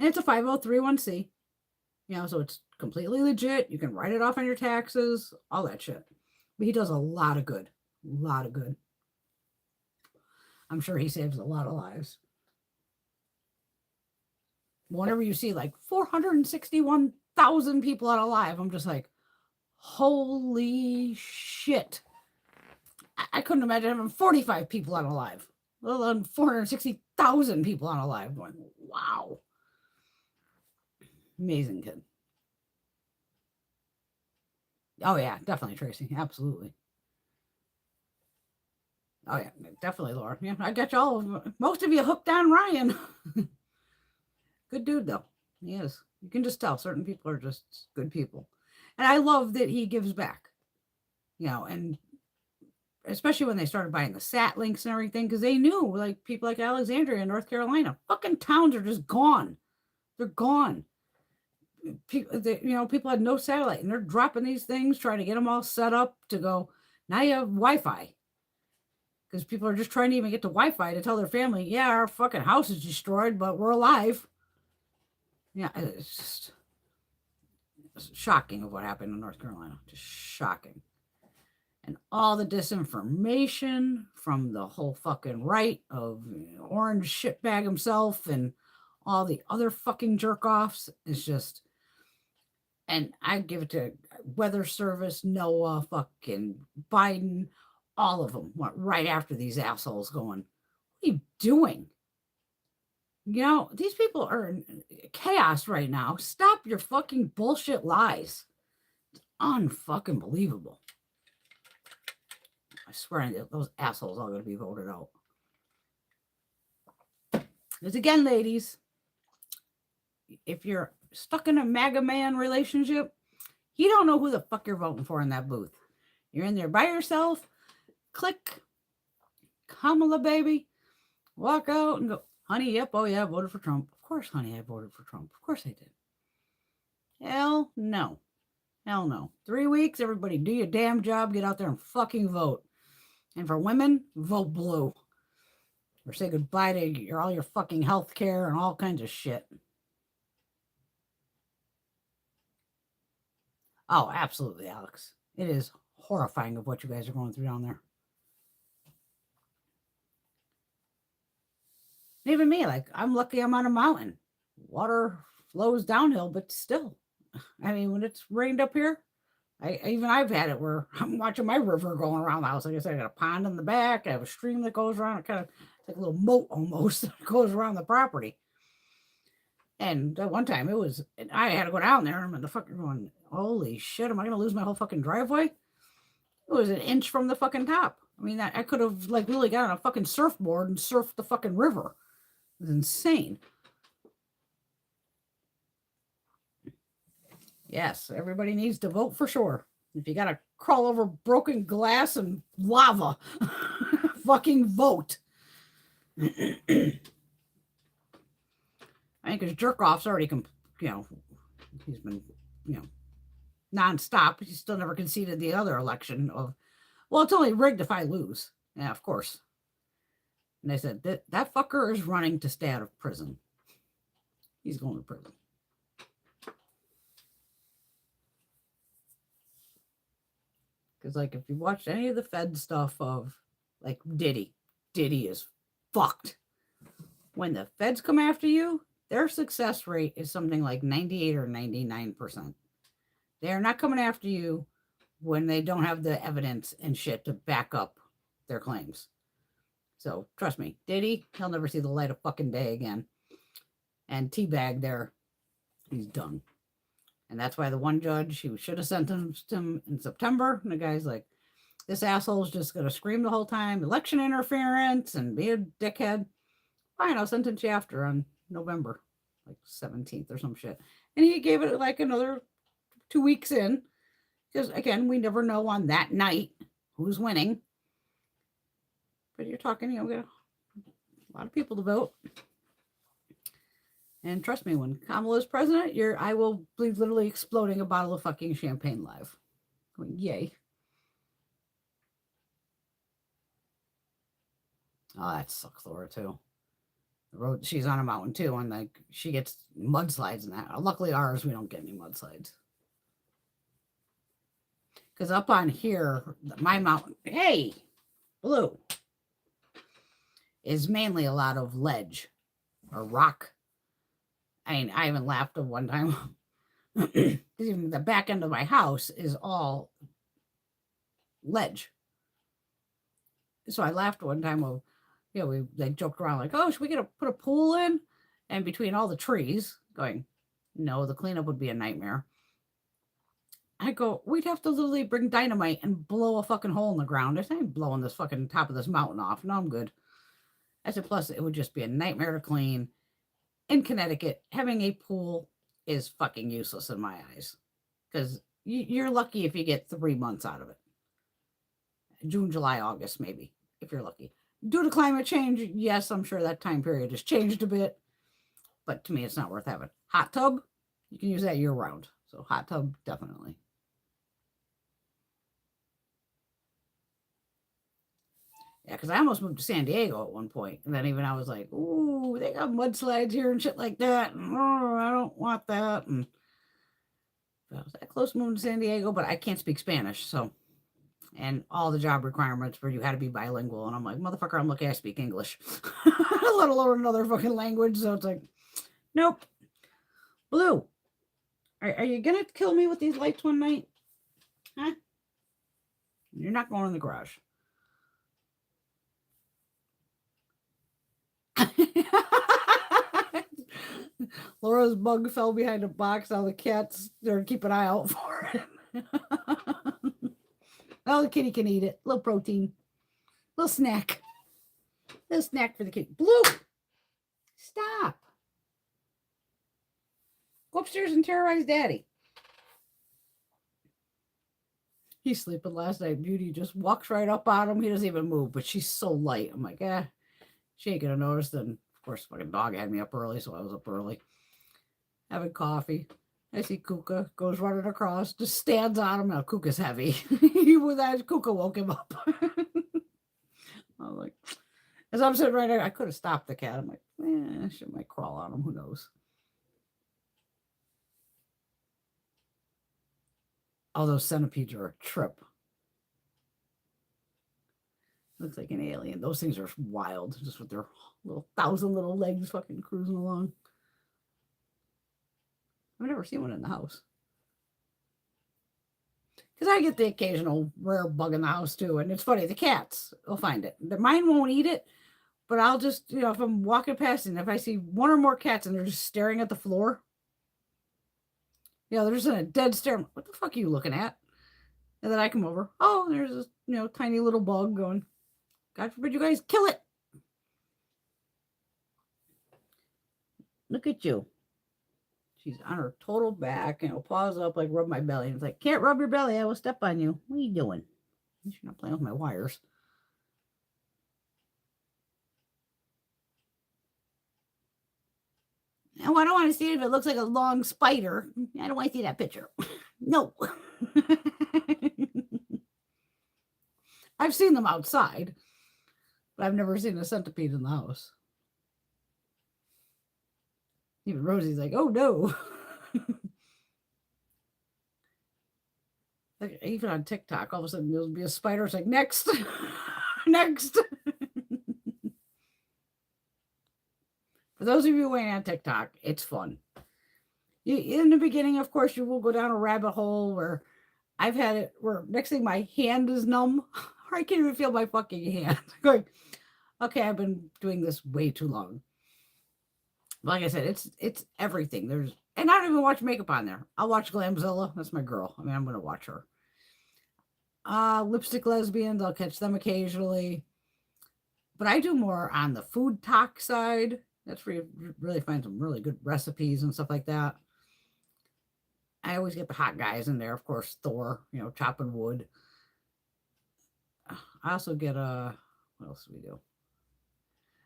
And it's a 503(c), so it's completely legit. You can write it off on your taxes, all that shit. But he does a lot of good. A lot of good. I'm sure he saves a lot of lives. Whenever you see like 461,000 people out alive, I'm just like, holy shit. I couldn't imagine having 45 people out alive, let alone 460,000 people out alive. Going, wow. Amazing kid. Oh, yeah, definitely, Tracy. Absolutely. Oh, yeah, definitely, Laura. Yeah, I got most of you hooked on Ryan. Good dude, though. He is. You can just tell certain people are just good people. And I love that he gives back, and especially when they started buying the sat links and everything, because they knew, like, people like Alexandria in North Carolina, fucking towns are just gone. They're gone. People had no satellite, and they're dropping these things, trying to get them all set up to go, now you have Wi-Fi. Because people are just trying to even get to Wi-Fi to tell their family, yeah, our fucking house is destroyed, but we're alive. Yeah, it's just shocking of what happened in North Carolina. Just shocking. And all the disinformation from the whole fucking right of Orange shitbag himself and all the other fucking jerk-offs is just... And I give it to Weather Service, NOAA, fucking Biden, all of them went right after these assholes going, what are you doing? These people are in chaos right now. Stop your fucking bullshit lies. It's unfucking believable. I swear those assholes are going to be voted out. Because again, ladies, if you're stuck in a MAGA man relationship, you don't know who the fuck you're voting for in that booth. You're in there by yourself. Click. Kamala, baby. Walk out and go, honey, yep, oh yeah, I voted for Trump. Of course, honey, I voted for Trump. Of course I did. Hell no. Hell no. 3 weeks, everybody do your damn job. Get out there and fucking vote. And for women, vote blue. Or say goodbye to all your fucking health care and all kinds of shit. Oh, absolutely, Alex. It is horrifying of what you guys are going through down there. Even me, like, I'm lucky I'm on a mountain. Water flows downhill, but still. I mean, when it's rained up here, I've had it where I'm watching my river going around the house. Like I said, I got a pond in the back. I have a stream that goes around. It kind of like a little moat almost that goes around the property. And at one time I had to go down there and I'm in the fucking going, holy shit, am I going to lose my whole fucking driveway? It was an inch from the fucking top. I mean, I could have like really got on a fucking surfboard and surfed the fucking river. It was insane. Yes, everybody needs to vote for sure. If you got to crawl over broken glass and lava, fucking vote. I think his jerk off's already, he's been, nonstop. He still never conceded the other election of, well, it's only rigged if I lose. Yeah, of course. And they said, that fucker is running to stay out of prison. He's going to prison. Because, like, if you watched any of the Fed stuff of, like, Diddy is fucked. When the feds come after you, their success rate is something like 98 or 99%. They're not coming after you when they don't have the evidence and shit to back up their claims. So trust me, Diddy, he'll never see the light of fucking day again. And Teabag there, he's done. And that's why the one judge, he should have sentenced him in September. And the guy's like, this asshole's just going to scream the whole time, election interference and be a dickhead. Fine, I'll sentence you after on November, like 17th or some shit. And he gave it like another 2 weeks in. Because, again, we never know on that night who's winning. But you're talking, we got a lot of people to vote. And trust me, when Kamala is president, I will be literally exploding a bottle of fucking champagne live. Going, yay. Oh, that sucks, Laura, too. The road, she's on a mountain, too, and like she gets mudslides and that. Luckily, ours, we don't get any mudslides. Because up on here, my mountain, hey, Blue, is mainly a lot of ledge or rock. I mean, I even laughed at one time. Even the back end of my house is all ledge. So I laughed one time of, we like joked around like, oh, should we put a pool in? And between all the trees, going, no, the cleanup would be a nightmare. I go, we'd have to literally bring dynamite and blow a fucking hole in the ground. I ain't blowing this fucking top of this mountain off. No, I'm good. I said, plus it would just be a nightmare to clean. In Connecticut, having a pool is fucking useless in my eyes. Because you're lucky if you get 3 months out of it. June, July, August, maybe, if you're lucky. Due to climate change, yes, I'm sure that time period has changed a bit. But to me, it's not worth having. Hot tub, you can use that year round. So hot tub, definitely. Yeah, because I almost moved to San Diego at one point. And then even I was like, ooh, they got mudslides here and shit like that. And, oh, I don't want that. And I was that close to moving to San Diego, but I can't speak Spanish. So, and all the job requirements for you had to be bilingual. And I'm like, motherfucker, I'm lucky I speak English, let alone another fucking language. So it's like, nope. Blue, are you going to kill me with these lights one night? Huh? You're not going in the garage. Laura's bug fell behind a box. Now the cats, they're keep an eye out for it. Oh, the kitty can eat it. Little protein. Little snack. Little snack for the kitty. Blue! Stop. Go upstairs and terrorize Daddy. He's sleeping last night. Beauty just walks right up on him. He doesn't even move, but she's so light. I'm like, she ain't gonna notice. Then, of course, fucking dog had me up early, so I was up early. Having coffee. I see Kuka goes running across, just stands on him. Now Kuka's heavy. Kuka woke him up. I was like, as I'm sitting right there, I could have stopped the cat. I'm like, she might crawl on him. Who knows? All those centipedes are a trip. Looks like an alien. Those things are wild, just with their 1,000 little legs fucking cruising along. I've never seen one in the house. Because I get the occasional rare bug in the house too. And it's funny, the cats will find it. Mine won't eat it, but I'll just, if I'm walking past and if I see one or more cats and they're just staring at the floor, they're just in a dead stare. What the fuck are you looking at? And then I come over. Oh, there's this, tiny little bug going, God forbid you guys kill it. Look at you. She's on her total back, paws up, like rub my belly. And it's like, can't rub your belly. I will step on you. What are you doing? You're not playing with my wires. Oh, I don't want to see it if it looks like a long spider. I don't want to see that picture. No. I've seen them outside, but I've never seen a centipede in the house. Even Rosie's like, oh no. Like, even on TikTok, all of a sudden there'll be a spider. It's like, next, next. For those of you who ain't on TikTok, it's fun. In the beginning, of course, you will go down a rabbit hole where I've had it where next thing my hand is numb. I can't even feel my fucking hand. Going, okay, I've been doing this way too long. Like I said, it's everything. And I don't even watch makeup on there. I'll watch Glamzilla. That's my girl. I mean, I'm gonna watch her. Lipstick lesbians, I'll catch them occasionally. But I do more on the food talk side. That's where you really find some really good recipes and stuff like that. I always get the hot guys in there, of course, Thor, chopping wood. I also get what else do we do?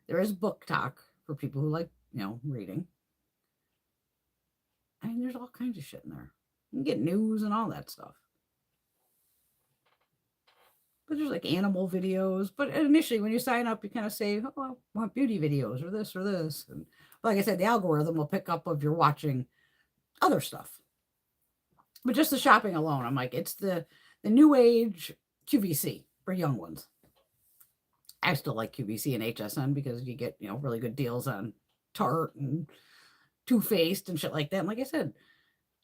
There is book talk for people who like, reading. I mean, there's all kinds of shit in there. You can get news and all that stuff. But there's like animal videos. But initially, when you sign up, you kind of say, oh, I want beauty videos or this or this. And like I said, the algorithm will pick up if you're watching other stuff. But just the shopping alone, I'm like, it's the new age QVC for young ones. I still like QVC and HSN because you get, really good deals on Tarte and Too Faced and shit like that. And like I said,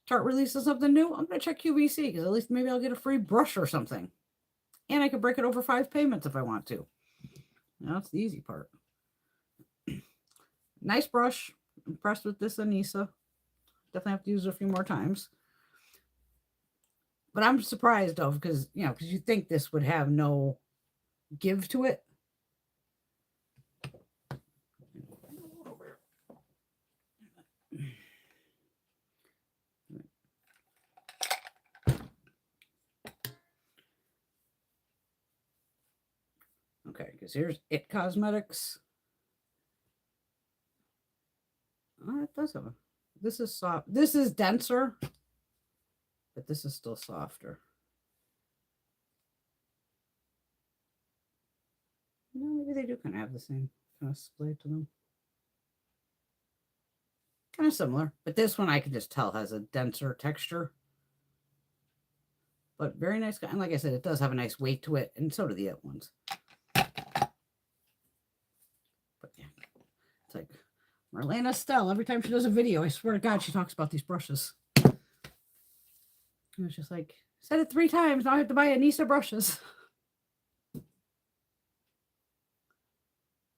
Tarte releases something new. I'm going to check QVC because at least maybe I'll get a free brush or something. And I can break it over 5 payments if I want to. That's the easy part. Nice brush. Impressed with this Anissa. Definitely have to use it a few more times. But I'm surprised of because you think this would have no give to it. Okay, because here's It Cosmetics. Oh, it does have this is soft. This is denser, but this is still softer. Maybe they do kind of have the same kind of splay to them. Kind of similar, but this one I can just tell has a denser texture. But very nice. And like I said, it does have a nice weight to it, and so do the other ones. But yeah, it's like Marlena Stell. Every time she does a video, I swear to God, she talks about these brushes. And it's just like, said it 3 times. Now I have to buy Anissa brushes.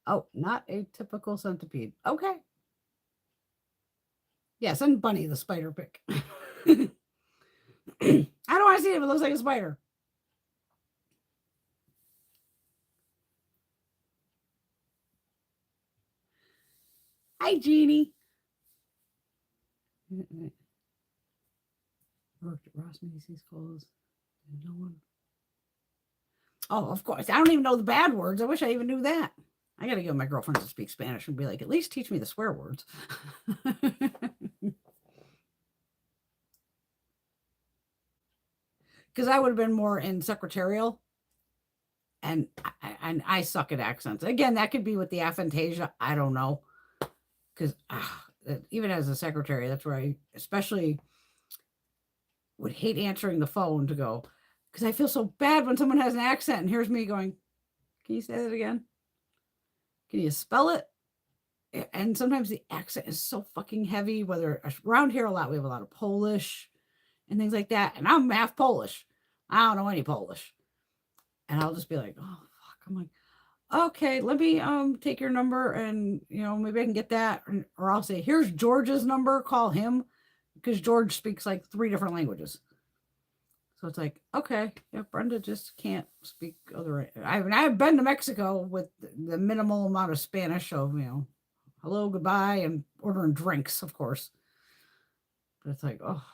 Oh, not a typical centipede. Okay. Yes, and Bunny the spider pick. I don't want to see it if it looks like a spider. Hi, Jeannie. Worked at Ross Macy's calls. No one. Oh, of course. I don't even know the bad words. I wish I even knew that. I got to give my girlfriend to speak Spanish and be like, at least teach me the swear words. Because I would have been more in secretarial. And I suck at accents. Again, that could be with the aphantasia. I don't know. Because even as a secretary, that's where I especially would hate answering the phone to go, because I feel so bad when someone has an accent and here's me going, can you say that again? Can you spell it? And sometimes the accent is so fucking heavy, whether around here a lot, we have a lot of Polish and things like that. And I'm half Polish. I don't know any Polish. And I'll just be like, oh, fuck. I'm like, okay, let me take your number and, maybe I can get that. Or I'll say, here's George's number. Call him. Because George speaks like 3 different languages. So it's like, okay, yeah, Brenda just can't speak other. I've been to Mexico with the minimal amount of Spanish, so hello, goodbye, and ordering drinks, of course. But it's like, oh.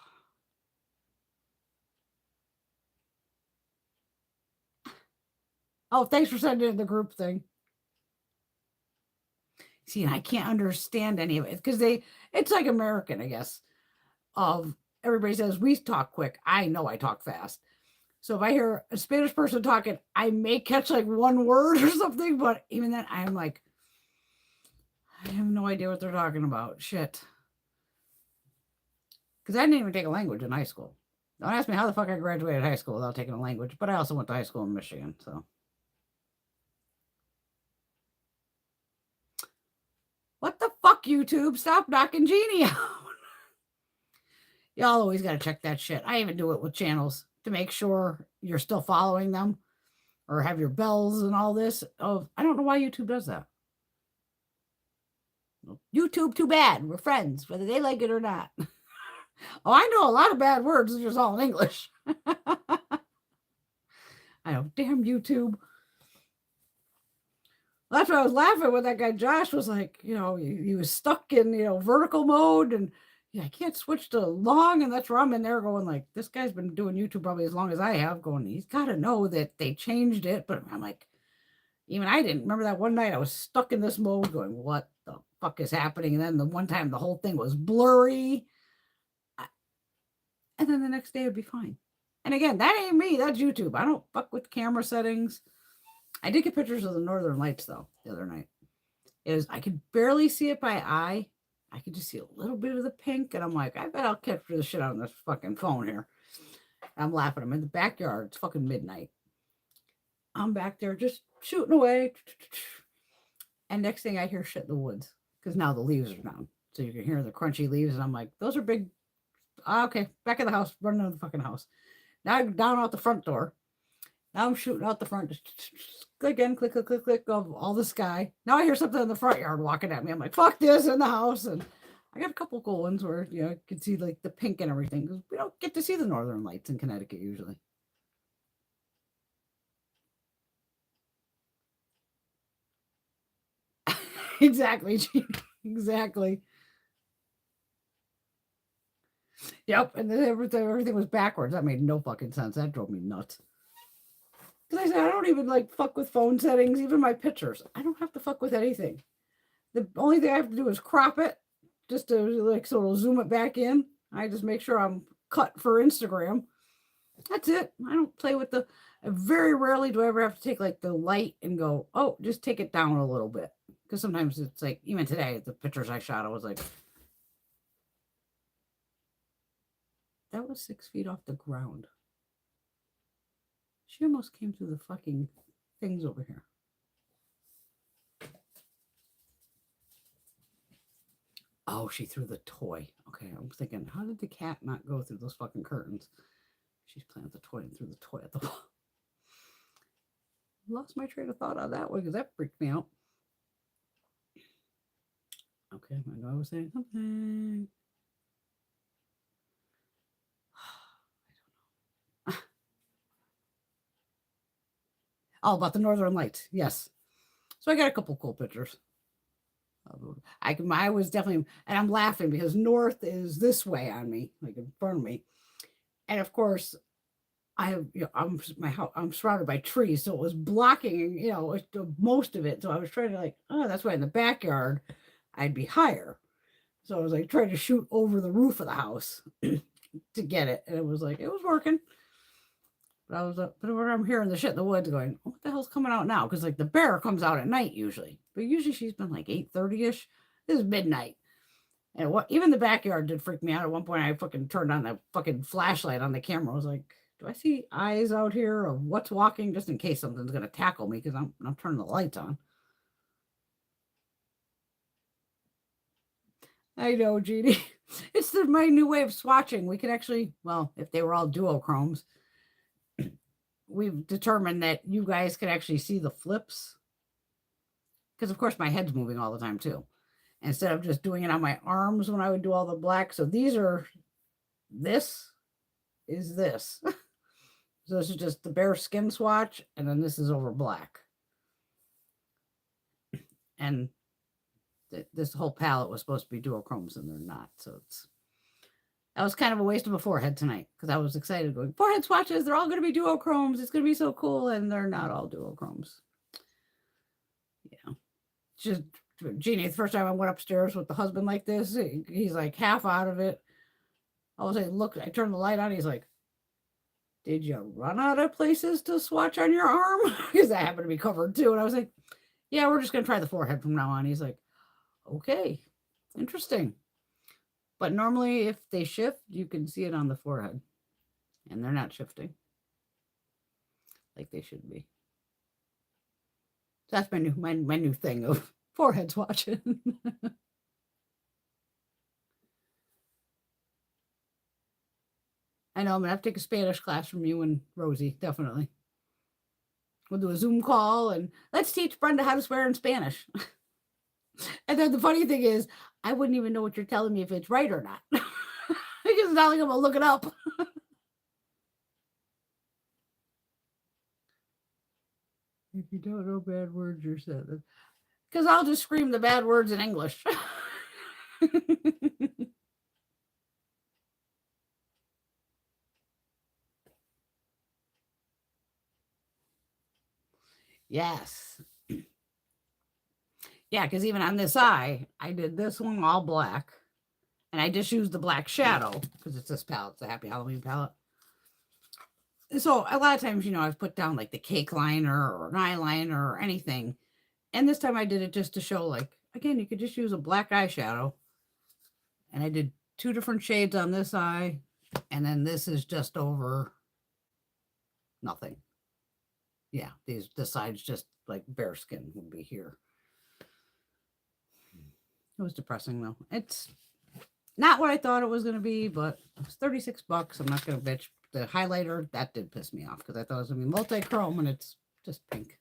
Oh, thanks for sending in the group thing. See, I can't understand any of it because it's like American, I guess. everybody says we talk quick. I know I talk fast. So if I hear a Spanish person talking, I may catch like one word or something, but even then I'm like, I have no idea what they're talking about. Shit. Because I didn't even take a language in high school. Don't ask me how the fuck I graduated high school without taking a language, but I also went to high school in Michigan, so. What the fuck, YouTube? Stop knocking Jeannie out. Y'all always got to check that shit. I even do it with channels to make sure you're still following them or have your bells and all this. Oh, I don't know why YouTube does that. YouTube, too bad. We're friends, whether they like it or not. Oh, I know a lot of bad words. It's just all in English. I know, damn YouTube. Well, that's why I was laughing when that guy Josh was like, he was stuck in, vertical mode and I can't switch to long. And that's where I'm in there going like, this guy's been doing YouTube probably as long as I have going, he's got to know that they changed it. But I'm like, even I didn't remember that one night I was stuck in this mode going, what the fuck is happening? And then the one time the whole thing was blurry. And then the next day it'd be fine. And again, that ain't me. That's YouTube. I don't fuck with camera settings. I did get pictures of the Northern Lights, though, the other night. I could barely see it by eye. I could just see a little bit of the pink. And I'm like, I bet I'll capture the shit on this fucking phone here. I'm laughing. I'm in the backyard. It's fucking midnight. I'm back there just shooting away. And next thing I hear shit in the woods. Because now the leaves are down. So you can hear the crunchy leaves. And I'm like, those are big. Okay, back in the house. Running out of the fucking house. Now I'm down out the front door. Now I'm shooting out the front. Again, click, click, click, click of all the sky. Now I hear something in the front yard walking at me. I'm like, fuck this in the house. And I got a couple cool ones where, you can see like the pink and everything. Because we don't get to see the Northern Lights in Connecticut usually. Exactly. Exactly. Yep. And then everything was backwards. That made no fucking sense. That drove me nuts. Because I said, I don't even fuck with phone settings, even my pictures. I don't have to fuck with anything. The only thing I have to do is crop it just to so it'll zoom it back in. I just make sure I'm cut for Instagram. That's it. I don't play with very rarely do I ever have to take the light and go, oh, just take it down a little bit. Because sometimes it's even today, the pictures I shot, I was like, that was 6 feet off the ground. She almost came through the fucking things over here. Oh, she threw the toy. Okay, I'm thinking, how did the cat not go through those fucking curtains? She's playing with the toy and threw the toy at the wall. Lost my train of thought on that one because that freaked me out. Okay, I know I was saying something. Oh, about the Northern Lights. Yes. So I got a couple cool pictures. I was definitely, and I'm laughing because north is this way on me, in front of me. And of course, I'm surrounded by trees, so it was blocking, most of it. So I was trying to that's why in the backyard I'd be higher. So I was trying to shoot over the roof of the house to get it, and it was working. But but when I'm hearing the shit in the woods going, what the hell's coming out now? Because the bear comes out at night usually, but usually she's been 8:30ish. This is midnight. And even the backyard did freak me out. At one point, I fucking turned on the fucking flashlight on the camera. I was like, do I see eyes out here of what's walking just in case something's going to tackle me because I'm turning the lights on. I know, Jeannie. It's my new way of swatching. We could actually, if they were all duochromes, we've determined that you guys can actually see the flips. Because, of course, my head's moving all the time, too. Instead of just doing it on my arms when I would do all the black. So this is this. So this is just the bare skin swatch, and then this is over black. And this whole palette was supposed to be duochromes, and they're not. So that was kind of a waste of a forehead tonight, because I was excited going, forehead swatches, they're all going to be duochromes. It's going to be so cool, and they're not all duochromes. Yeah. Just Jeannie, the first time I went upstairs with the husband like this, he's half out of it. I was like, look, I turned the light on. He's like, did you run out of places to swatch on your arm? Because that happened to be covered too. And I was like, yeah, we're just going to try the forehead from now on. He's like, okay, interesting. But normally if they shift, you can see it on the forehead. And they're not shifting like they should be. So that's my new thing of forehead swatching. I know I'm gonna have to take a Spanish class from you and Rosie, definitely. We'll do a Zoom call and let's teach Brenda how to swear in Spanish. And then the funny thing is, I wouldn't even know what you're telling me if it's right or not. Because it's not like I'm gonna look it up. If you don't know bad words, you're said. Because I'll just scream the bad words in English. Yes. Yeah, because even on this eye, I did this one all black. And I just used the black shadow because it's this palette. It's a Happy Halloween palette. So a lot of times, I've put down like the cake liner or an eyeliner or anything. And this time I did it just to show, like, again, you could just use a black eyeshadow. And I did 2 different shades on this eye. And then this is just over nothing. Yeah, this side's just like bare skin would be here. It was depressing though. It's not what I thought it was going to be, but it was $36. I'm not going to bitch. The highlighter, that did piss me off because I thought it was going to be multi-chrome and it's just pink.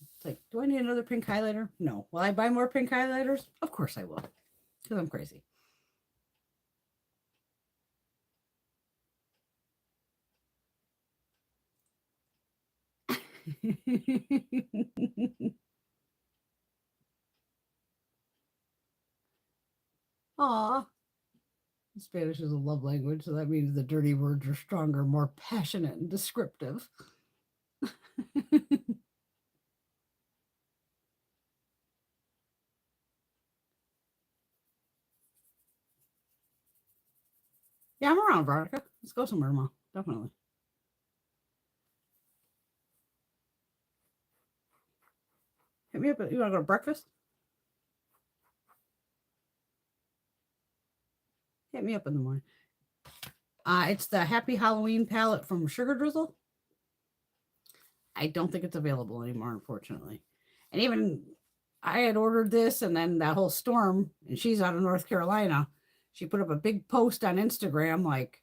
It's like, do I need another pink highlighter? No. Will I buy more pink highlighters? Of course I will, because I'm crazy. Aw. Spanish is a love language, so that means the dirty words are stronger, more passionate, and descriptive. Yeah, I'm around, Veronica. Let's go somewhere, Mom. Definitely. Hit me up. You want to go to breakfast? Hit me up in the morning. It's the Happy Halloween palette from Sugar Drizzle. I don't think it's available anymore, unfortunately. And even I had ordered this, and then that whole storm, and she's out of North Carolina. She put up a big post on Instagram, like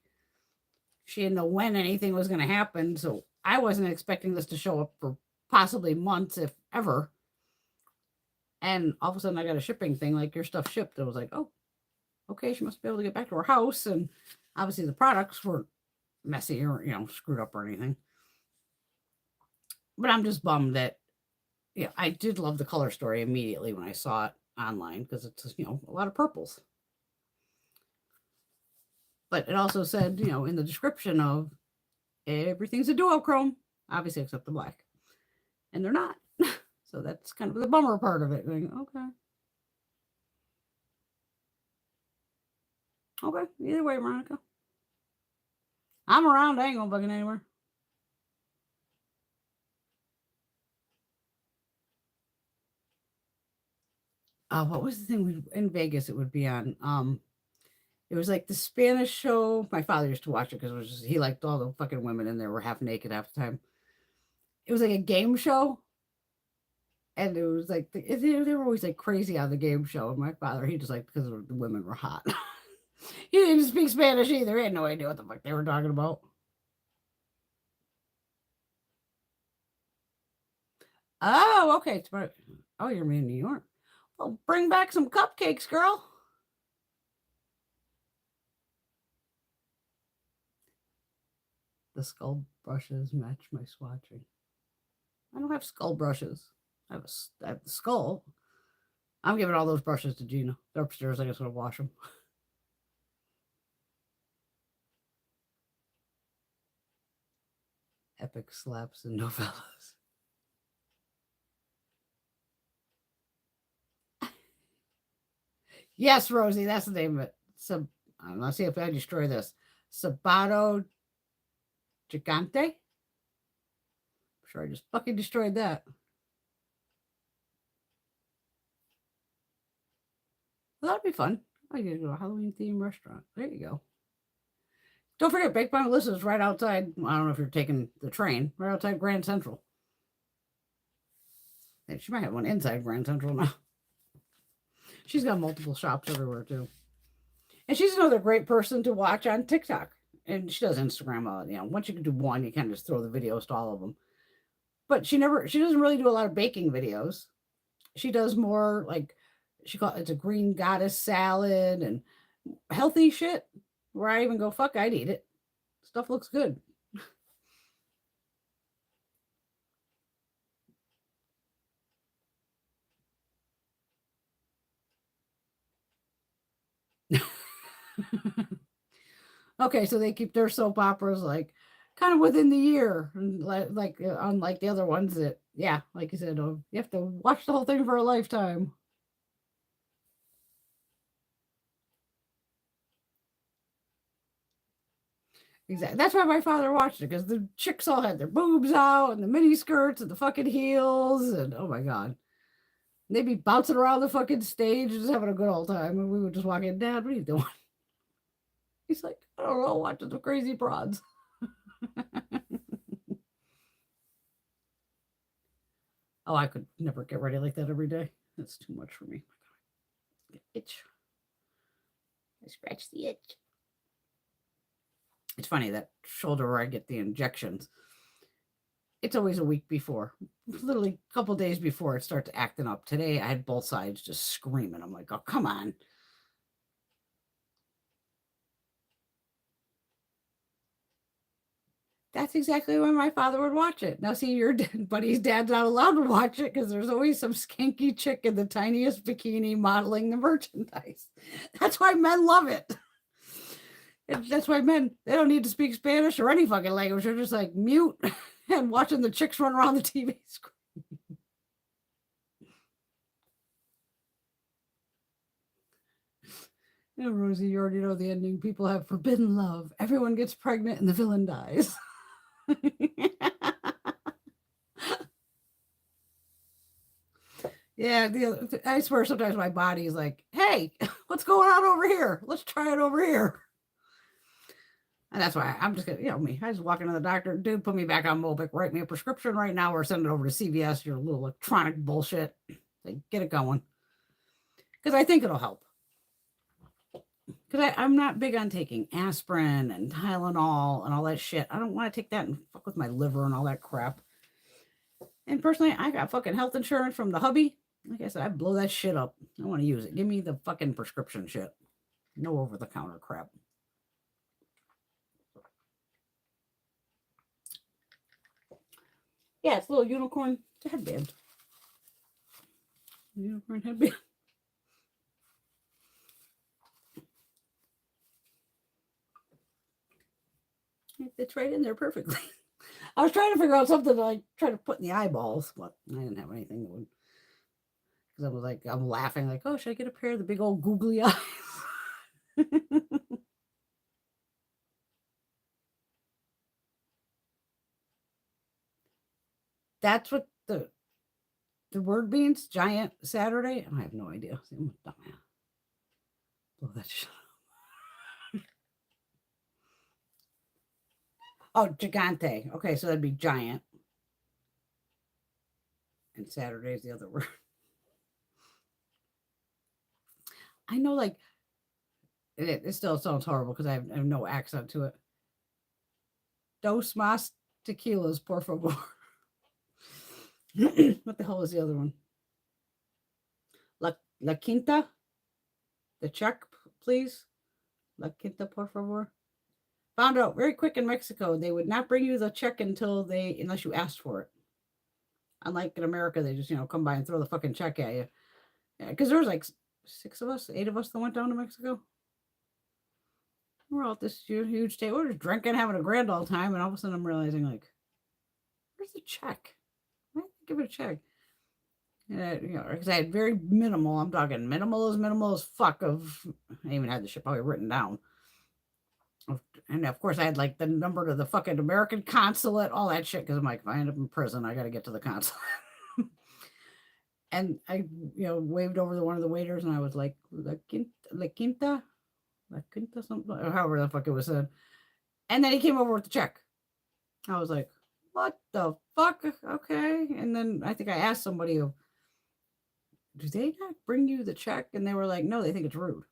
she didn't know when anything was going to happen. So I wasn't expecting this to show up for possibly months, if ever. And all of a sudden, I got a shipping thing, like your stuff shipped. I was like, oh, okay, she must be able to get back to her house. And obviously, the products weren't messy or screwed up or anything. But I'm just bummed that, I did love the color story immediately when I saw it online because it's a lot of purples. But it also said, in the description of everything's a duochrome, obviously except the black, and they're not. So that's kind of the bummer part of it. Going, okay, either way, Veronica, I'm around. I ain't gonna bugging anywhere. What was the thing in Vegas? It would be on. It was like the Spanish show. My father used to watch it because he liked all the fucking women in there were half naked half the time. It was like a game show, and it was like they were always like crazy on the game show. And my father, he just like because the women were hot. He didn't speak Spanish either. He had no idea what the fuck they were talking about. Oh, okay. Oh, you're in New York. Well, bring back some cupcakes, girl. The skull brushes match my swatching. I don't have skull brushes. I have the skull. I'm giving all those brushes to Gina. They're upstairs. I just want to wash them. Epic slaps and novellas. Yes, Rosie, that's the name of it. So let's see if I destroy this. Sabato Gigante. I'm sure I just fucking destroyed that. Well, that'd be fun. I could go to a Halloween themed restaurant. There you go. Don't forget, Baked by Melissa is right outside. I don't know if you're taking the train, right outside Grand Central. And she might have one inside Grand Central now. She's got multiple shops everywhere too. And she's another great person to watch on TikTok. And she does Instagram. Once you can do one, you kind of just throw the videos to all of them. But she doesn't really do a lot of baking videos. She does more like it's a green goddess salad and healthy shit where I even go, fuck, I'd eat it. Stuff looks good. Okay, so they keep their soap operas like kind of within the year, like unlike the other ones that, yeah, like you said, you have to watch the whole thing for a lifetime. Exactly. That's why my father watched it, because the chicks all had their boobs out and the mini skirts and the fucking heels, and oh my god, they'd be bouncing around the fucking stage, just having a good old time, and we would just walk in, Dad, what are you doing? He's like, I don't know, watching the crazy broads. Oh, I could never get ready like that every day. That's too much for me. Itch. I scratch the itch. It's funny, that shoulder where I get the injections, it's always a week before. Literally a couple days before it starts acting up. Today I had both sides just screaming. I'm like, oh, come on. That's exactly when my father would watch it. Now, see, your buddy's dad's not allowed to watch it because there's always some skanky chick in the tiniest bikini modeling the merchandise. That's why men love it. That's why men, they don't need to speak Spanish or any fucking language. They're just like mute and watching the chicks run around the TV screen. Yeah, Rosie, you already know the ending. People have forbidden love. Everyone gets pregnant and the villain dies. Yeah, I swear sometimes my body is like, hey, what's going on over here? Let's try it over here. And that's why I'm just gonna, me. I just walk into the doctor, dude, put me back on Mobic, write me a prescription right now, or send it over to CVS, your little electronic bullshit. Like, get it going. Because I think it'll help. Because I'm not big on taking aspirin and Tylenol and all that shit. I don't want to take that and fuck with my liver and all that crap. And personally, I got fucking health insurance from the hubby. Like I said, I blow that shit up. I want to use it. Give me the fucking prescription shit. No over-the-counter crap. Yeah, it's a little unicorn headband. Unicorn headband. It fits right in there perfectly. I was trying to figure out something to like try to put in the eyeballs, but I didn't have anything that would. Because I was like, I'm laughing, like, oh, should I get a pair of the big old googly eyes? That's what the word means. Giant Saturday. I have no idea. See, I'm a dumbass. Blow that shit up. Oh, gigante. Okay, so that'd be giant. And Saturday is the other word. I know, like, it still sounds horrible because I have no accent to it. Dos mas tequilas, por favor. What the hell is the other one? La Quinta? The check, please. La Quinta, por favor. Found out very quick in Mexico, they would not bring you the check unless you asked for it. Unlike in America, they just, come by and throw the fucking check at you. Because there was like 8 of us that went down to Mexico. We're all at this huge table. We're just drinking, having a grand old time, and all of a sudden I'm realizing, like, where's the check? Why didn't I give it a check? You know, because I had very minimal, I'm talking minimal as fuck of, I even had the shit probably written down. And of course I had like the number to the fucking American consulate, all that shit. Cause I'm like, if I end up in prison, I got to get to the consulate. And I, you know, waved over to one of the waiters and I was like, La Quinta, something, or however the fuck it was said. And then he came over with the check. I was like, what the fuck? Okay. And then I think I asked somebody, do they not bring you the check? And they were like, no, they think it's rude.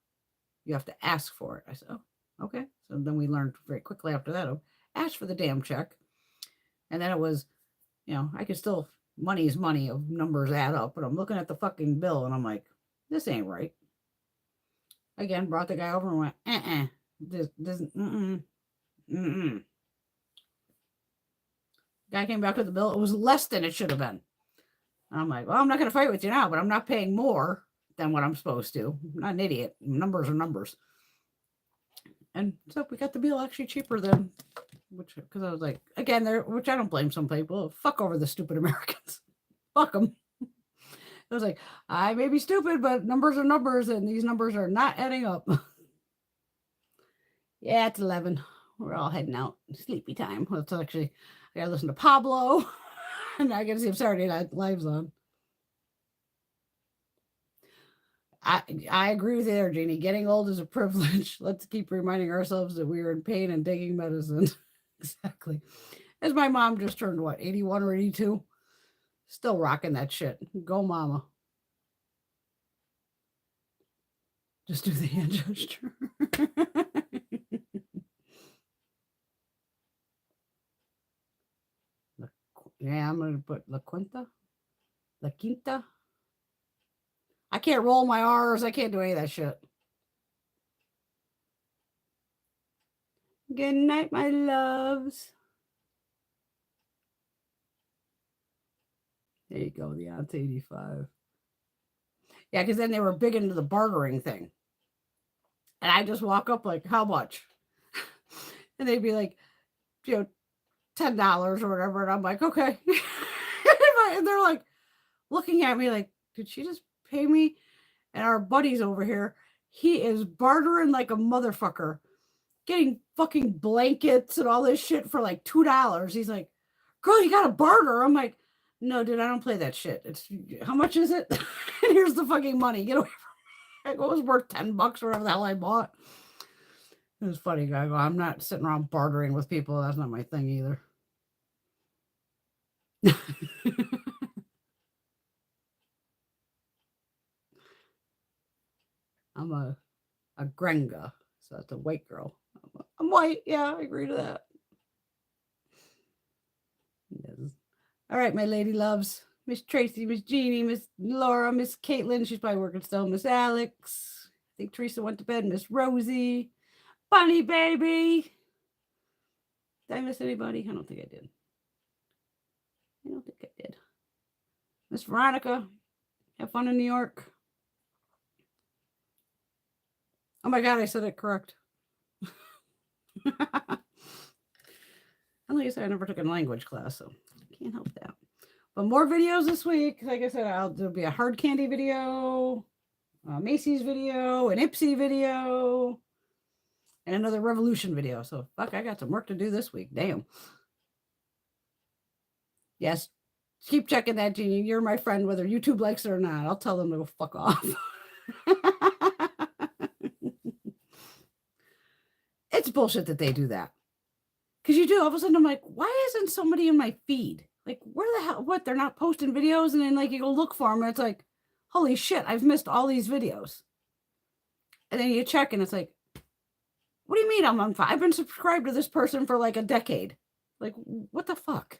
You have to ask for it. I said, oh, okay. So then we learned very quickly after that, ask for the damn check. And then it was, you know, I could still, money is money, of numbers add up, but I'm looking at the fucking bill and I'm like, this ain't right. Again, brought the guy over and went, this, Guy came back with the bill. It was less than it should have been. I'm like, well, I'm not going to fight with you now, but I'm not paying more than what I'm supposed to. I'm not an idiot. Numbers are numbers. And so we got the bill actually cheaper than, because I was like, again, which I don't blame some people. Fuck over the stupid Americans. Fuck them. I was like, I may be stupid, but numbers are numbers, and these numbers are not adding up. Yeah, it's 11. We're all heading out. Sleepy time. Well, it's actually, I gotta listen to Pablo, and I gotta see if Saturday Night Live's on. I agree with you there, Jeannie. Getting old is a privilege. Let's keep reminding ourselves that we are in pain and taking medicine. Exactly. As my mom just turned, what, 81 or 82? Still rocking that shit. Go, mama. Just do the hand gesture. Yeah, I'm going to put La Quinta. I can't roll my R's. I can't do any of that shit. Good night, my loves. There you go, the aunt's 85. Yeah, because then they were big into the bartering thing. And I just walk up like, how much? And they'd be like, you know, $10 or whatever. And I'm like, okay. And they're like looking at me like, did she just pay me? And our buddy's over here, he is bartering like a motherfucker, getting fucking blankets and all this shit for like $2. He's like, girl, you got to barter. I'm like, no, dude, I don't play that shit. It's how much is it? And here's the fucking money. Get away from me. It was worth $10 or whatever the hell I bought. It was funny. I go, I'm not sitting around bartering with people. That's not my thing either. I'm a Grenga, so that's a white girl. I'm white. Yeah, I agree to that. Yes. All right, my lady loves. Miss Tracy, Miss Jeannie, Miss Laura, Miss Caitlin. She's probably working still. Miss Alex. I think Teresa went to bed. Miss Rosie. Bunny baby. Did I miss anybody? I don't think I did. Miss Veronica. Have fun in New York. Oh my God, I said it correct. And like I said, I never took a language class, so I can't help that. But more videos this week. Like I said, there'll be a hard candy video, a Macy's video, an Ipsy video, and another Revolution video. So fuck, I got some work to do this week. Damn. Yes, keep checking that, Jeannie. You're my friend, whether YouTube likes it or not. I'll tell them to go fuck off. It's bullshit that they do that. Because you do. All of a sudden, I'm like, why isn't somebody in my feed? Like, where the hell? What? They're not posting videos? And then, like, you go look for them, and it's like, holy shit, I've missed all these videos. And then you check, and it's like, what do you mean I'm on fire? I've been subscribed to this person for like a decade. Like, what the fuck?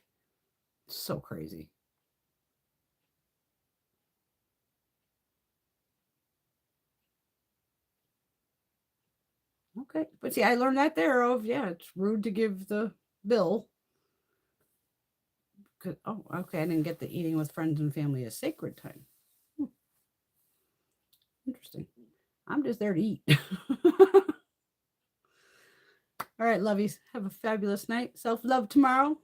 So crazy. Okay. But see, I learned that there of, yeah, it's rude to give the bill. Oh, okay. I didn't get the eating with friends and family a sacred time. Interesting. I'm just there to eat. All right, lovies. Have a fabulous night. Self-love tomorrow,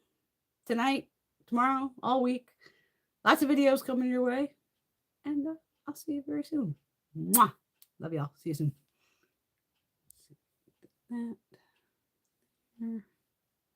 tonight, tomorrow, all week. Lots of videos coming your way. And I'll see you very soon. Mwah! Love y'all. See you soon. That there.